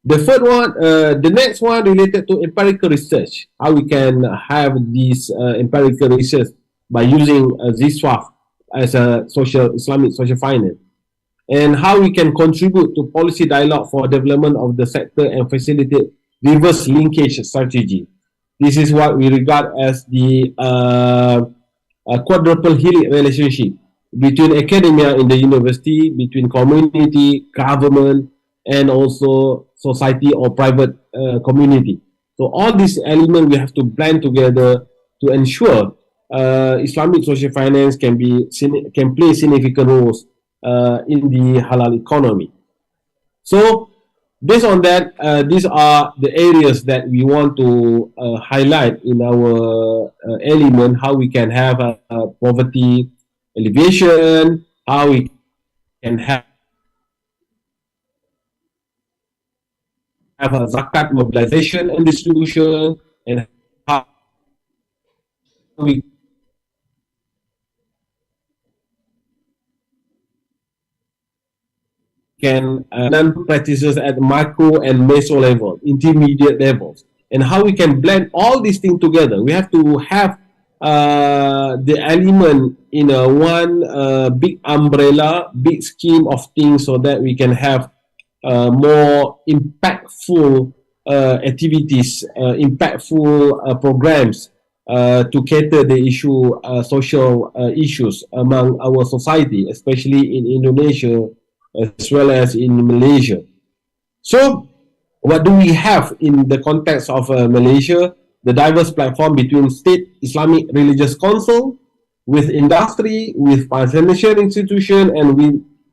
Speaker 10: The third one, the next one related to empirical research, how we can have this empirical research by using ZISWAF as a Islamic social finance, and how we can contribute to policy dialogue for development of the sector and facilitate reverse linkage strategy. This is what we regard as the quadruple helix relationship between academia in the university, between community, government, and also society or private community. So all these elements we have to blend together to ensure Islamic social finance can play significant roles in the halal economy. So based on that, these are the areas that we want to highlight in our element, how we can have poverty alleviation, how we can have a zakat mobilization and distribution, and how we can practices at micro and meso level, intermediate levels, and how we can blend all these things together. We have to have the element in a one big umbrella, big scheme of things, so that we can have more impactful activities, impactful programs to cater the social issues among our society, especially in Indonesia as well as in Malaysia. So, what do we have in the context of Malaysia? The diverse platform between state Islamic Religious Council, with industry, with financial institution, and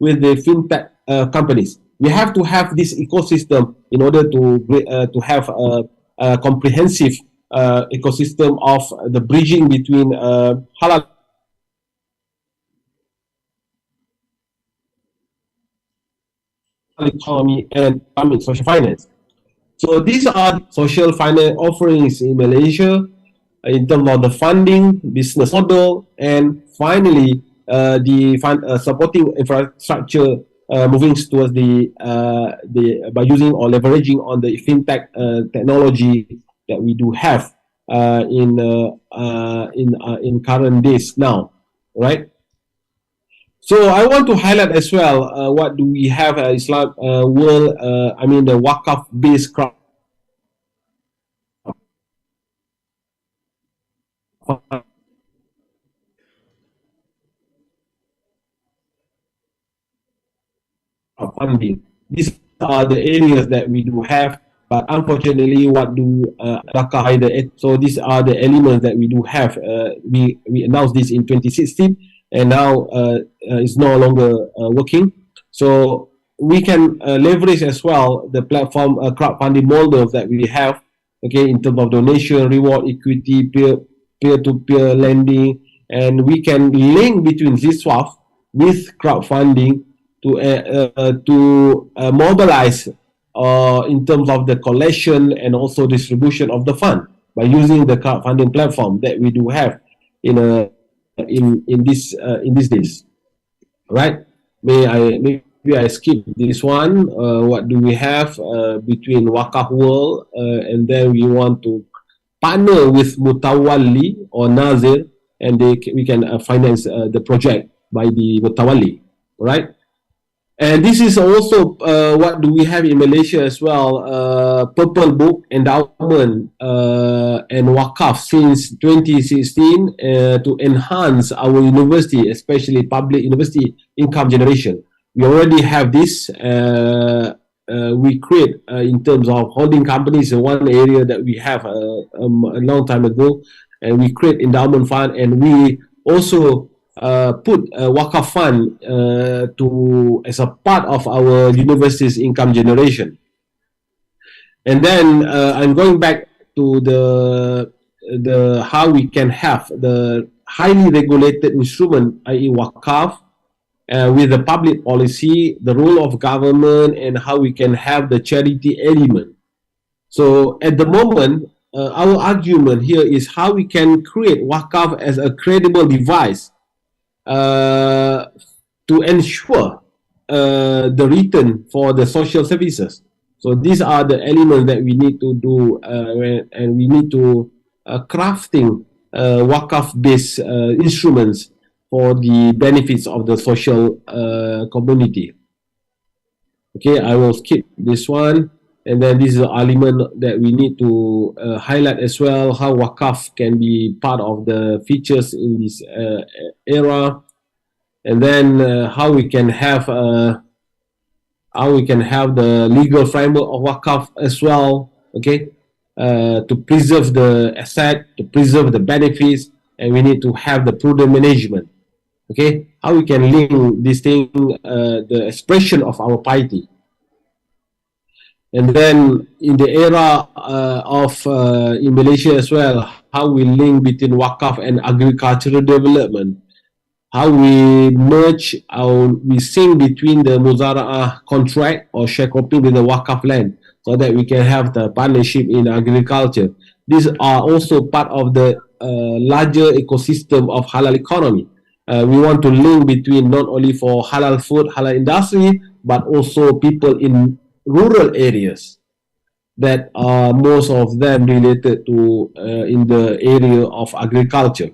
Speaker 10: with the fintech companies. We have to have this ecosystem in order to have a comprehensive ecosystem of the bridging between halal economy and Islamic social finance. So these are social finance offerings in Malaysia in terms of the funding, business model, and finally the supporting infrastructure moving towards by using or leveraging on the fintech technology that we do have in current days now, right? So I want to highlight as well what do we have Islam world, the Wakaf based crowd funding. These are the areas that we do have, but unfortunately, what do so these are the elements that we do have. We announced this in 2016, and now it's no longer working. So we can leverage as well the platform crowdfunding models that we have, okay, in terms of donation, reward, equity, peer-to-peer lending, and we can link between ZSWAF with crowdfunding to mobilize in terms of the collection and also distribution of the fund by using the crowdfunding platform that we do have in these days, right? Maybe I skip this one. What do we have between Wakaf World and then we want to partner with Mutawalli or Nazir, and we can finance the project by the Mutawalli, right? And this is also what do we have in Malaysia as well, Purple Book Endowment and Wakaf since 2016 to enhance our university, especially public university income generation. We already have this. We create in terms of holding companies, one area that we have a long time ago, and we create endowment fund, and we also put a Wakaf fund as a part of our university's income generation. And then I'm going back to the how we can have the highly regulated instrument, i.e. Wakaf, with the public policy, the role of government, and how we can have the charity element. So at the moment, our argument here is how we can create Wakaf as a credible device to ensure the return for the social services. So these are the elements that we need to do, and we need to crafting Wakaf-based instruments for the benefits of the social community. Okay, I will skip this one. And then this is an element that we need to highlight as well, how Wakaf can be part of the features in this era. And then how we can have the legal framework of Wakaf as well, okay, to preserve the asset, to preserve the benefits, and we need to have the prudent management. Okay, how we can link this thing, the expression of our piety. And then in the era in Malaysia as well, how we link between Wakaf and agricultural development, how we merge, we sync between the Muzara'ah contract or sharecropping with the Wakaf land, so that we can have the partnership in agriculture. These are also part of the larger ecosystem of halal economy. We want to link between not only for halal food, halal industry, but also people in rural areas that are most of them related to in the area of agriculture.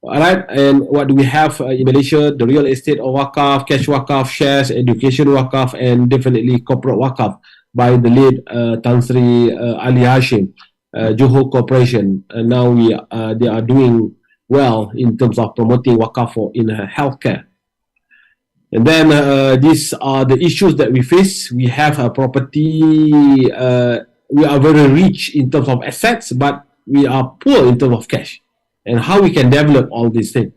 Speaker 10: All right, and what do we have in Malaysia? The real estate of Wakaf, cash Wakaf, shares, education Wakaf, and definitely corporate Wakaf by the late Tan Sri Ali Hashim, Johor Corporation. Now they are doing well in terms of promoting Wakaf in healthcare. And then these are the issues that we face. We have a property, we are very rich in terms of assets, but we are poor in terms of cash. And how we can develop all these things,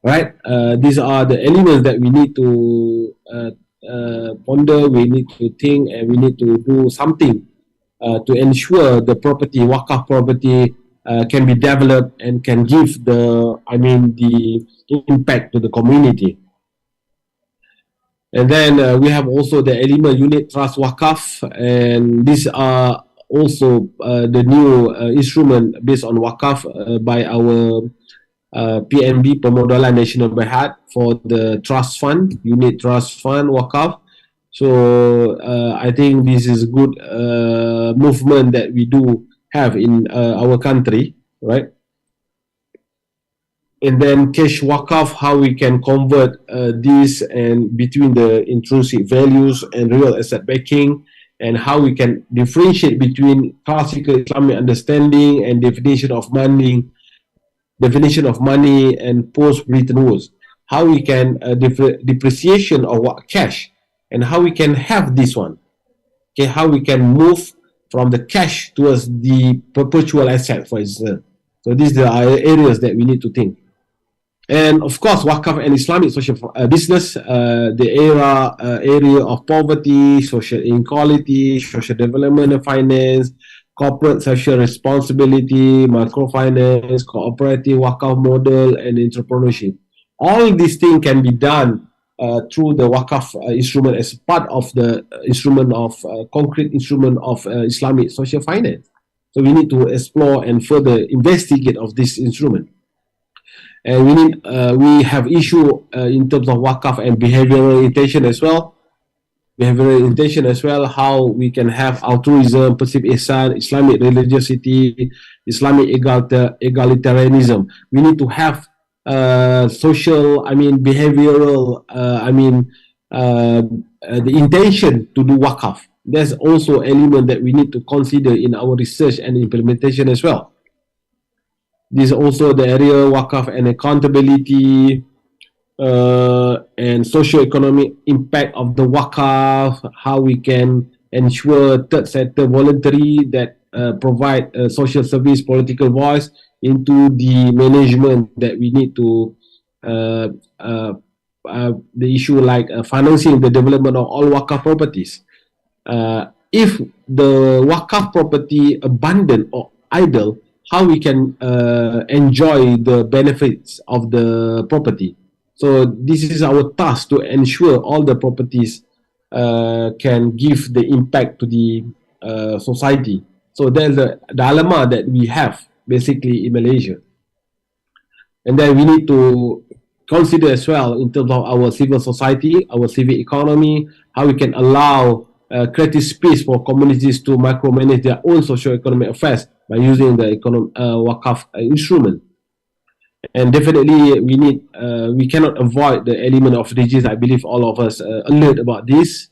Speaker 10: right? These are the elements that we need to ponder, we need to think, and we need to do something to ensure the property, Wakaf property, can be developed and can give the impact to the community. And then we have also the element unit trust Wakaf, and these are also the new instrument based on Wakaf by our PNB, Pemodalan National Berhad, for the trust fund, unit trust fund Wakaf. So I think this is good movement that we do have in our country, right? And then cash Wakaf, how we can convert this and between the intrinsic values and real asset backing, and how we can differentiate between classical Islamic understanding and definition of money and post-Bretton Woods. How we can depreciation of what cash, and how we can have this one. Okay, how we can move from the cash towards the perpetual asset, for instance. So these are the areas that we need to think. And of course, Wakaf and Islamic social business, the area of poverty, social inequality, social development and finance, corporate social responsibility, microfinance, cooperative Wakaf model, and entrepreneurship. All these things can be done through the Wakaf instrument as part of the concrete instrument of Islamic social finance. So we need to explore and further investigate of this instrument. And we have issue in terms of Wakaf and behavioral orientation as well. Behavioral orientation as well, how we can have altruism, perceived ihsan, Islamic religiosity, Islamic egalitarianism. We need to have behavioral, the intention to do Wakaf. There's also element that we need to consider in our research and implementation as well. This is also the area Wakaf and accountability and socio-economic impact of the Wakaf, how we can ensure third sector voluntary that provide social service, political voice into the management that we need to the issue like financing the development of all Wakaf properties. If the Wakaf property abandoned or idle, how we can enjoy the benefits of the property. So this is our task to ensure all the properties can give the impact to the society. So there's a dilemma that we have basically in Malaysia. And then we need to consider as well in terms of our civil society, our civic economy, how we can allow creative space for communities to micromanage their own socio-economic affairs by using the Wakaf instrument. And definitely we cannot avoid the element of SDGs. I believe all of us alert about this,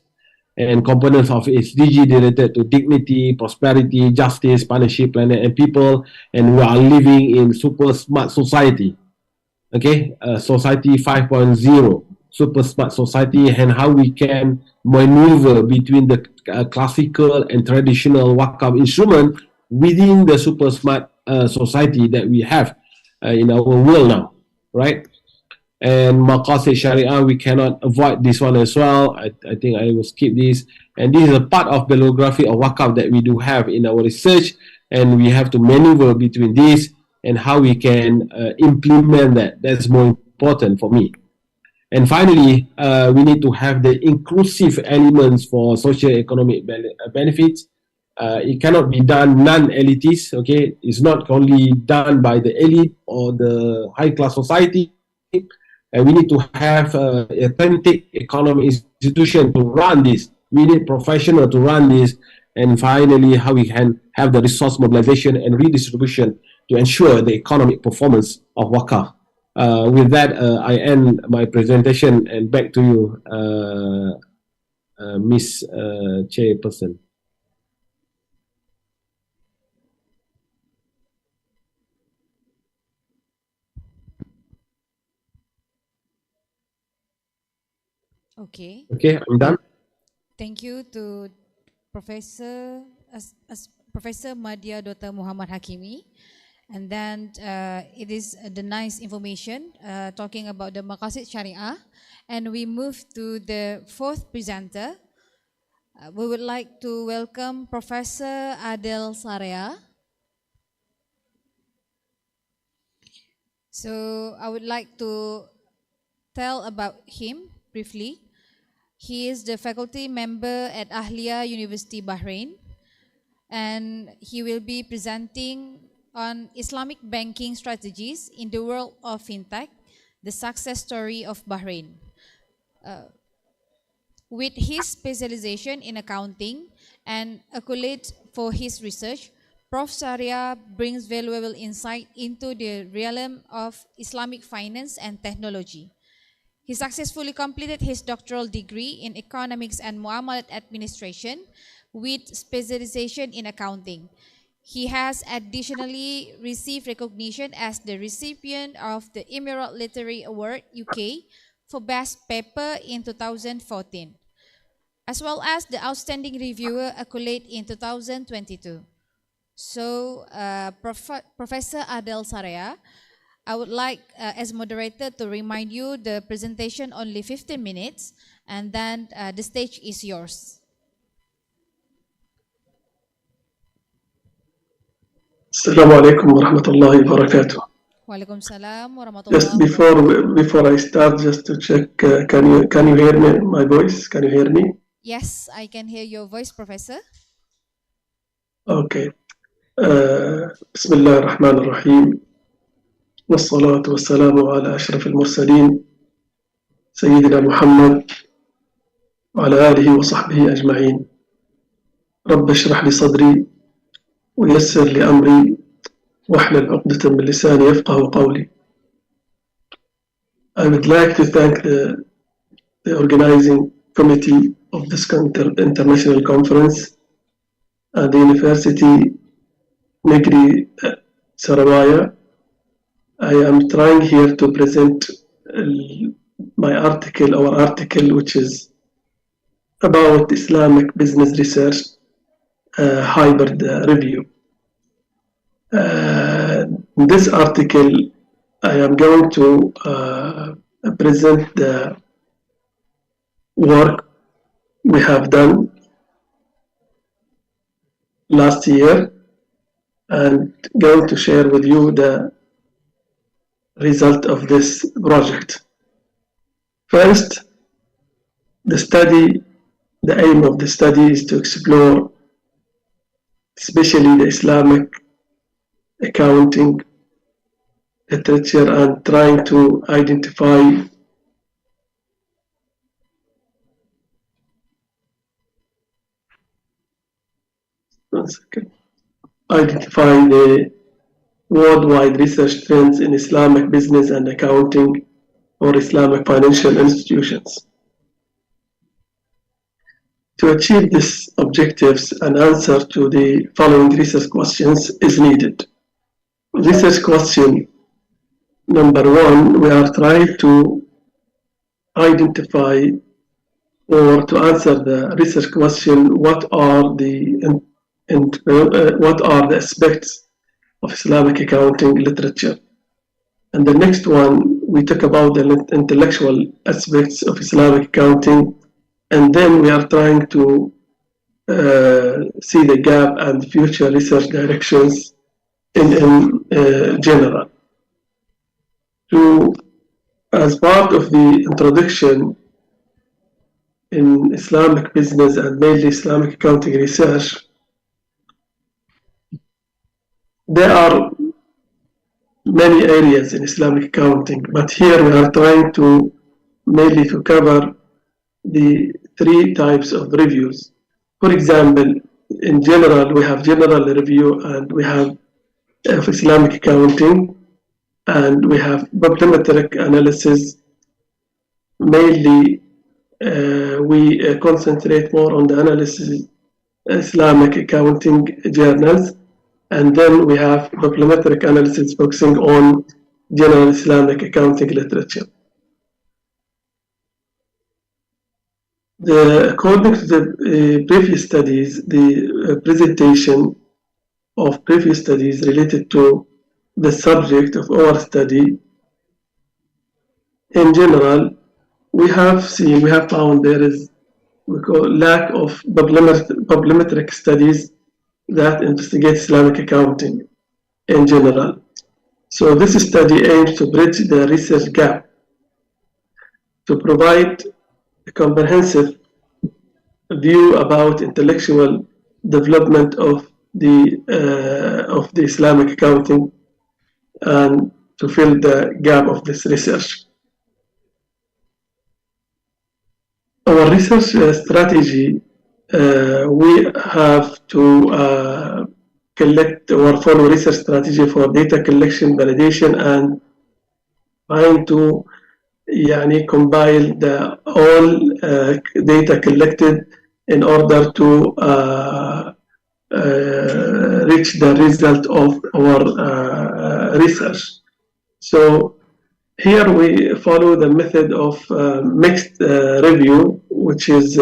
Speaker 10: and components of SDG related to dignity, prosperity, justice, partnership, planet and people, and we are living in super smart society. Okay, society 5.0, super smart society, and how we can maneuver between the classical and traditional Wakaf instrument within the super smart society that we have in our world now, right? And Maqasid Sharia, we cannot avoid this one as well. I think I will skip this. And this is a part of the bibliography of Wakaf that we do have in our research, and we have to maneuver between this and how we can implement that. That's more important for me. And finally, we need to have the inclusive elements for socio-economic benefits. It cannot be done non-elitist, okay? It's not only done by the elite or the high-class society. And we need to have authentic economic institution to run this. We need professional to run this. And finally, how we can have the resource mobilization and redistribution to ensure the economic performance of Wakaf. With that, I end my presentation, and back to you, Miss Chairperson.
Speaker 8: Okay.
Speaker 10: Okay, I'm done.
Speaker 8: Thank you to Professor Madya Dr. Muhammad Hakimi. And then it is the nice information talking about the Maqasid Sharia. And we move to the fourth presenter. We would like to welcome Professor Adel Sarea. So I would like to tell about him briefly. He is the faculty member at Ahlia University Bahrain, and he will be presenting on Islamic banking strategies in the world of fintech, the success story of Bahrain. With his specialization in accounting and accolades for his research, Prof. Saria brings valuable insight into the realm of Islamic finance and technology. He successfully completed his doctoral degree in economics and Muamalat administration with specialization in accounting. He has additionally received recognition as the recipient of the Emerald Literary Award UK for Best Paper in 2014, as well as the Outstanding Reviewer accolade in 2022. So, Professor Adel Sarea, I would like, as moderator, to remind you the presentation only 15 minutes, and then the stage is yours.
Speaker 11: Assalamu alaikum wa rahmatullahi wa barakatuh.
Speaker 8: Waalaikumsalam warahmatullahi
Speaker 11: Just
Speaker 8: wabarakatuh.
Speaker 11: before I start, just to check, can you hear me? My voice? Can you hear me?
Speaker 8: Yes, I can hear your voice, Professor.
Speaker 11: Okay. Bismillah ar-Rahman ar-Rahim. والصلاة والسلام على أشرف المرسلين سيدنا محمد وعلى آله وصحبه أجمعين. رب اشرح لي صدري ويسر لي أمري واحلل عقدة من لساني يفقه قولي. I would like to thank the organizing committee of this international conference and the University Negri Sarawaya. I am trying here to present our article, which is about Islamic business research hybrid review. In this article, I am going to present the work we have done last year and going to share with you the result of this project. First, the aim of the study is to explore especially the Islamic accounting literature and trying to identify the worldwide research trends in Islamic business and accounting or Islamic financial institutions. To achieve these objectives, an answer to the following research questions is needed. Research question number one, we are trying to identify or to answer the research question, what are the aspects of Islamic accounting literature. And the next one, we talk about the intellectual aspects of Islamic accounting, and then we are trying to see the gap and future research directions in general. As part of the introduction in Islamic business and mainly Islamic accounting research, there are many areas in Islamic accounting, but here we are trying to mainly to cover the three types of reviews. For example, in general, we have general review and we have of Islamic accounting, and we have bibliometric analysis. Mainly, we concentrate more on the analysis Islamic accounting journals. And then we have bibliometric analysis focusing on general Islamic accounting literature. According to the previous studies, the presentation of previous studies related to the subject of our study, in general, we have found there is lack of bibliometric studies that investigate Islamic accounting in general. So this study aims to bridge the research gap to provide a comprehensive view about intellectual development of the Islamic accounting and to fill the gap of this research. Our research strategy, we have to collect or follow research strategy for data collection, validation, and trying to compile all data collected in order to reach the result of our research. So here we follow the method of mixed review, which is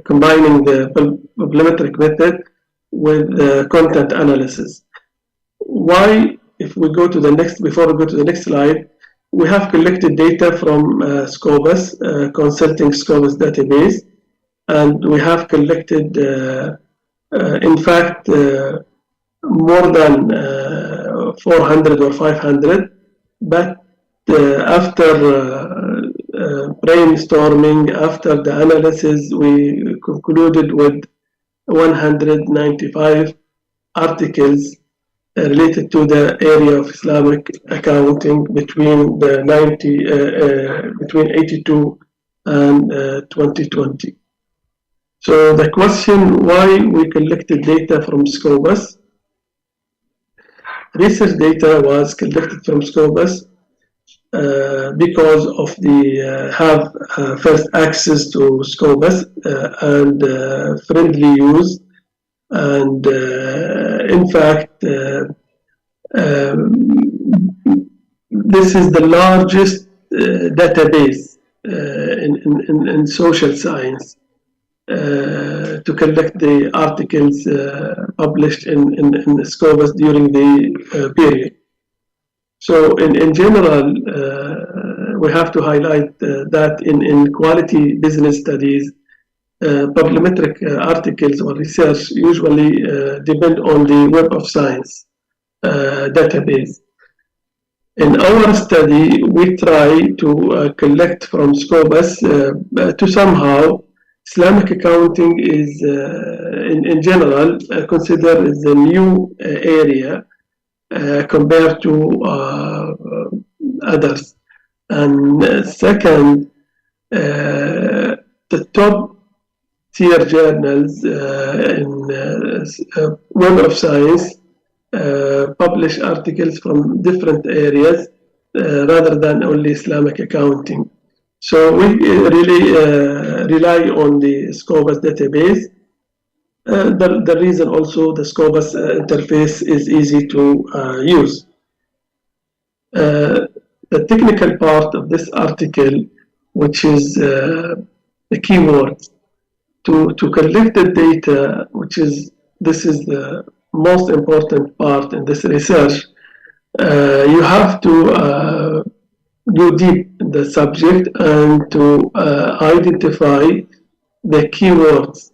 Speaker 11: combining the bibliometric method with content analysis. Why, if we go to the next, before we go to the next slide, we have collected data from Scopus, consulting Scopus database, and we have collected, in fact, more than 400 or 500, but after brainstorming, after the analysis, we concluded with 195 articles related to the area of Islamic accounting between the between 82 and 2020. So the question why we collected data from Scopus. Research data was collected from Scopus because of the have first access to Scopus and friendly use, and in fact this is the largest database in social science to collect the articles published in Scopus during the period. So in general, we have to highlight that in quality business studies, bibliometric articles or research usually depend on the Web of Science database. In our study, we try to collect from Scopus to somehow Islamic accounting is, in general, considered as a new area compared to others. And second, the top tier journals in Web of Science publish articles from different areas rather than only Islamic accounting. So we really rely on the Scopus database. The reason also the Scopus interface is easy to use. The technical part of this article, which is the keywords, to collect the data, this is the most important part in this research. You have to go deep in the subject and to identify the keywords.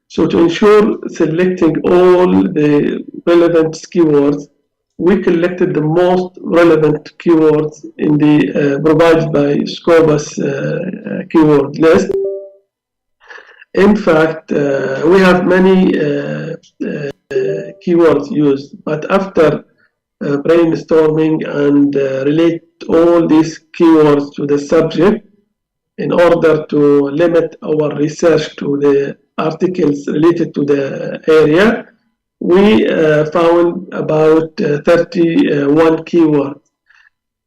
Speaker 11: So to ensure selecting all the relevant keywords, we collected the most relevant keywords in the provided by Scopus keyword list. In fact, we have many keywords used, but after brainstorming and relate all these keywords to the subject in order to limit our research to the articles related to the area, we found about 31 keywords.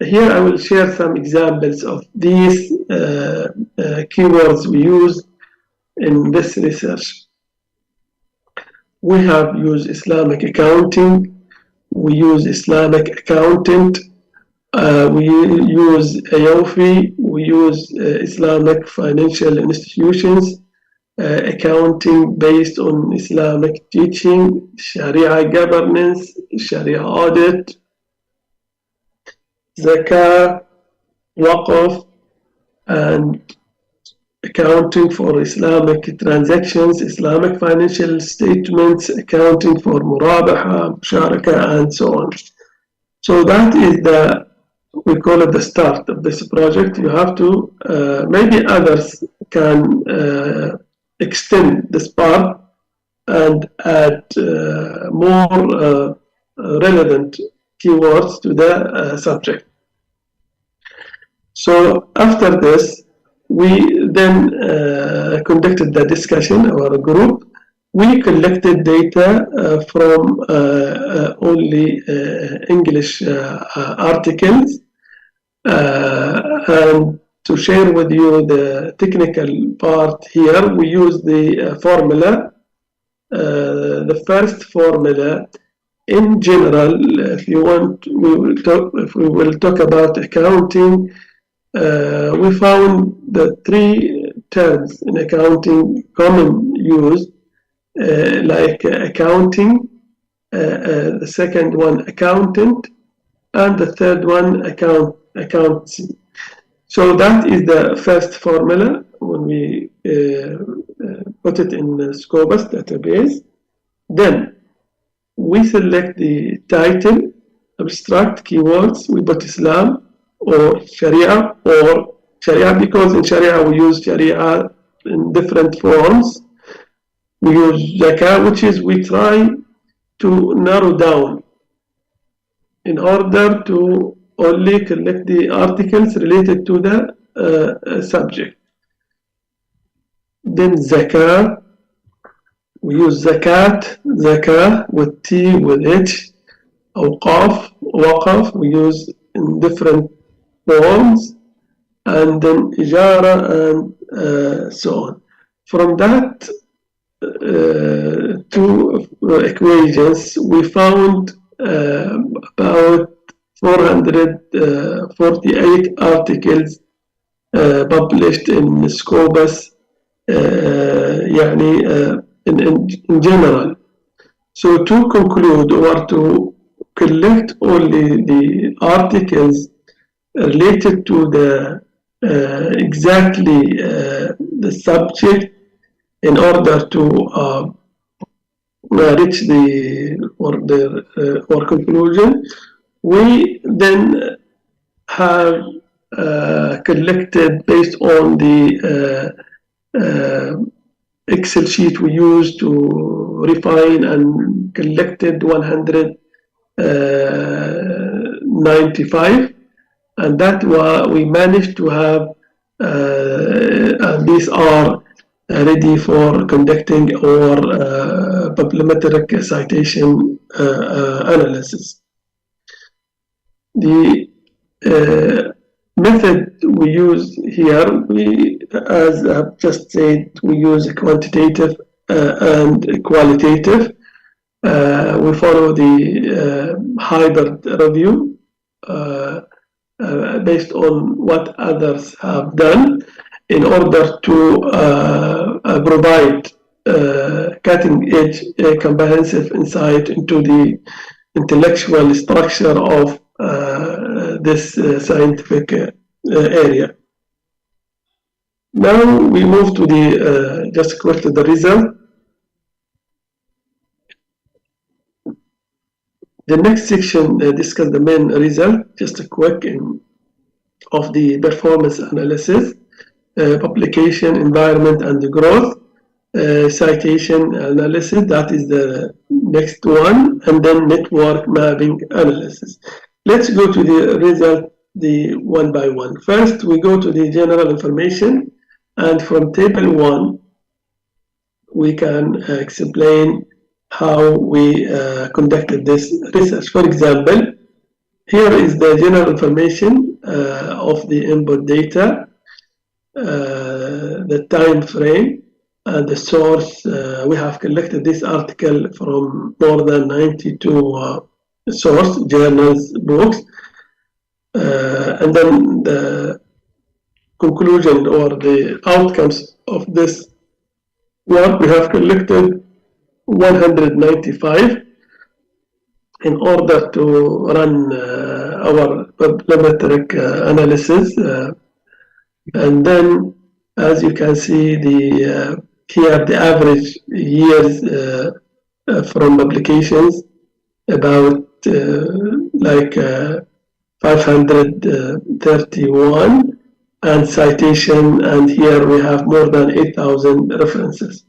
Speaker 11: Here I will share some examples of these keywords we use in this research. We have used Islamic accounting, we use Islamic accountant, we use AOFI, we use Islamic financial institutions, accounting based on Islamic teaching, Sharia governance, Sharia audit, Zakah, Waqf, and accounting for Islamic transactions, Islamic financial statements, accounting for Murabaha, Musharaka, and so on. So that is we call it the start of this project. You have to, maybe others can extend this part and add more relevant keywords to the subject. So after this, we then conducted the discussion, our group. We collected data from only English articles and to share with you the technical part here, we use the formula. The first formula, in general, if you want, if we will talk about accounting, we found the three terms in accounting common used, like accounting, the second one accountant, and the third one accountancy. So that is the first formula when we put it in the Scopus database. Then we select the title, abstract keywords, we put Islam or Sharia because in Sharia we use Sharia in different forms. We use Zakah, which is we try to narrow down in order to only collect the articles related to the subject. Then Zakah, we use Zakat, Zakah with T, with H, Awqaf, Waqaf, we use in different forms, and then Ijara and so on. From that two equations, we found about 448 articles published in Scopus, in general. So to conclude or to collect only the articles related to the exactly the subject in order to reach the conclusion, we then have collected based on the Excel sheet we used to refine and collected 195, and that we managed to have these are ready for conducting our bibliometric citation analysis. The method we use here, as I've just said, we use quantitative and qualitative. We follow the hybrid review based on what others have done in order to provide cutting-edge comprehensive insight into the intellectual structure of this scientific area. Now we move to the just quick to the result. The next section discuss the main result, just a quick of the performance analysis, publication, environment, and the growth, citation analysis, that is the next one, and then network mapping analysis. Let's go to the result, the one by one. First, we go to the general information, and from table 1, we can explain how we conducted this research. For example, here is the general information of the input data, the time frame, and the source. We have collected this article from more than 92 source, journals, books, and then the conclusion or the outcomes of this work. We have collected 195 in order to run our bibliometric analysis, and then as you can see here the average years from publications about 531, and citation, and here we have more than 8,000 references.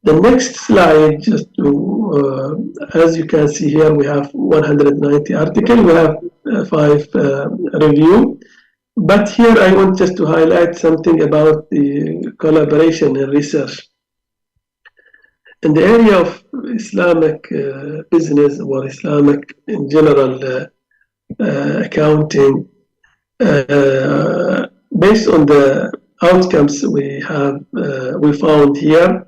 Speaker 11: The next slide, just to, as you can see here, we have 190 articles, we have 5 review. But here I want just to highlight something about the collaboration in research. In the area of Islamic business or Islamic in general accounting, based on the outcomes we found here,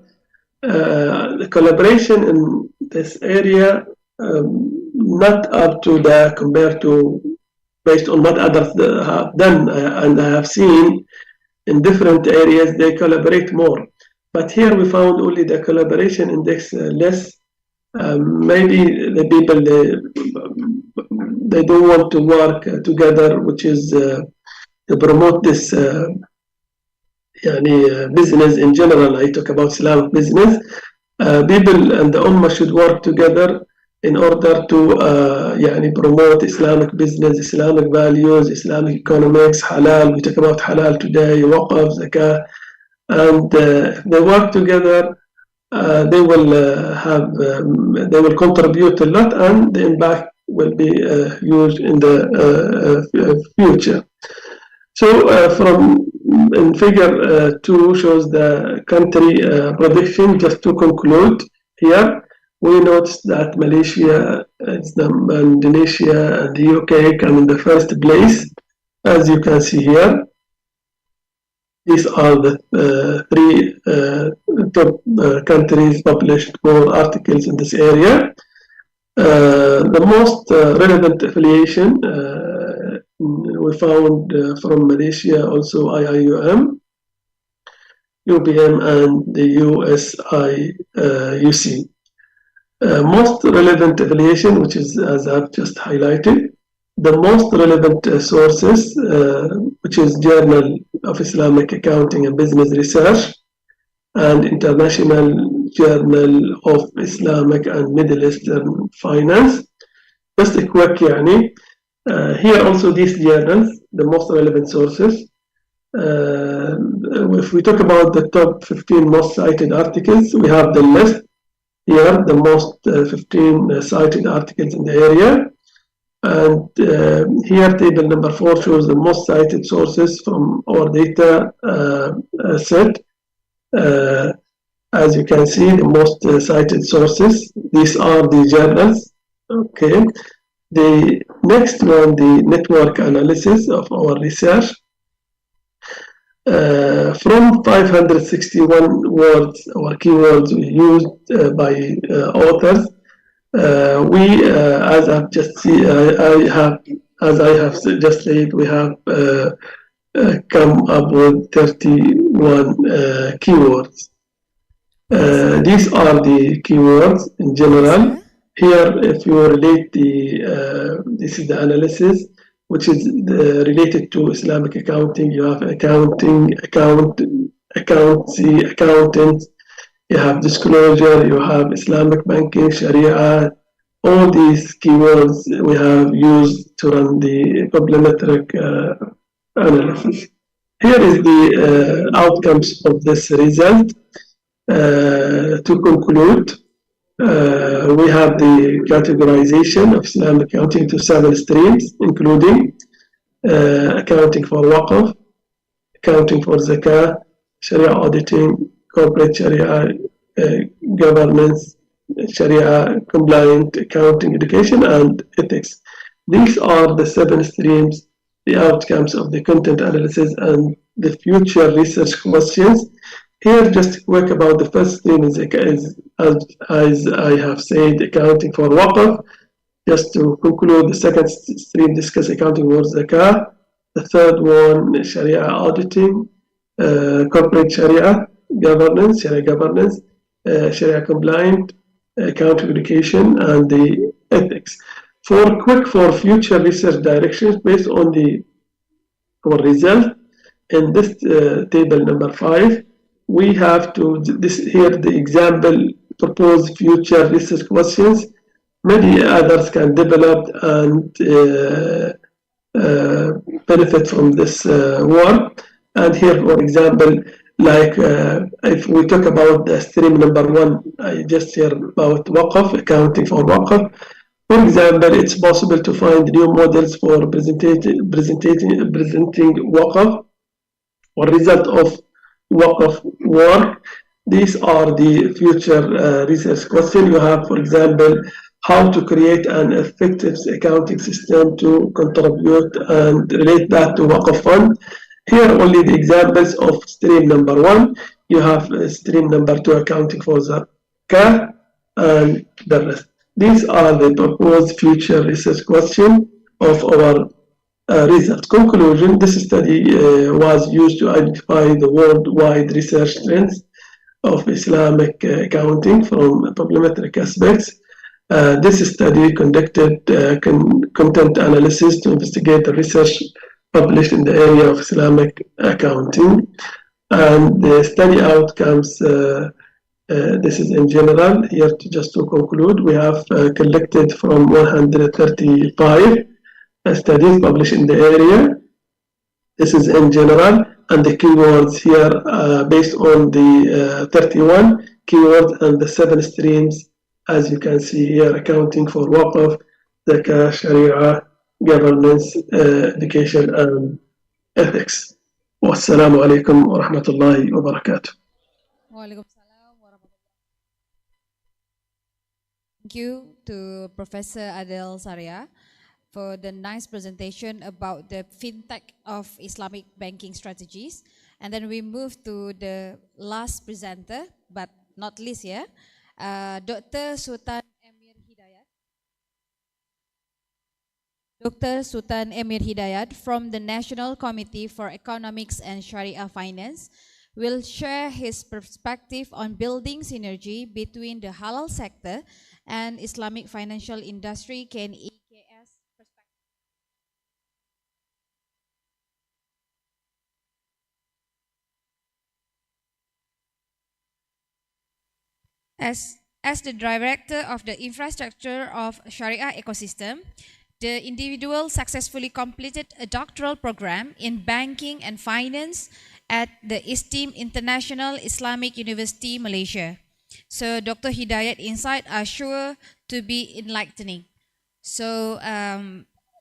Speaker 11: the collaboration in this area not up to the compared to based on what others have done and I have seen in different areas they collaborate more. But here we found only the collaboration index less. Maybe the people they don't want to work together, which is to promote this business in general. I talk about Islamic business. People and the Ummah should work together in order to promote Islamic business, Islamic values, Islamic economics, halal. We talk about halal today, waqf, zakah, and if they work together, they will contribute a lot, and the impact will be huge in the future. So from in figure 2 shows the country prediction. Just to conclude here, we noticed that Malaysia, Indonesia, and the UK come in the first place, as you can see here. These are the three top countries published more articles in this area. The most relevant affiliation we found from Malaysia, also IIUM, UBM, and the USIUC. Most relevant affiliation, which is as I've just highlighted, the most relevant sources, which is Journal of Islamic Accounting and Business Research and International Journal of Islamic and Middle Eastern Finance. Just a quick here also these journals, the most relevant sources. If we talk about the top 15 most cited articles, we have the list here, the most 15 cited articles in the area. And here table number 4 shows the most cited sources from our data set. As you can see, the most cited sources, these are the journals. Okay. The next one, the network analysis of our research. From 561 words or keywords used by authors, we, as I've just said, we have come up with 31 keywords. These are the keywords in general. Here, if you relate this is the analysis, which is related to Islamic accounting. You have accounting, accountancy, accountants. You have disclosure. You have Islamic banking, Sharia. All these keywords we have used to run the complementary analysis. Here is the outcomes of this result. To conclude, we have the categorization of Islamic accounting to 7 streams, including accounting for waqf, accounting for zakah, Sharia auditing, corporate Sharia governance, Sharia compliant accounting, education, and ethics. These are the 7 streams, the outcomes of the content analysis and the future research questions. Here, just quick about the first stream is as I have said, accounting for waqf. Just to conclude, the second stream discuss accounting for zakah. The third one, Sharia auditing, corporate Sharia governance, Sharia compliant, accounting education, and the ethics. For future research directions based on our result in this table number 5. We have to here the example proposed future research questions. Many others can develop and benefit from this work. And here, for example, like if we talk about the stream number 1, I just heard about waqf, accounting for waqf. For example, it's possible to find new models for presenting waqf or result of waqf work. These are the future research questions. You have, for example, how to create an effective accounting system to contribute and relate that to waqf fund. Here only the examples of stream number 1. You have stream number 2 accounting for the car and the rest. These are the proposed future research questions of our results. Conclusion: this study was used to identify the worldwide research trends of Islamic accounting from problematic aspects. This study conducted content analysis to investigate the research published in the area of Islamic accounting, and the study outcomes. This is in general. Here, just to conclude, we have collected from 135 studies published in the area. This is in general, and the keywords here based on the 31 keywords and the 7 streams, as you can see here, accounting for waqf, zakah, sharia, governance, education, and ethics. Wassalamu alaikum wa rahmatullahi wa barakatuh.
Speaker 8: Thank you to Professor Adel Saria for the nice presentation about the fintech of Islamic banking strategies. And then we move to the last presenter, but not least here, Dr. Sultan Emir Hidayat. Dr. Sultan Emir Hidayat from the National Committee for Economics and Sharia Finance will share his perspective on building synergy between the halal sector and Islamic financial industry. Can EKS perspective? As the director of the infrastructure of Sharia ecosystem, the individual successfully completed a doctoral program in banking and finance at the esteemed International Islamic University, Malaysia. So Dr. Hidayat insights are sure to be enlightening. So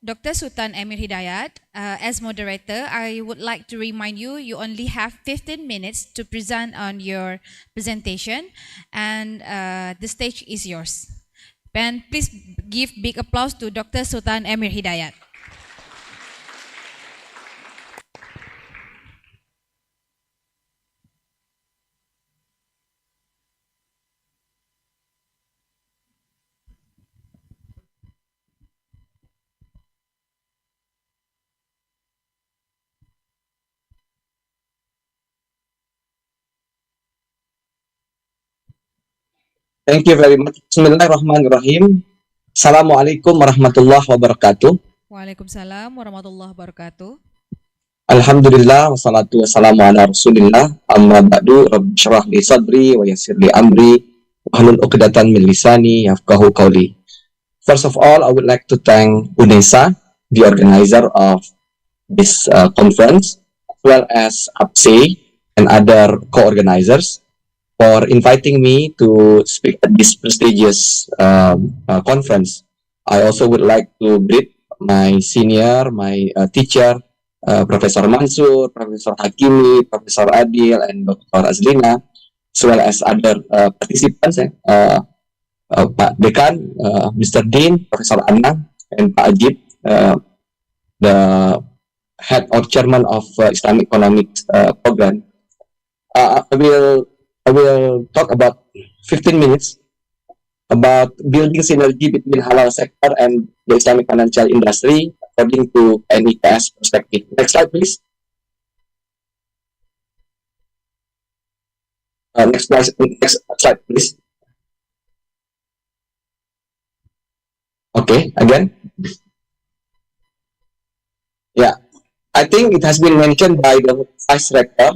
Speaker 8: Dr. Sultan Emir Hidayat, as moderator, I would like to remind you, you only have 15 minutes to present on your presentation, and the stage is yours. And please give big applause to Dr. Sultan Emir Hidayat.
Speaker 12: Thank you very much. Bismillahirrahmanirrahim. Assalamualaikum warahmatullahi wabarakatuh.
Speaker 8: Waalaikumsalam warahmatullahi wabarakatuh.
Speaker 12: Alhamdulillah wassalatu wassalamu ala Rasulillah. Amma ba'du, rabbi syrah li sadri wa yassir li amri wa hlul 'uqdatan min lisani yafqahu qawli. First of all, I would like to thank UNESA, the organizer of this conference, as well as APSE and other co-organizers, for inviting me to speak at this prestigious conference. I also would like to greet my senior, my teacher, Professor Mansur, Professor Hakimi, Professor Adil, and Dr. Azlina, as well as other participants, Pak Dekan, Mr. Dean, Professor Anna, and Pak Ajib, the head or chairman of Islamic Economics program. I will talk about 15 minutes about building synergy between halal sector and the Islamic financial industry according to NIKS perspective. Next slide, please. Next slide, please. Okay, again. Yeah, I think it has been mentioned by the vice rector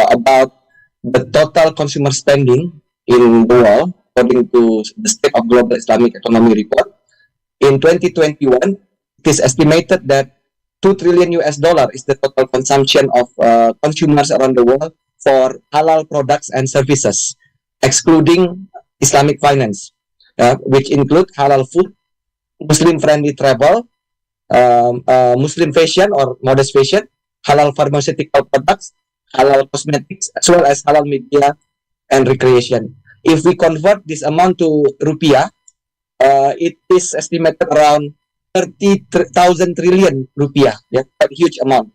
Speaker 12: about the total consumer spending in the world, according to the State of Global Islamic Economy report. In 2021, it is estimated that $2 trillion is the total consumption of consumers around the world for halal products and services, excluding Islamic finance, which include halal food, Muslim-friendly travel, Muslim fashion or modest fashion, halal pharmaceutical products, halal cosmetics, as well as halal media and recreation. If we convert this amount to rupiah, it is estimated around 30,000 trillion rupiah, quite a huge amount.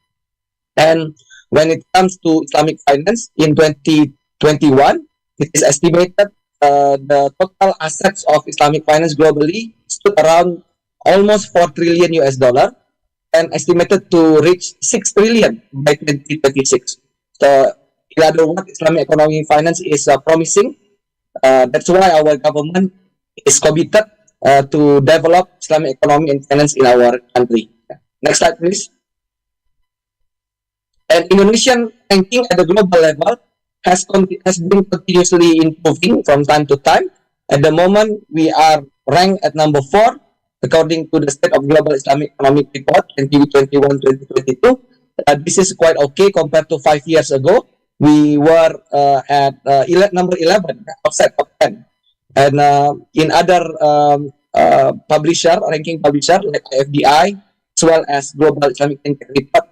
Speaker 12: And when it comes to Islamic finance in 2021, it is estimated the total assets of Islamic finance globally stood around almost 4 trillion US dollar and estimated to reach 6 trillion by 2026. So, in other words, Islamic economy finance is promising. That's why our government is committed to develop Islamic economy and finance in our country. Next slide, please. And Indonesian ranking at the global level has been continuously improving from time to time. At the moment, we are ranked at number 4 according to the State of Global Islamic Economic Report 2021-2022. This is quite okay compared to 5 years ago. We were at number 11 outside top 10. And in other ranking publisher like FDI, as well as Global Islamic Thinking Report,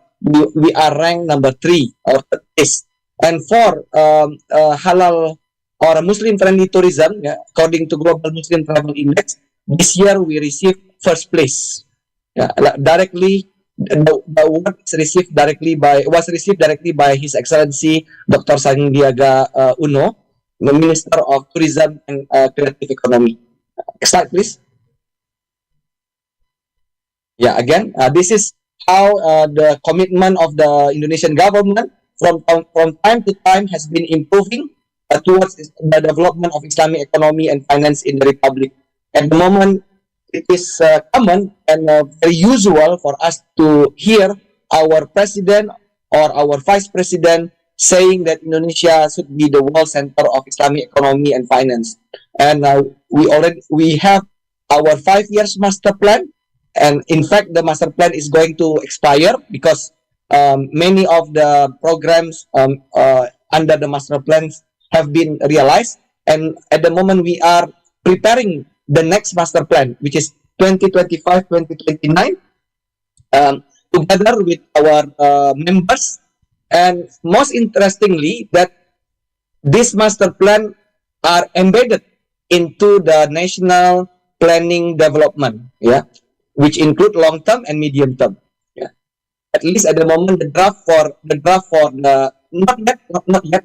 Speaker 12: we are ranked number 3 or third place. And for halal or Muslim friendly tourism, according to Global Muslim Travel Index, this year we received first place. Directly, the award was received directly by His Excellency Dr. Sandiaga Uno, the Minister of Tourism and Creative Economy. Next slide, please. Again, this is how the commitment of the Indonesian government from time to time has been improving towards the development of Islamic economy and finance in the Republic. At the moment, it is common and very usual for us to hear our president or our vice president saying that Indonesia should be the world center of Islamic economy and finance. And we have our 5 years master plan. And in fact, the master plan is going to expire because many of the programs under the master plans have been realized. And at the moment, we are preparing the next master plan, which is 2025-2029, together with our members. And most interestingly, that this master plan are embedded into the national planning development, which include long term and medium term. At least at the moment, the draft for the not yet.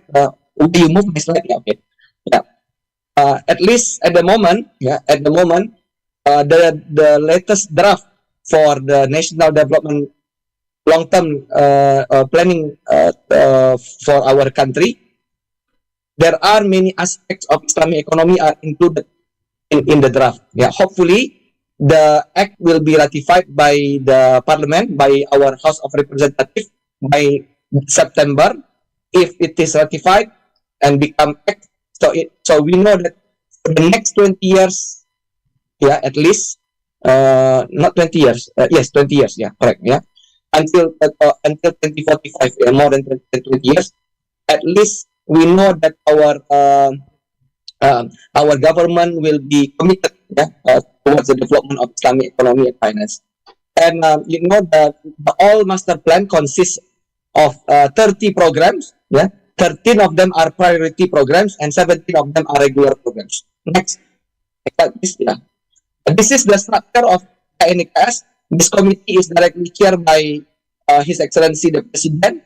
Speaker 12: Will you move my slide? Okay. At least at the moment, the latest draft for the national development long term planning for our country, there are many aspects of Islamic economy are included in the draft. Hopefully the act will be ratified by the parliament, by our House of Representatives by September. If it is ratified and become act, so we know that for the next 20 years, at least, not 20 years, yes, 20 years, correct, until 2045, more than 20 years, at least we know that our government will be committed towards the development of Islamic economy and finance. And the all master plan consists of 30 programs. 13 of them are priority programs and 17 of them are regular programs. Next. This is the structure of ICCEIS. This committee is directly chaired by His Excellency the President,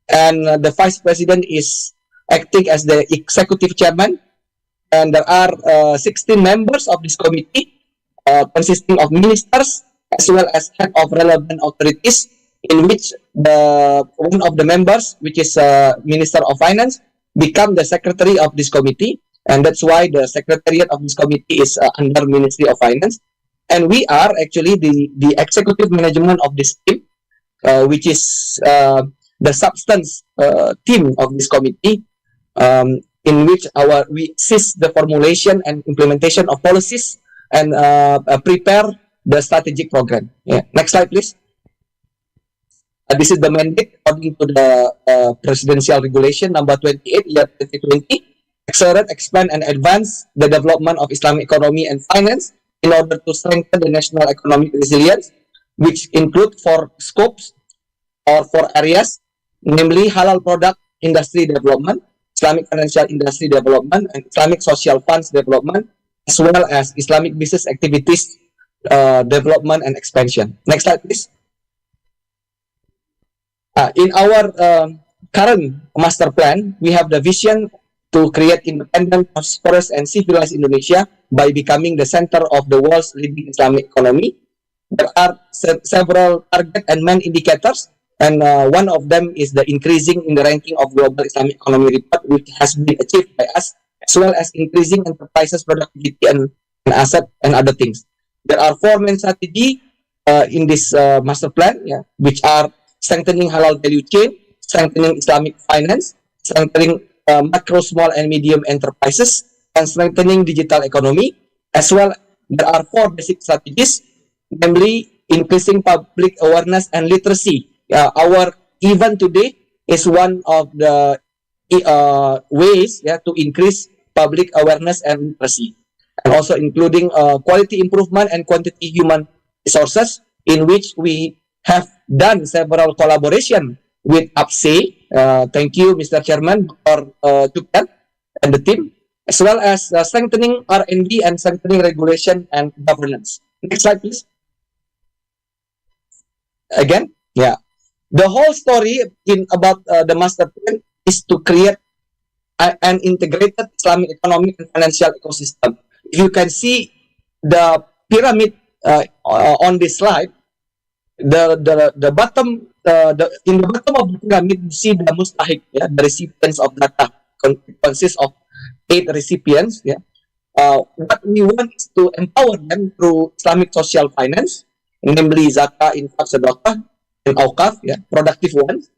Speaker 12: and the Vice President is acting as the Executive Chairman. And there are 16 members of this committee, consisting of ministers as well as head of relevant authorities, in which one of the members, which is Minister of Finance, become the secretary of this committee, and that's why the secretariat of this committee is under Ministry of Finance. And we are actually the executive management of this team, which is the substance team of this committee, in which we assist the formulation and implementation of policies and prepare the strategic program. Next slide, please. This is the mandate according to the Presidential Regulation number 28, year 2020. Accelerate, expand, and advance the development of Islamic economy and finance in order to strengthen the national economic resilience, which include 4 scopes or 4 areas, namely halal product industry development, Islamic financial industry development, and Islamic social funds development, as well as Islamic business activities development and expansion. Next slide, please. In our current master plan, we have the vision to create independent, prosperous, and civilized Indonesia by becoming the center of the world's leading Islamic economy. There are several target and main indicators, and one of them is the increasing in the ranking of Global Islamic Economy Report, which has been achieved by us, as well as increasing enterprises productivity and asset and other things. There are 4 main strategies in this master plan, which are strengthening halal value chain, strengthening Islamic finance, strengthening macro, small, and medium enterprises, and strengthening digital economy. As well, there are 4 basic strategies, namely increasing public awareness and literacy. Our event today is one of the ways to increase public awareness and literacy, and also including quality improvement and quantity human resources, in which we have done several collaboration with ICCEIS. Thank you, Mr. Chairman, for Tukar and the team, as well as strengthening R&D and strengthening regulation and governance. Next slide, please. Again, the whole story about the master plan is to create an integrated Islamic economic and financial ecosystem. You can see the pyramid on this slide. The bottom, in the bottom of the pyramid, you see the mustahik, the recipients of data. Consists of 8 recipients. What we want is to empower them through Islamic social finance, namely zakah, infak, sedekah, and awqaf, productive ones,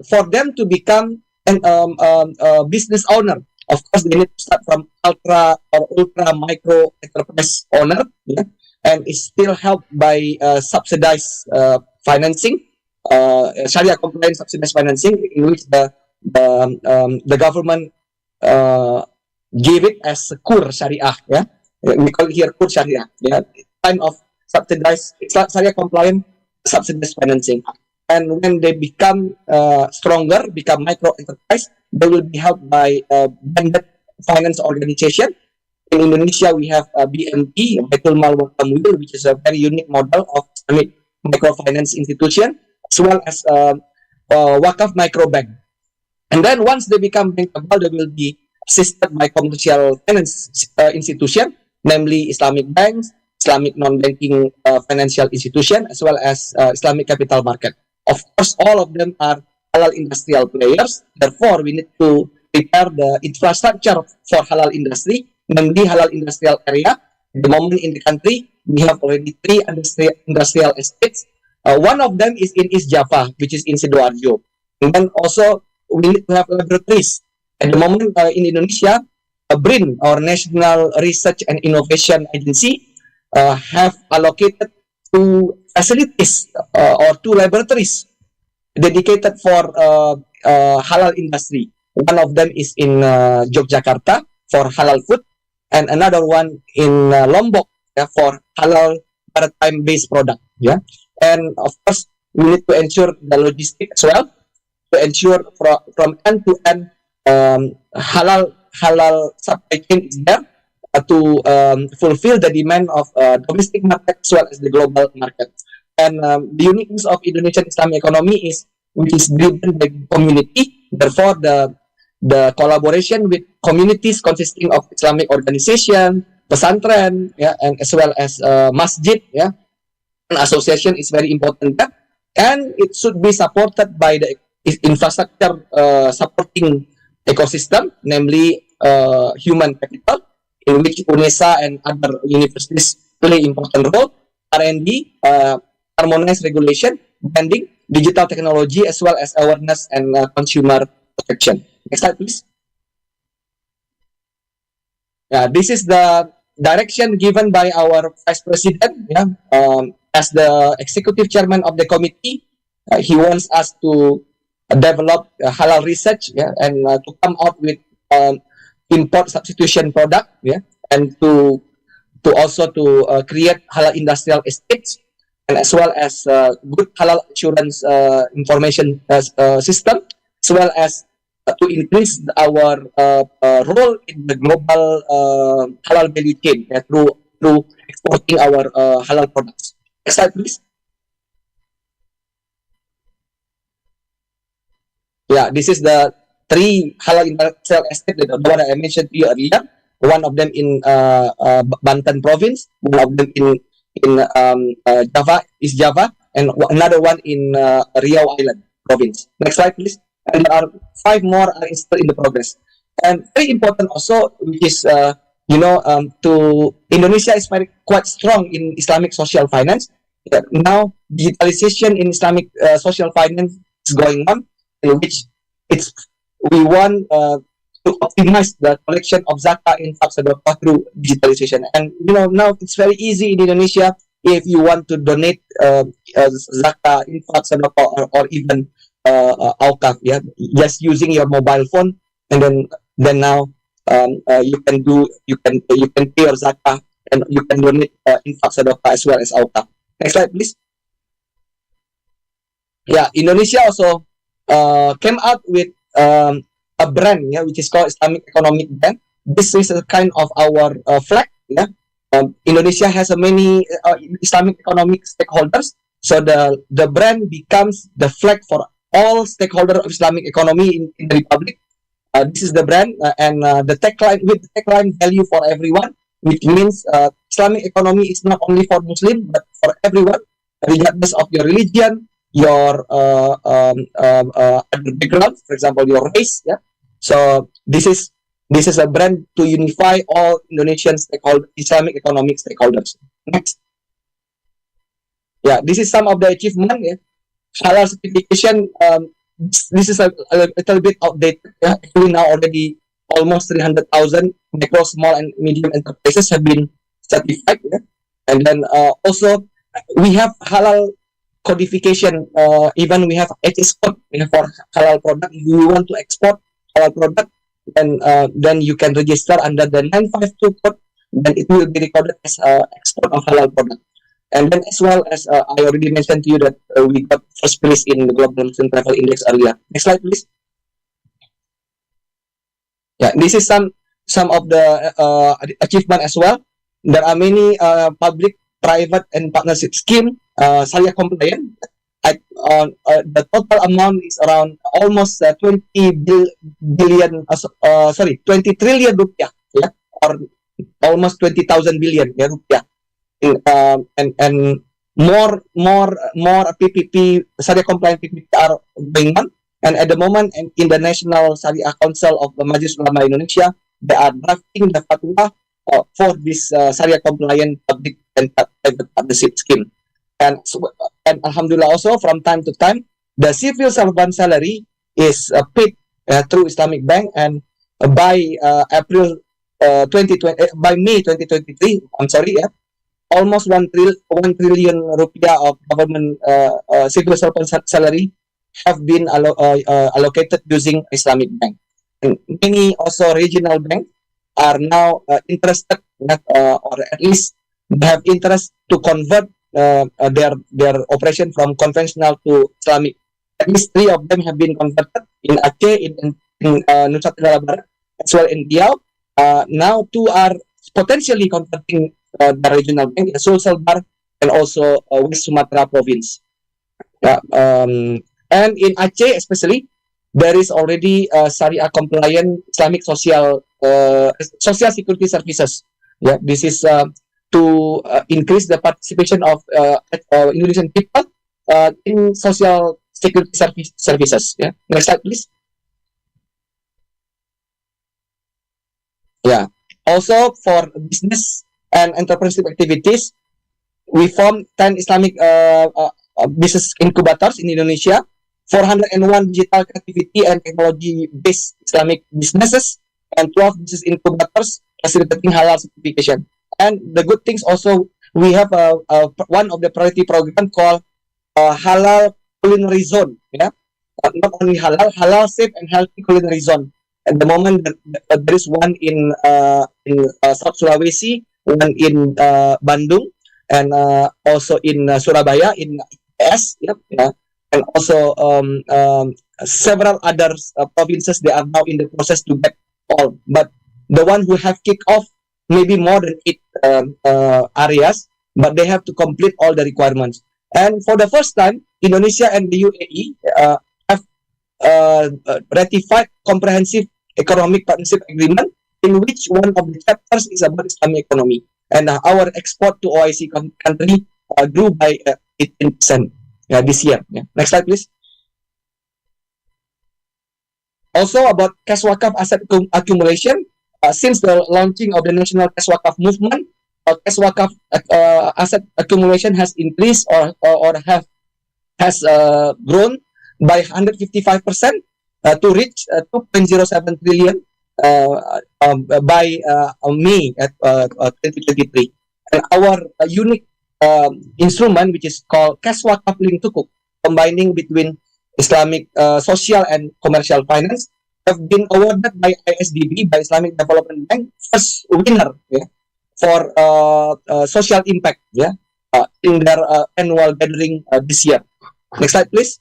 Speaker 12: for them to become a business owner. Of course, they need to start from ultra or ultra micro enterprise owner, and is still helped by subsidized financing, Sharia compliant subsidized financing, in which the government give it as kur Sharia. We call it here kur Sharia. Kind of subsidized Sharia compliant subsidized financing. And when they become stronger, become micro enterprise, they will be helped by blended finance organization. In Indonesia, we have BMT, Baitul Mal wa Tamwil, which is a very unique model of Islamic microfinance institution, as well as Wakaf Microbank. And then once they become bankable, they will be assisted by commercial finance institution, namely Islamic banks, Islamic non-banking financial institution, as well as Islamic capital market. Of course, all of them are halal industrial players. Therefore, we need to prepare the infrastructure for halal industry, namely halal industrial area. At the moment in the country, we have already 3 industrial estates. One of them is in East Java, which is in Sidoarjo. And then also, we need to have laboratories. At the moment in Indonesia, BRIN, our National Research and Innovation Agency, have allocated 2 facilities or 2 laboratories dedicated for halal industry. One of them is in Yogyakarta for halal food, and another one in Lombok for halal maritime-based product. And of course, we need to ensure the logistics as well, to ensure from end to end halal supply chain is there to fulfill the demand of domestic market as well as the global market. And the uniqueness of Indonesian Islamic economy is which is driven by community. Therefore, the collaboration with communities consisting of Islamic organization, pesantren, and as well as masjid, an association is very important. And it should be supported by the infrastructure supporting ecosystem, namely human capital, in which UNESA and other universities play important role, R&D, harmonized regulation, branding, digital technology, as well as awareness and consumer protection. Next slide, please. This is the direction given by our Vice President. As the executive chairman of the committee, he wants us to develop halal research, and to come out with import substitution product, and to also create halal industrial estates, and as well as good halal insurance information system, as well as to increase our role in the global halal value chain through exporting our halal products. Next slide, please. Yeah, this is the three halal industrial estate, the one that I mentioned to you earlier. One of them in Banten province, one of them in Java, East Java, and another one in Riau Island province. Next slide, please. And there are 5 more are still in the progress. And very important also, which is to Indonesia is quite strong in Islamic social finance. Now digitalization in Islamic social finance is going on, in which we want to optimize the collection of zakat in Sadaqah through digitalization. And now it's very easy in Indonesia if you want to donate zakat in Sadaqah or even awqaf, yeah, just using your mobile phone, and then now you can pay your zakat and you can donate infak sadaqah as well as awqaf. Next slide, please. Yeah, Indonesia also came out with a brand, yeah, which is called Islamic Economic Brand. This is a kind of our flag. Yeah, Indonesia has a many Islamic economic stakeholders, so the brand becomes the flag for all stakeholders of Islamic economy in the republic. This is the brand and the tagline value for everyone, which means Islamic economy is not only for Muslim but for everyone, regardless of your religion, your other background, for example, your race. Yeah, so this is a brand to unify all Indonesian Islamic economic stakeholders. Next. Yeah, this is some of the achievement. Yeah. Halal certification. This is a little bit outdated. Yeah. Actually, now already almost 300,000 micro, small, and medium enterprises have been certified. Yeah. And then also we have halal codification. Even we have HS code for halal product. If you want to export halal product, then you can register under the 952 code. Then it will be recorded as export of halal product. And then as well as I already mentioned to you that we got first place in the Global Muslim Travel Index earlier. Next slide, please. Yeah, this is some of the achievement as well. There are many public, private, and partnership scheme Sharia compliant. The total amount is around almost 20 trillion rupiah, yeah, or almost 20,000 billion rupiah. And more PPP Sharia compliant PPP are going on, and at the moment in the National Sharia Council of the Majlis Ulama Indonesia, they are drafting the fatwa for this Sharia compliant public and private partnership scheme. And alhamdulillah also from time to time the civil servant salary is paid through Islamic Bank, and by by May 2023, I'm sorry, yeah, almost 1 trillion rupiah of government civil servant salary have been allocated using Islamic Bank. And many also regional banks are now interested, or at least they have interest to convert their operation from conventional to Islamic. At least 3 of them have been converted in Aceh, in Nusa Tenggara Barat, as well in Riau. Now 2 are potentially converting the regional bank, Sulsel Bar, and also West Sumatra province. And in Aceh especially, there is already Sharia compliant Islamic social security services. Yeah, this is to increase the participation of Indonesian people in social security services. Yeah, next slide, please. Yeah, also for business and entrepreneurship activities, we formed 10 Islamic business incubators in Indonesia, 401 digital creativity and technology-based Islamic businesses, and 12 business incubators facilitating halal certification. And the good things also, we have one of the priority program called Halal Culinary Zone. Yeah, not only halal safe and healthy culinary zone. At the moment, there is one in South Sulawesi, one in Bandung, and also in Surabaya in ICCEIS. Yep, yeah. And also several other provinces, they are now in the process to get all. But the one who have kicked off maybe more than 8 areas, but they have to complete all the requirements. And for the first time, Indonesia and the UAE have ratified comprehensive economic partnership agreement in which one of the chapters is about Islamic economy. And our export to OIC country grew by 18% this year. Next slide, please. Also about cash wakaf asset accumulation, since the launching of the national cash wakaf movement, cash wakaf asset accumulation has increased or has grown by 155% to reach 2.07 trillion by May 2023. And our unique instrument, which is called cash wakaf linked sukuk, combining between Islamic social and commercial finance, have been awarded by ISDB, by Islamic Development Bank, first winner for social impact in their annual gathering this year. Next slide, please.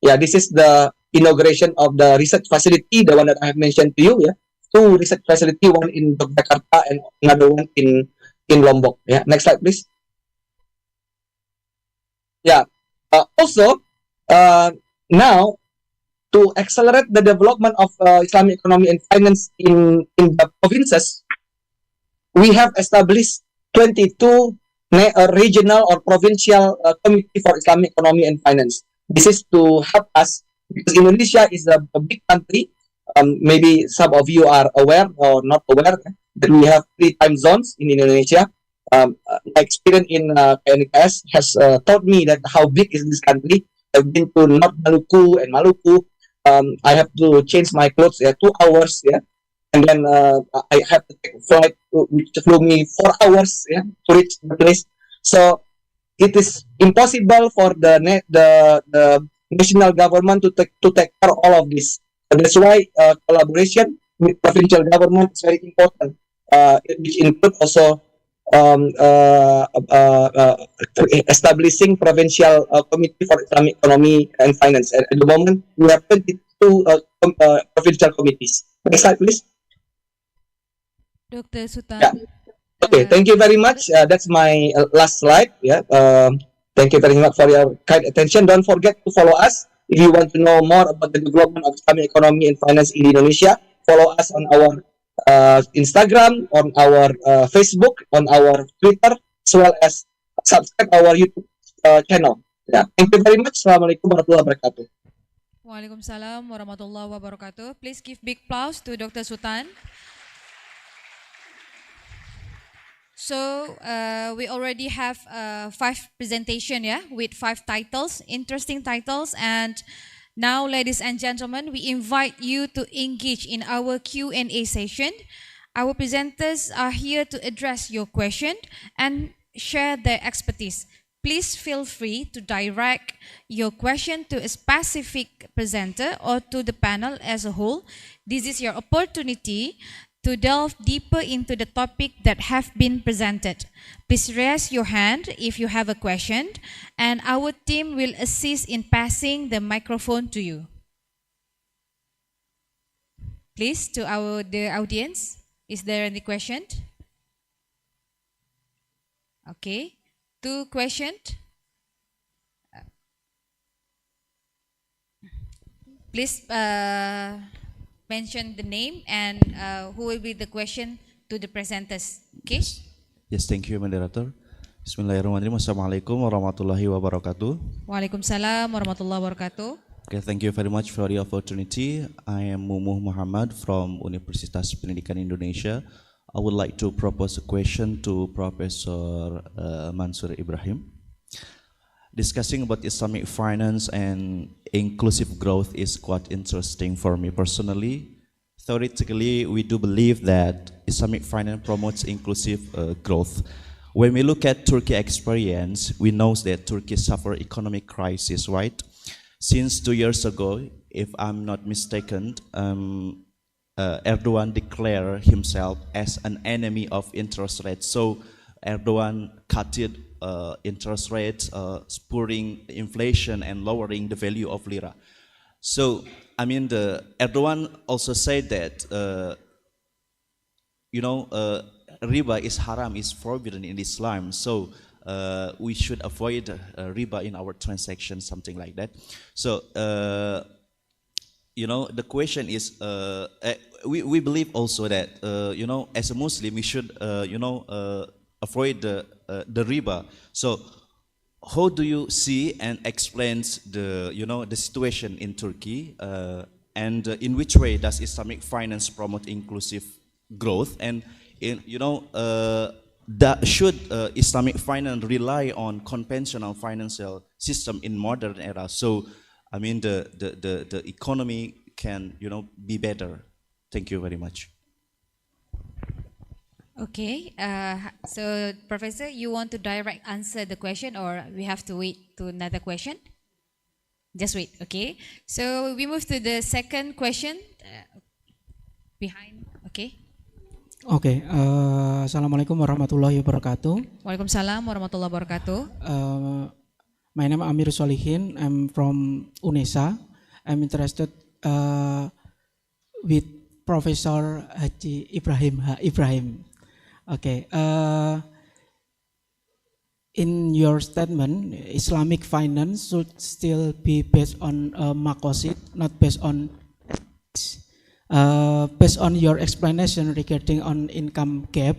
Speaker 12: Yeah, this is the inauguration of the research facility, the one that I have mentioned to you. Two research facility, one in Yogyakarta and another one in Lombok. Next slide, please. Also, now to accelerate the development of Islamic economy and finance in the provinces, we have established 22 regional or provincial committee for Islamic economy and finance. This is to help us, because Indonesia is a big country. Maybe some of you are aware or not aware that we have 3 time zones in Indonesia. My experience in KNKS has taught me that how big is this country. I've been to North Maluku and Maluku. I have to change my clothes 2 hours, and then I have to take a flight which flew me 4 hours to reach the place. So it is impossible for the national government to take care of all of this. So that's why collaboration with provincial government is very important, which include also establishing provincial committee for Islamic economy and finance. And at the moment, we have 22 provincial committees. Next slide, please.
Speaker 8: Dr. Sutan.
Speaker 12: Okay, thank you very much. That's my last slide. Thank you very much for your kind attention. Don't forget to follow us if you want to know more about the development of Islamic economy and finance in Indonesia. Follow us on our Instagram, on our Facebook, on our Twitter, as well as subscribe our YouTube channel. Thank you very much. Assalamualaikum warahmatullahi wabarakatuh.
Speaker 8: Waalaikumsalam warahmatullahi wabarakatuh. Please give big applause to Dr. Sutan. So we already have 5 presentation, with 5 titles, interesting titles. And now, ladies and gentlemen, we invite you to engage in our Q&A session. Our presenters are here to address your question and share their expertise. Please feel free to direct your question to a specific presenter or to the panel as a whole. This is your opportunity to delve deeper into the topic that have been presented. Please raise your hand if you have a question, and our team will assist in passing the microphone to you. Please, to the audience, is there any question? Okay, 2 questions. Please mention the name and who will be the question to the presenters. Okay?
Speaker 13: Yes, thank you, moderator. Bismillahirrahmanirrahim. Assalamualaikum warahmatullahi wabarakatuh.
Speaker 8: Waalaikumsalam warahmatullahi wabarakatuh.
Speaker 13: Okay, thank you very much for the opportunity. I am Mumuh Muhammad from Universitas Pendidikan Indonesia. I would like to propose a question to Professor Mansur Ibrahim. Discussing about Islamic finance and inclusive growth is quite interesting for me personally. Theoretically, we do believe that Islamic finance promotes inclusive growth. When we look at Turkey experience, we know that Turkey suffered economic crisis, right? Since 2 years ago, if I'm not mistaken, Erdogan declared himself as an enemy of interest rates. So Erdogan cut interest rates, spurring inflation and lowering the value of lira. So, I mean, Erdogan also said that, riba is haram, is forbidden in Islam. So, we should avoid riba in our transactions, something like that. So, the question is, we believe also that, as a Muslim, we should, avoid the riba. So, how do you see and explain the situation in Turkey, and in which way does Islamic finance promote inclusive growth? And should Islamic finance rely on conventional financial system in modern era? So, I mean, the economy can be better. Thank you very much.
Speaker 8: Okay, so Professor, you want to direct answer the question, or we have to wait to another question? Just wait, okay. So we move to the second question behind, okay.
Speaker 4: Oke, Assalamualaikum warahmatullahi wabarakatuh.
Speaker 8: Waalaikumsalam warahmatullahi wabarakatuh.
Speaker 4: My name is Amir Solihin. I'm from UNESA. I'm interested with Professor Haji Ibrahim. Okay. In your statement, Islamic finance should still be based on maqasid, not based on based on your explanation regarding on income gap.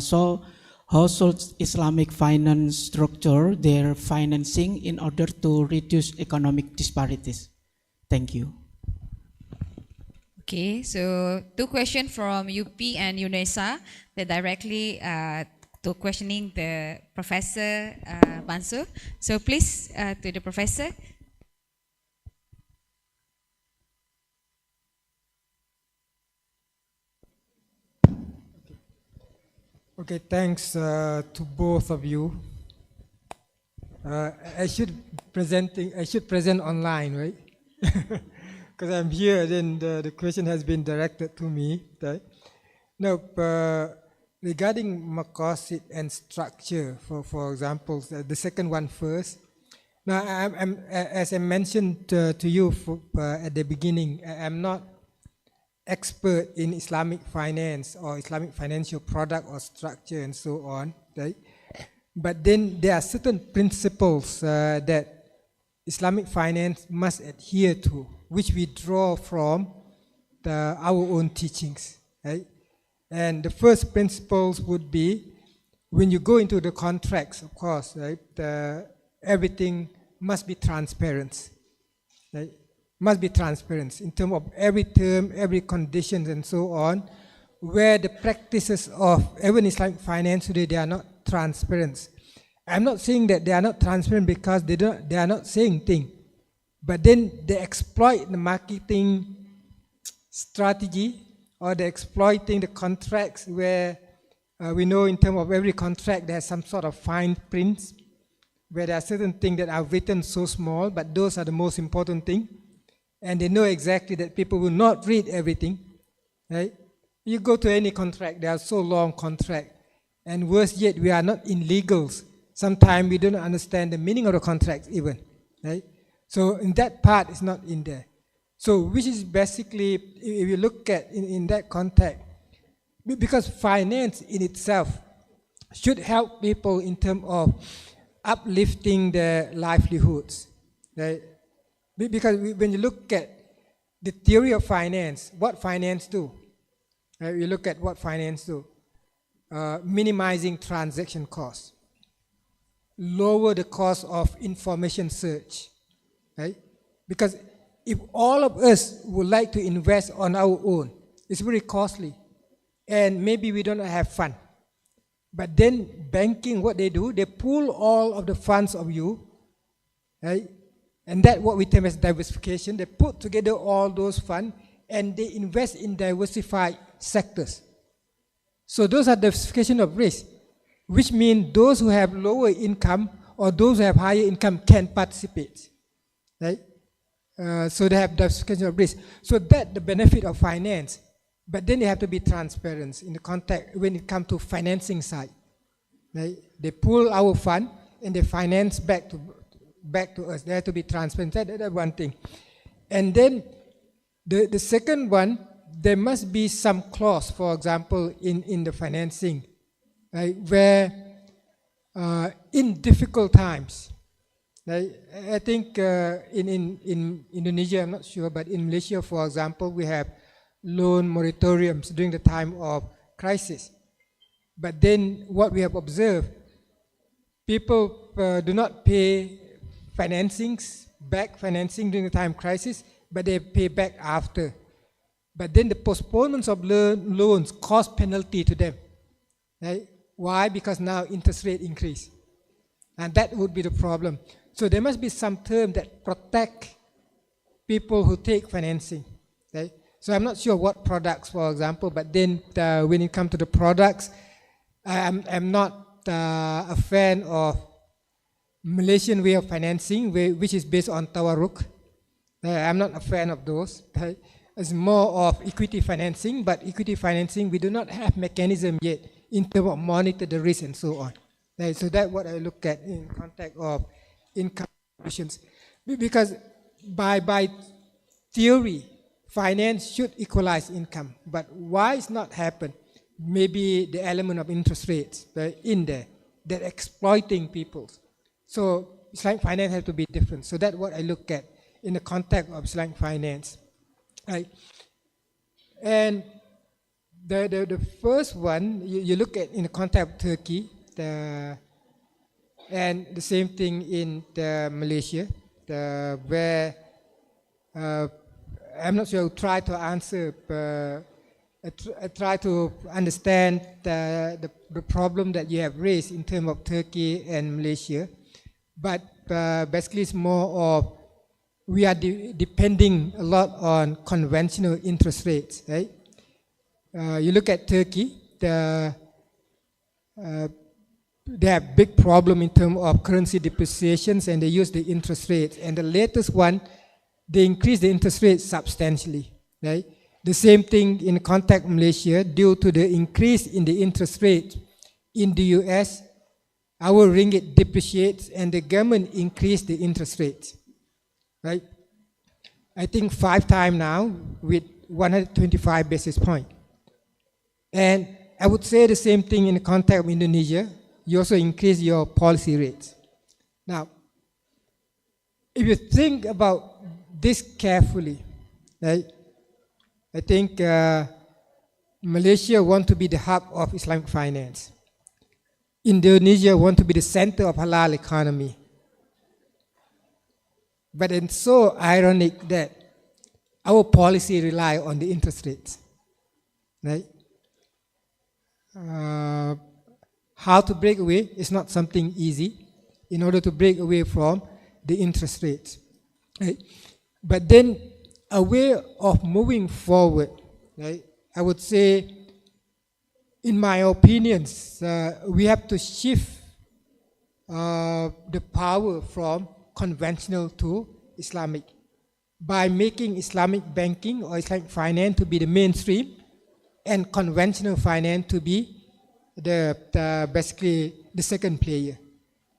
Speaker 4: So how should Islamic finance structure their financing in order to reduce economic disparities? Thank you.
Speaker 8: Okay, so two questions from UP and UNESA that directly to questioning the Professor Mansur. So please, to the Professor.
Speaker 9: Okay, thanks to both of you. I should present online, right? Because I'm here, then the question has been directed to me. Right? Now, regarding maqasid and structure, for example, the second one first. Now, as I mentioned to you at the beginning, I'm not expert in Islamic finance or Islamic financial product or structure and so on. Right? But then there are certain principles that Islamic finance must adhere to, which we draw from our own teachings, right? And the first principles would be, when you go into the contracts, of course, right, everything must be transparent, right? Must be transparent in terms of every term, every conditions and so on, where the practices of even Islamic finance today, they are not transparent. I'm not saying that they are not transparent because they are not saying things. But then they exploit the marketing strategy, or they're exploiting the contracts where we know in terms of every contract there's some sort of fine prints, where there are certain things that are written so small, but those are the most important things. And they know exactly that people will not read everything. Right? You go to any contract, they are so long contract. And worse yet, we are not in legals. Sometimes we don't understand the meaning of the contract even. Right? So in that part, it's not in there. So which is basically, if you look at in that context, because finance in itself should help people in terms of uplifting their livelihoods. Right? Because when you look at the theory of finance, what finance do? Right? You look at what finance do. Minimizing transaction costs. Lower the cost of information search. Right? Because if all of us would like to invest on our own, it's very costly. And maybe we don't have fun. But then banking, what they do, they pull all of the funds of you, right? And that's what we term as diversification. They put together all those funds and they invest in diversified sectors. So those are diversification of risk, which means those who have lower income or those who have higher income can participate. Right? So they have diversification of risk. So that's the benefit of finance. But then they have to be transparent in the context when it comes to financing side. Right? They pull our fund and they finance back to us. They have to be transparent. That's one thing. And then the second one, there must be some clause, for example, in the financing, right, where in difficult times. I think in Indonesia, I'm not sure, but in Malaysia, for example, we have loan moratoriums during the time of crisis. But then what we have observed, people do not pay financing during the time of crisis, but they pay back after. But then the postponements of loans cost penalty to them. Right? Why? Because now interest rate increase. And that would be the problem. So there must be some term that protect people who take financing. Right? So I'm not sure what products, for example, but then when it comes to the products, I'm not a fan of Malaysian way of financing, which is based on tawarruk. I'm not a fan of those. Right? It's more of equity financing, but equity financing, we do not have mechanism yet in terms of monitor the risk and so on. Right? So that's what I look at in context of income distributions. Because by theory, finance should equalize income, but why it's not happen? Maybe the element of interest rates in there that exploiting people. So Islamic finance has to be different. So that's what I look at in the context of Islamic finance. Right. And the first one you look at in the context of Turkey, and the same thing in Malaysia, where I'm not sure. I'll try to answer. I try to understand the problem that you have raised in terms of Turkey and Malaysia, but basically it's more of we are depending a lot on conventional interest rates, right? You look at Turkey, they have big problem in terms of currency depreciations, and they use the interest rates. And the latest one, they increase the interest rate substantially, right? The same thing in context of Malaysia, due to the increase in the interest rate in the US, our ringgit depreciates and the government increased the interest rates, right? I think 5 times now with 125 basis points. And I would say the same thing in the context of Indonesia. You also increase your policy rates. Now, if you think about this carefully, right? I think Malaysia want to be the hub of Islamic finance. Indonesia want to be the center of halal economy. But it's so ironic that our policy rely on the interest rates, right? How to break away is not something easy in order to break away from the interest rates, right? But then a way of moving forward, right? I would say, in my opinions, we have to shift the power from conventional to Islamic by making Islamic banking or Islamic finance to be the mainstream and conventional finance to be basically the second player.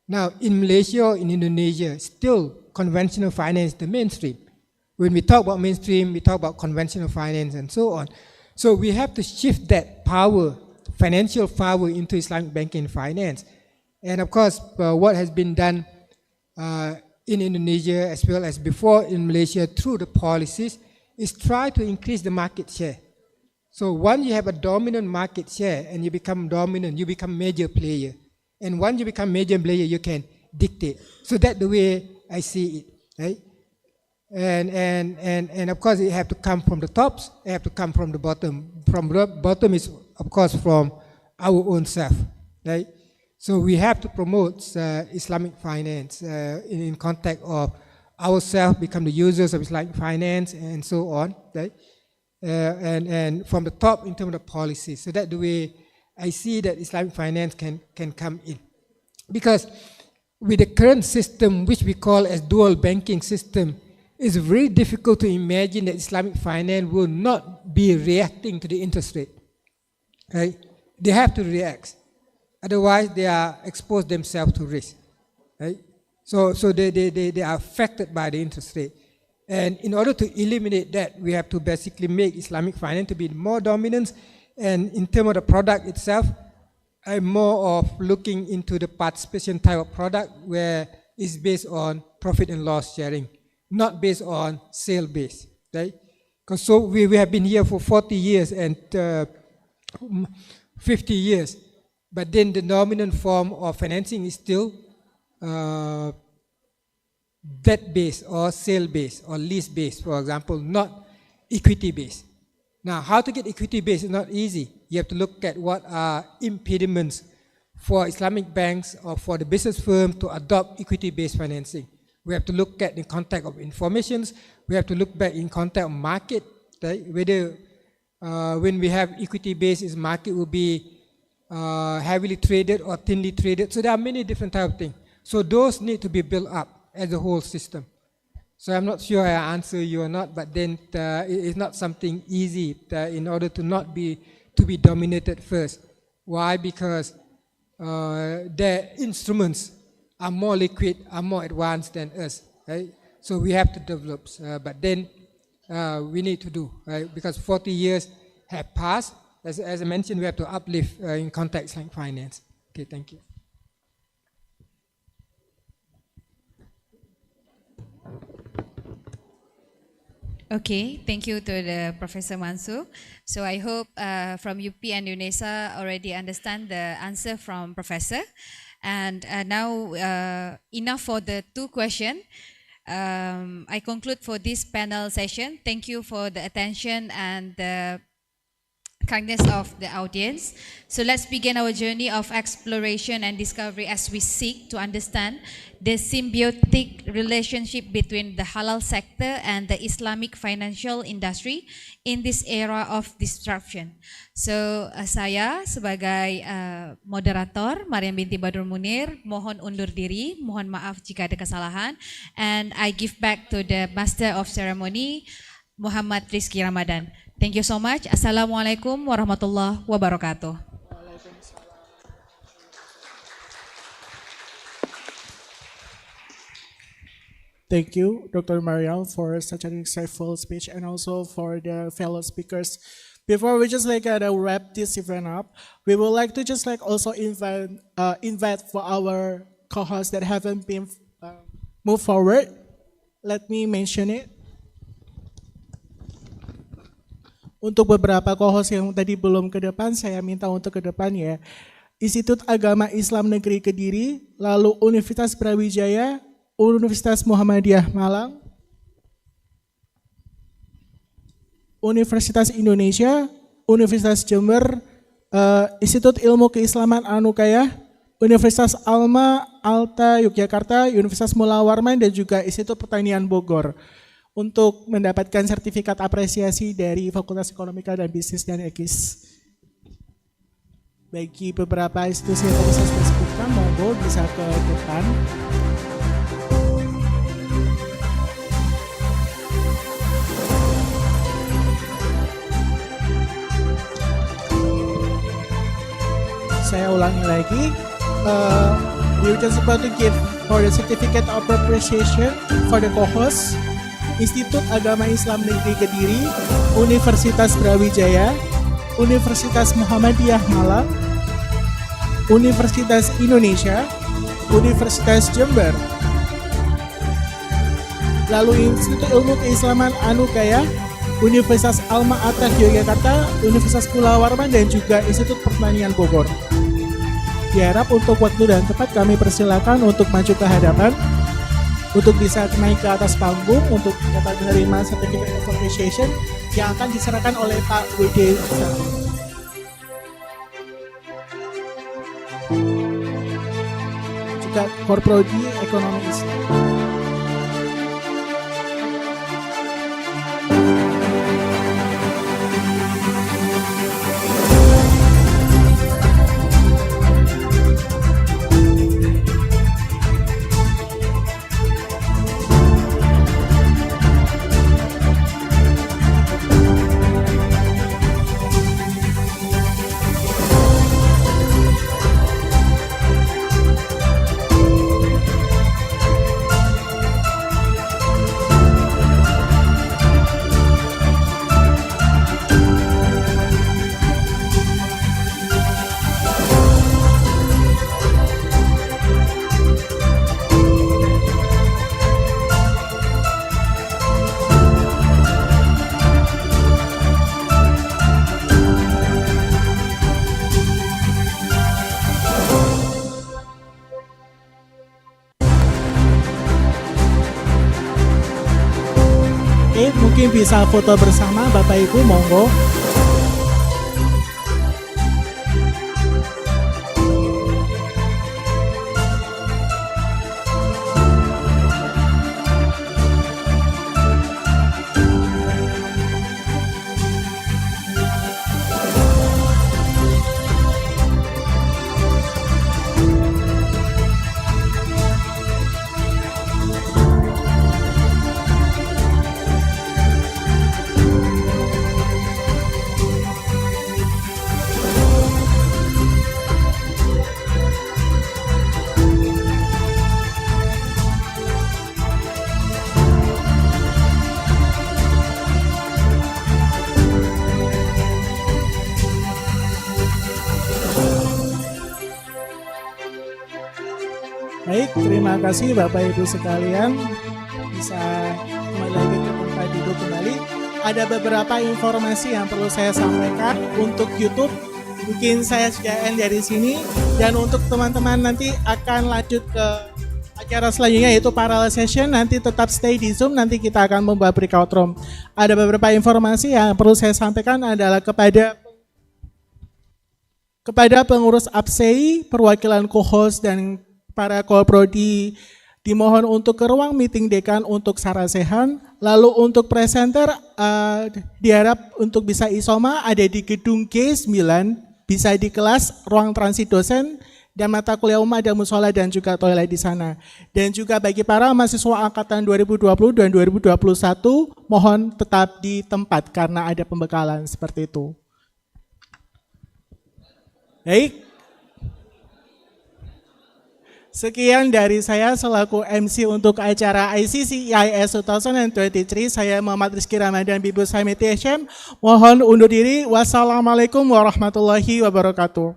Speaker 9: Now, in Malaysia or in Indonesia, still conventional finance is the mainstream. When we talk about mainstream, we talk about conventional finance and so on. So we have to shift that power, financial power, into Islamic banking and finance. And of course, what has been done in Indonesia as well as before in Malaysia through the policies is try to increase the market share. So once you have a dominant market share and you become dominant, you become major player. And once you become major player, you can dictate. So that's the way I see it, right? And of course, it have to come from the tops, it have to come from the bottom. From the bottom is, of course, from our own self, right? So we have to promote Islamic finance in context of ourselves become the users of Islamic finance and so on, right? And from the top in terms of the policy. So that's the way I see that Islamic finance can come in. Because with the current system, which we call as dual banking system, it's very difficult to imagine that Islamic finance will not be reacting to the interest rate, right? They have to react. Otherwise, they are exposed themselves to risk, right? So they are affected by the interest rate. And in order to eliminate that, we have to basically make Islamic finance to be more dominant. And in terms of the product itself, I'm more of looking into the participation type of product where it's based on profit and loss sharing, not based on sale base, right? Because so we have been here for 40 years and 50 years, but then the dominant form of financing is still debt-based or sale-based or lease-based, for example, not equity-based. Now, how to get equity-based is not easy. You have to look at what are impediments for Islamic banks or for the business firm to adopt equity-based financing. We have to look at the context of informations. We have to look back in context of market, right? Whether when we have equity-based, market will be heavily traded or thinly traded. So there are many different types of things. So those need to be built up as a whole system. So I'm not sure I answer you or not, but then it is not something easy in order to not be dominated first. Why? Because their instruments are more liquid, are more advanced than us, right? So we have to develop, but then we need to do, right? Because 40 years have passed. As I mentioned, we have to uplift in context like finance. Okay, thank you.
Speaker 8: Okay, thank you to the Professor Mansur. So I hope from UP and UNESA already understand the answer from Professor. And now enough for the two questions. I conclude for this panel session. Thank you for the attention and the kindness of the audience. So let's begin our journey of exploration and discovery as we seek to understand the symbiotic relationship between the halal sector and the Islamic financial industry in this era of disruption. So saya sebagai moderator Mariam binti Badrul Munir mohon undur diri, mohon maaf jika ada kesalahan, and I give back to the Master of Ceremony Muhammad Rizky Ramadan. Thank you so much. Assalamualaikum warahmatullahi wabarakatuh.
Speaker 1: Thank you, Dr. Mariam, for such an insightful speech, and also for the fellow speakers. Before we just wrap this event up, we would like to just also invite for our co-hosts that haven't been moved forward. Let me mention it. Untuk beberapa co-host yang tadi belum ke depan, saya minta untuk ke depan ya. Institut Agama Islam Negeri Kediri, lalu Universitas Brawijaya, Universitas Muhammadiyah Malang, Universitas Indonesia, Universitas Jember, Institut Ilmu Keislaman Anukaya, Universitas Alma Alta Yogyakarta, Universitas Mula Warman, dan juga Institut Pertanian Bogor, untuk mendapatkan sertifikat apresiasi dari Fakultas Ekonomika dan Bisnis dan ICCEIS. Bagi beberapa institusi yang tadi saya sebutkan, monggo bisa ke depan. Saya ulangi lagi, we just about to give for the certificate of appreciation for the co-host, Institut Agama Islam Negeri Kediri, Universitas Brawijaya, Universitas Muhammadiyah Malang, Universitas Indonesia, Universitas Jember, lalu Institut Ilmu Keislaman Anukaya, Universitas Alma Ata Yogyakarta, Universitas Mula Warman, dan juga Institut Pertanian Bogor. Diharap untuk waktu dan tempat kami persilakan untuk maju ke hadapan, untuk bisa naik ke atas panggung untuk dapat menerima Certificate of Appreciation yang akan diserahkan oleh Pak WD. Juga Korprodi Ekonomi Islam. bisa foto bersama Bapak Ibu, monggo. Baik, terima kasih Bapak Ibu sekalian. Bisa kembali lagi ke tempat duduk kembali. Ada beberapa informasi yang perlu saya sampaikan untuk YouTube. Mungkin saya sudah end dari sini. Dan untuk teman-teman nanti akan lanjut ke acara selanjutnya yaitu parallel session. Nanti tetap stay di Zoom, nanti kita akan membuat breakout room. Ada beberapa informasi yang perlu saya sampaikan adalah kepada pengurus APSEI, perwakilan co-host dan para co-prodi dimohon untuk ke ruang meeting dekan untuk sarasehan. Lalu untuk presenter diharap untuk bisa isoma ada di gedung G9, bisa di kelas ruang transit dosen dan mata kuliah umum ada musola dan juga toilet di sana. Dan juga bagi para mahasiswa angkatan 2020 dan 2021 mohon tetap di tempat karena ada pembekalan seperti itu. Baik. Sekian dari saya selaku MC untuk acara ICCEIS 2023. Saya Muhammad Rizky Ramadan Bibus Hamid TSM. Mohon undur diri. Wassalamualaikum warahmatullahi wabarakatuh.